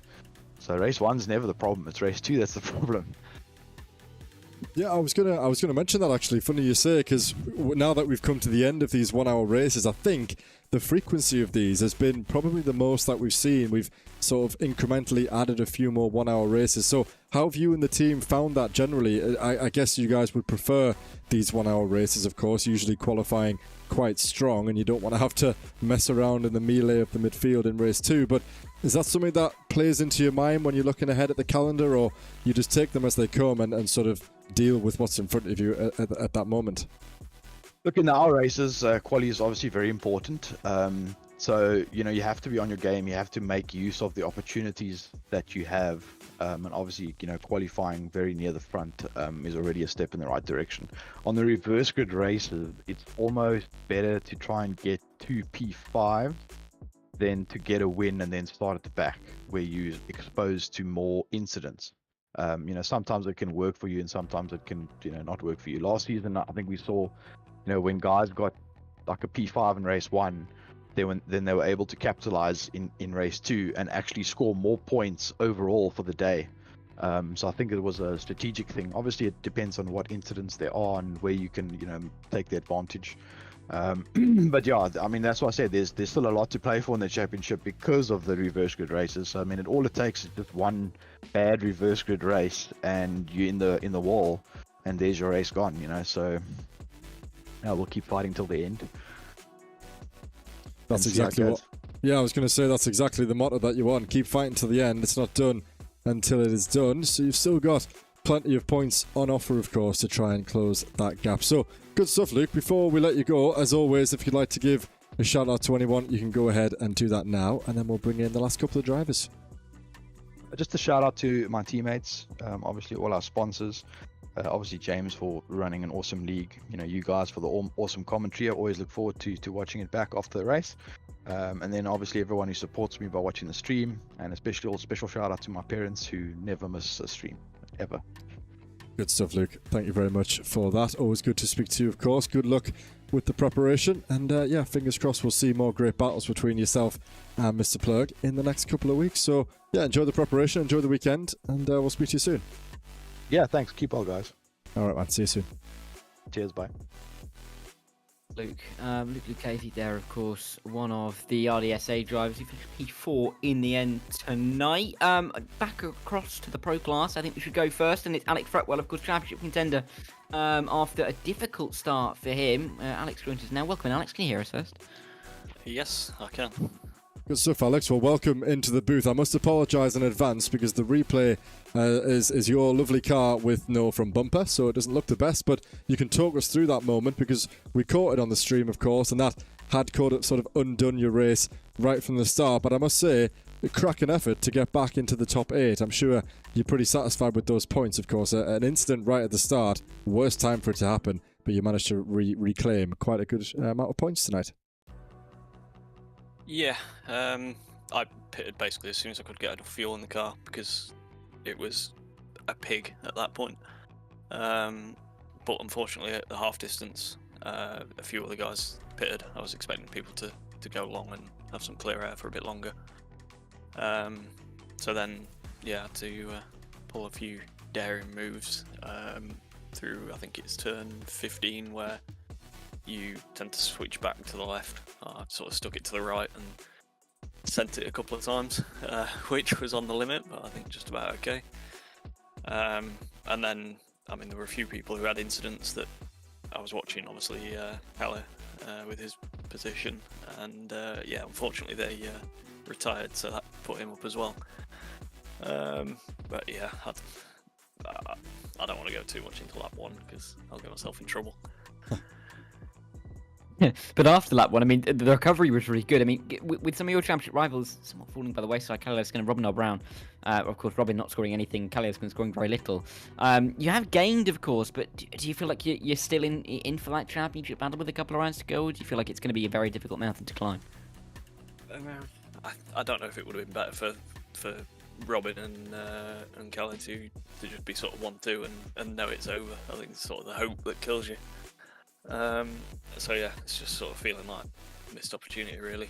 So race 1's never the problem, it's race 2 that's the problem. Yeah, I was gonna mention that actually. Funny you say, because now that we've come to the end of these 1 hour races, I think the frequency of these has been probably the most that we've seen. We've sort of incrementally added a few more 1 hour races. So how have you and the team found that generally? I guess you guys would prefer these 1 hour races, of course, usually qualifying quite strong, and you don't want to have to mess around in the melee of the midfield in race 2. But is that something that plays into your mind when you're looking ahead at the calendar, or you just take them as they come and sort of deal with what's in front of you at that moment? Look, in our races, quali is obviously very important. So, you have to be on your game. You have to make use of the opportunities that you have. And obviously, qualifying very near the front is already a step in the right direction. On the reverse grid races, it's almost better to try and get 2 P5 than to get a win and then start at the back, where you're exposed to more incidents. Sometimes it can work for you and sometimes it can, not work for you. Last season, I think we saw, when guys got like a P5 in race 1, then they were able to capitalize in race 2 and actually score more points overall for the day. So I think it was a strategic thing. Obviously, it depends on what incidents there are and where you can, take the advantage. But yeah, I mean, that's why I said there's still a lot to play for in the championship because of the reverse grid races. So, I mean, all it takes is just one bad reverse grid race and you're in the wall, and there's your race gone. So yeah, we'll keep fighting till the end. That's exactly what. Yeah, I was going to say that's exactly the motto that you want. Keep fighting to the end. It's not done until it is done. So you've still got plenty of points on offer, of course, to try and close that gap. So good stuff, Luke. Before we let you go, as always, if you'd like to give a shout out to anyone, you can go ahead and do that now, and then we'll bring in the last couple of drivers. Just a shout out to my teammates, obviously all our sponsors. Obviously James for running an awesome league, you guys for the awesome commentary. I always look forward to watching it back after the race, and then obviously everyone who supports me by watching the stream, and especially a special shout out to my parents who never miss a stream ever. Good stuff, Luke. Thank you very much for that. Always good to speak to you, of course. Good luck with the preparation, and yeah, fingers crossed we'll see more great battles between yourself and Mr. Plug in the next couple of weeks. So yeah, enjoy the preparation, enjoy the weekend, and we'll speak to you soon. Yeah, thanks. Keep well, guys. All right, man. See you soon. Cheers. Bye. Luke Lucchese there, of course, one of the RDSA drivers. He finished P4 in the end tonight. Back across to the pro class, I think we should go first, and it's Alex Fretwell, of course, championship contender. After a difficult start for him, Alex joins us now. Welcome, Alex. Can you hear us first? Yes, I can. Good stuff, Alex. Well, welcome into the booth. I must apologise in advance because the replay is your lovely car with no front bumper, so it doesn't look the best, but you can talk us through that moment because we caught it on the stream, of course, and that had sort of undone your race right from the start. But I must say, a cracking effort to get back into the top 8. I'm sure you're pretty satisfied with those points, of course. An incident right at the start, worst time for it to happen, but you managed to reclaim quite a good amount of points tonight. Yeah, I pitted basically as soon as I could get enough fuel in the car because it was a pig at that point. But unfortunately, at the half distance, a few of the guys pitted. I was expecting people to go long and have some clear air for a bit longer. So then, yeah, I had to pull a few daring moves through, I think it's turn 15, where you tend to switch back to the left. I sort of stuck it to the right and sent it a couple of times, which was on the limit, but I think just about okay. And then, I mean, there were a few people who had incidents that I was watching, obviously, Halle with his position, and yeah, unfortunately they retired, so that put him up as well. But yeah, I don't want to go too much into lap 1 because I'll get myself in trouble. But after lap 1, I mean, the recovery was really good. I mean, with some of your championship rivals somewhat falling by the wayside, Kalilevskin and Robin Brown, of course, Robin not scoring anything, Kalilevskin scoring very little. You have gained, of course, but do you feel like you're still in for that championship battle with a couple of rounds to go, or do you feel like it's going to be a very difficult mountain to climb? I don't know if it would have been better for Robin and Callie to just be sort of 1-2 and know it's over. I think it's sort of the hope that kills you. So yeah, it's just sort of feeling like missed opportunity really.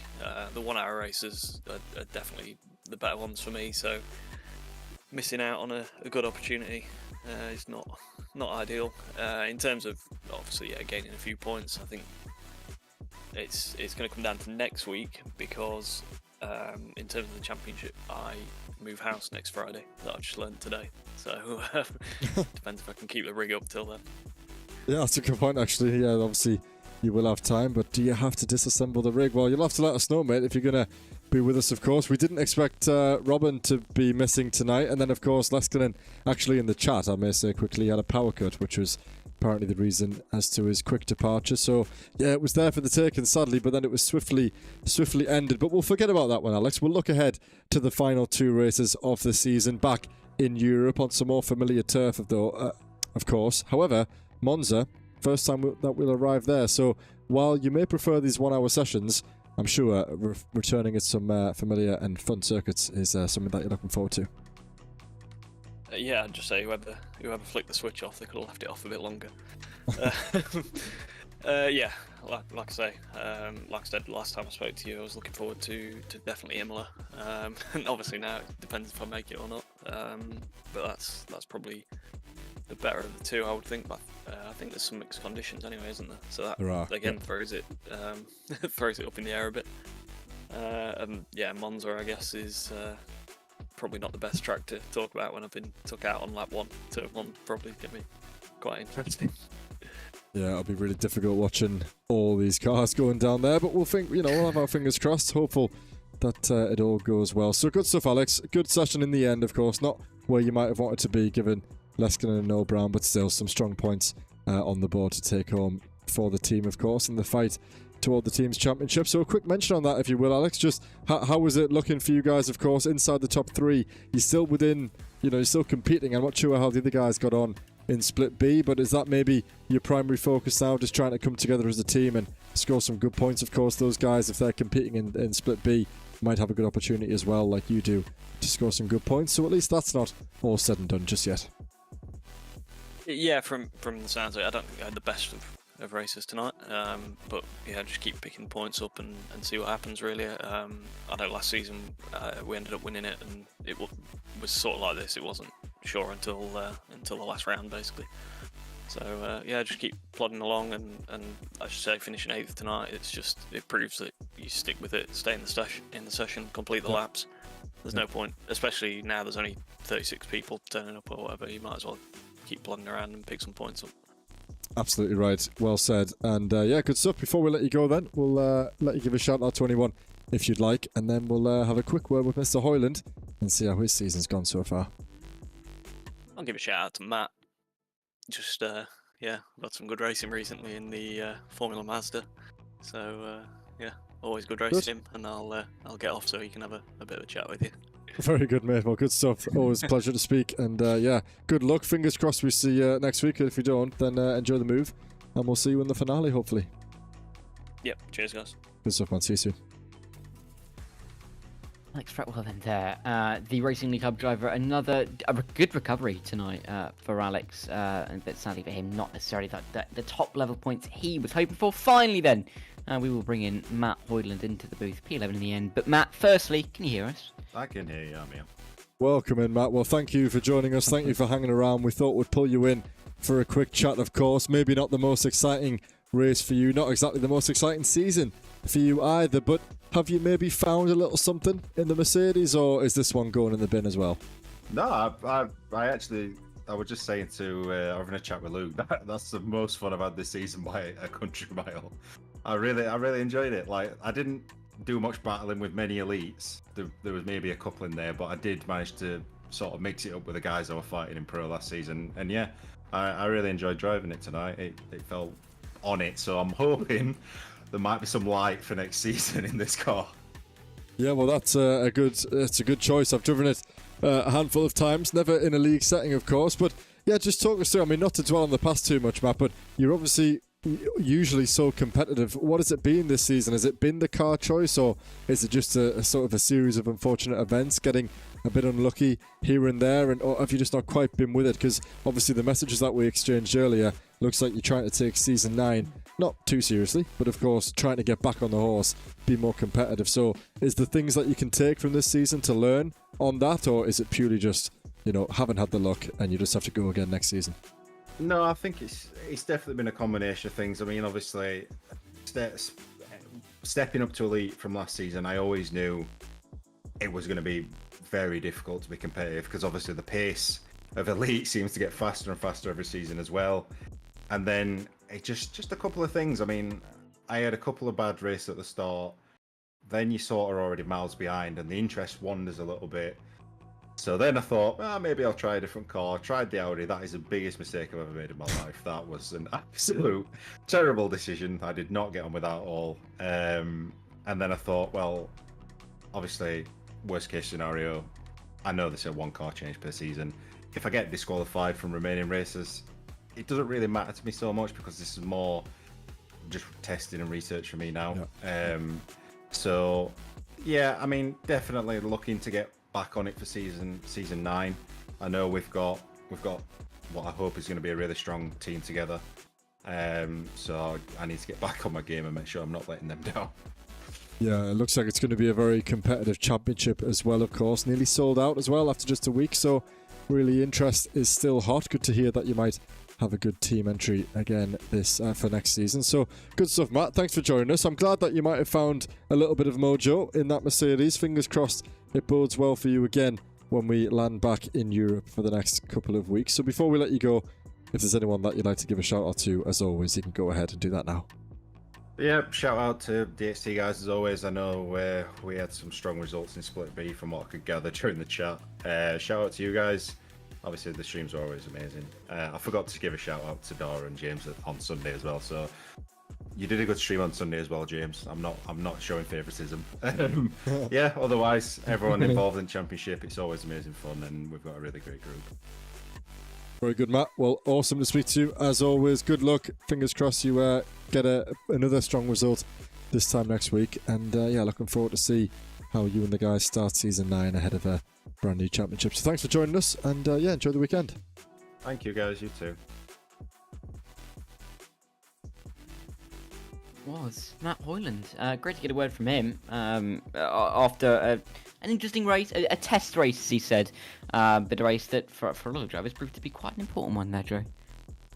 The 1 hour races are definitely the better ones for me, so missing out on a good opportunity is not ideal. In terms of obviously gaining a few points, I think it's going to come down to next week because in terms of the championship, I move house next Friday. That I just learned today, so depends if I can keep the rig up till then. Yeah, that's a good point, actually. Yeah, obviously you will have time, but do you have to disassemble the rig? Well, you'll have to let us know, mate, if you're going to be with us, of course. We didn't expect Robin to be missing tonight, and then, of course, Leskinen, actually in the chat, I may say quickly, had a power cut, which was apparently the reason as to his quick departure. So, yeah, it was there for the taking, sadly, but then it was swiftly ended. But we'll forget about that one, Alex. We'll look ahead to the final 2 races of the season back in Europe on some more familiar turf, of course. However, Monza, first time that we'll arrive there. So while you may prefer these 1 hour sessions, I'm sure returning at some familiar and fun circuits is something that you're looking forward to. Yeah, I'd just say whoever flicked the switch off, they could have left it off a bit longer. Yeah, like I said last time I spoke to you, I was looking forward to definitely Imola. And obviously now it depends if I make it or not. But that's probably the better of the 2, I would think. But I think there's some mixed conditions anyway, isn't there? So that again throws it up in the air a bit. And yeah, Monza I guess is probably not the best track to talk about when I've been took out on lap 1. Turn 1 probably get me quite interesting. Yeah, it'll be really difficult watching all these cars going down there, but we'll have our fingers crossed, hopeful that it all goes well. So good stuff, Alex. Good session in the end, of course. Not where you might have wanted to be, given Leskinen and Noel Brown, but still some strong points on the board to take home for the team, of course, in the fight toward the team's championship. So a quick mention on that, if you will, Alex. Just how was it looking for you guys, of course, inside the top 3? You're still within, you're still competing. I'm not sure how the other guys got on in Split B, but is that maybe your primary focus now, just trying to come together as a team and score some good points? Of course, those guys, if they're competing in Split B, might have a good opportunity as well, like you do, to score some good points. So at least that's not all said and done just yet. Yeah, from the sounds of it, I don't think I had the best of races tonight, but yeah, just keep picking points up and see what happens really. I know last season we ended up winning it, and it was sort of like this. It wasn't sure until the last round basically. So yeah, just keep plodding along, and I should say finishing 8th tonight. It proves that you stick with it, stay in the session, complete the laps. There's no point, especially now there's only 36 people turning up or whatever. You might as well keep plodding around and pick some points up. Absolutely right. Well said. And yeah, good stuff. Before we let you go then, we'll let you give a shout out to anyone if you'd like, and then we'll have a quick word with Mr. Hoyland and see how his season's gone so far. I'll give a shout out to Matt. Just yeah, got some good racing recently in the Formula Mazda. So yeah, always good racing him, and I'll get off so he can have a bit of a chat with you. Very good, mate. Well, good stuff. Always a pleasure to speak. And yeah, good luck. Fingers crossed we see you next week. If you don't, then enjoy the move. And we'll see you in the finale, hopefully. Yep. Cheers, guys. Good stuff, man. See you soon. Alex Fretwell then there. The Racing League Hub driver. A good recovery tonight for Alex. But sadly for him, not necessarily the top level points he was hoping for. Finally then, we will bring in Matt Hoyland into the booth. P11 in the end. But Matt, firstly, can you hear us? I can hear you, I'm here. Welcome in, Matt. Well, thank you for joining us. Thank you for hanging around. We thought we'd pull you in for a quick chat, of course. Maybe not the most exciting race for you, not exactly the most exciting season for you either, but have you maybe found a little something in the Mercedes, or is this one going in the bin as well? No, I was just saying to having a chat with Luke, that's the most fun I've had this season by a country mile. I really enjoyed it. Like, I didn't do much battling with many elites. There was maybe a couple in there, but I did manage to sort of mix it up with the guys I were fighting in Pro last season. And yeah, I really enjoyed driving it tonight. It felt on it, so I'm hoping there might be some light for next season in this car. Yeah, well, that's a good choice. I've driven it a handful of times, never in a league setting, of course. But yeah, just talk us through. I mean, not to dwell on the past too much, Matt, but you're obviously usually so competitive. What has it been this season? Has it been the car choice, or is it just a sort of a series of unfortunate events, getting a bit unlucky here and there, or have you just not quite been with it? Because obviously the messages that we exchanged earlier looks like you're trying to take season 9 not too seriously, but of course trying to get back on the horse, be more competitive. So is the things that you can take from this season to learn on that, or is it purely just, haven't had the luck and you just have to go again next season? No, I think it's definitely been a combination of things. I mean, obviously, stepping up to Elite from last season, I always knew it was going to be very difficult to be competitive, because obviously the pace of Elite seems to get faster and faster every season as well. And then it just a couple of things. I mean, I had a couple of bad races at the start. Then you sort of already miles behind, and the interest wanders a little bit. So then I thought, maybe I'll try a different car. Tried the Audi. That is the biggest mistake I've ever made in my life. That was an absolute terrible decision. I did not get on with that at all. And then I thought, well, obviously, worst case scenario, I know there's a 1 car change per season. If I get disqualified from remaining races, it doesn't really matter to me so much, because this is more just testing and research for me now. Yeah. So, yeah, I mean, definitely looking to get back on it for season 9. I know we've got what I hope is going to be a really strong team together. So I need to get back on my game and make sure I'm not letting them down. Yeah, it looks like it's going to be a very competitive championship as well, of course. Nearly sold out as well after just a week, so really interest is still hot. Good to hear that you might have a good team entry again this for next season. So good stuff, Matt. Thanks for joining us. I'm glad that you might have found a little bit of mojo in that Mercedes. Fingers crossed it bodes well for you again when we land back in Europe for the next couple of weeks. So before we let you go, if there's anyone that you'd like to give a shout out to, as always, you can go ahead and do that now. Yeah, shout out to DXT guys as always. I know we had some strong results in Split B from what I could gather during the chat. Shout out to you guys. Obviously, the streams are always amazing. I forgot to give a shout out to Dara and James on Sunday as well. So you did a good stream on Sunday as well, James. I'm not showing favouritism. Yeah. Otherwise, everyone involved in Championship, it's always amazing fun, and we've got a really great group. Very good, Matt. Well, awesome to speak to you as always. Good luck. Fingers crossed you get another strong result this time next week. And yeah, looking forward to see how you and the guys start season 9 ahead of a brand new championship. So thanks for joining us, and yeah, enjoy the weekend. Thank you, guys. You too. Was Matt Hoyland. Great to get a word from him after an interesting race, a test race, as he said, but a race that for a lot of drivers proved to be quite an important one there, Joe.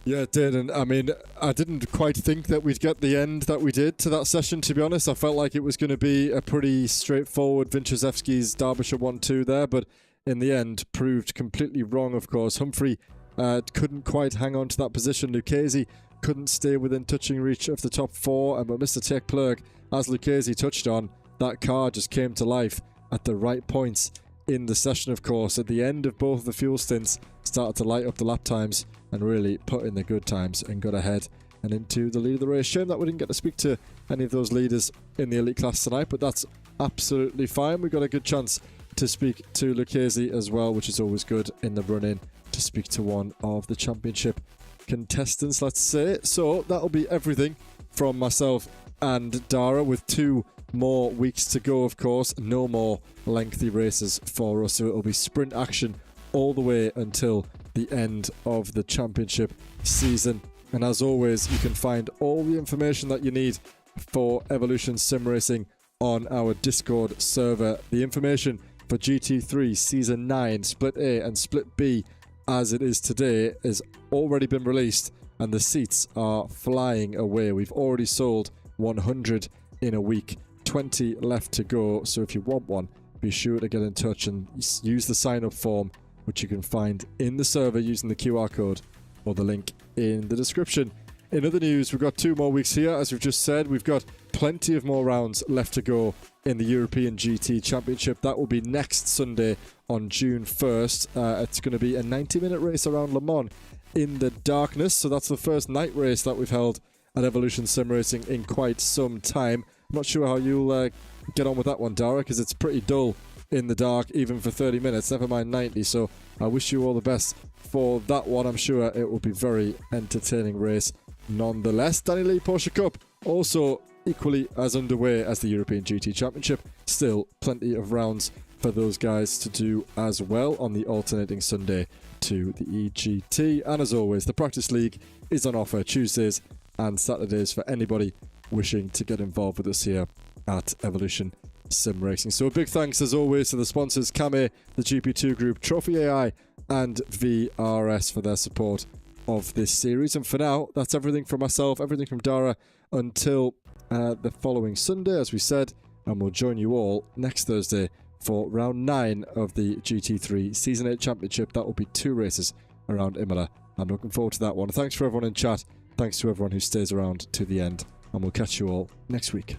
Yeah, it did, and I mean, I didn't quite think that we'd get the end that we did to that session, to be honest. I felt like it was going to be a pretty straightforward Winchesewski's Derbyshire 1-2 there, but in the end proved completely wrong, of course. Humphrey couldn't quite hang on to that position. Lucchese couldn't stay within touching reach of the top 4, but Mr. Tekplurg, as Lucchese touched on, that car just came to life at the right points in the session, of course. At the end of both of the fuel stints, started to light up the lap times and really put in the good times and got ahead and into the lead of the race. Shame that we didn't get to speak to any of those leaders in the elite class tonight, but that's absolutely fine. We got a good chance to speak to Lucchese as well, which is always good in the run-in to speak to one of the championship contestants, let's say. So that'll be everything from myself and Dara, with 2 more weeks to go, of course. No more lengthy races for us, so it'll be sprint action all the way until the end of the championship season. And as always, you can find all the information that you need for Evolution Sim Racing on our Discord server. The information for GT3 Season 9 Split A and Split B as it is today has already been released, and the seats are flying away. We've already sold 100 in a week, 20 left to go. So if you want one, be sure to get in touch and use the sign-up form, which you can find in the server using the QR code or the link in the description. In other news, we've got 2 more weeks here. As we've just said, we've got plenty of more rounds left to go in the European GT Championship. That will be next Sunday on June 1st. It's going to be a 90-minute race around Le Mans in the darkness. So that's the first night race that we've held at Evolution Sim Racing in quite some time. I'm not sure how you'll get on with that one, Dara, because it's pretty dull in the dark, even for 30 minutes, never mind 90. So I wish you all the best for that one. I'm sure it will be very entertaining race nonetheless. Danny Lee Porsche Cup also equally as underway as the European GT Championship. Still plenty of rounds for those guys to do as well on the alternating Sunday to the EGT. And as always, the Practice League is on offer Tuesdays and Saturdays for anybody wishing to get involved with us here at Evolution Sim Racing. So a big thanks as always to the sponsors Kame, the GP2 Group, Trophy AI and VRS for their support of this series. And for now, that's everything from myself, everything from Dara until the following Sunday, as we said, and we'll join you all next Thursday for round 9 of the GT3 Season 8 Championship. That will be 2 races around Imola. I'm looking forward to that one. Thanks for everyone in chat. Thanks to everyone who stays around to the end. And we'll catch you all next week.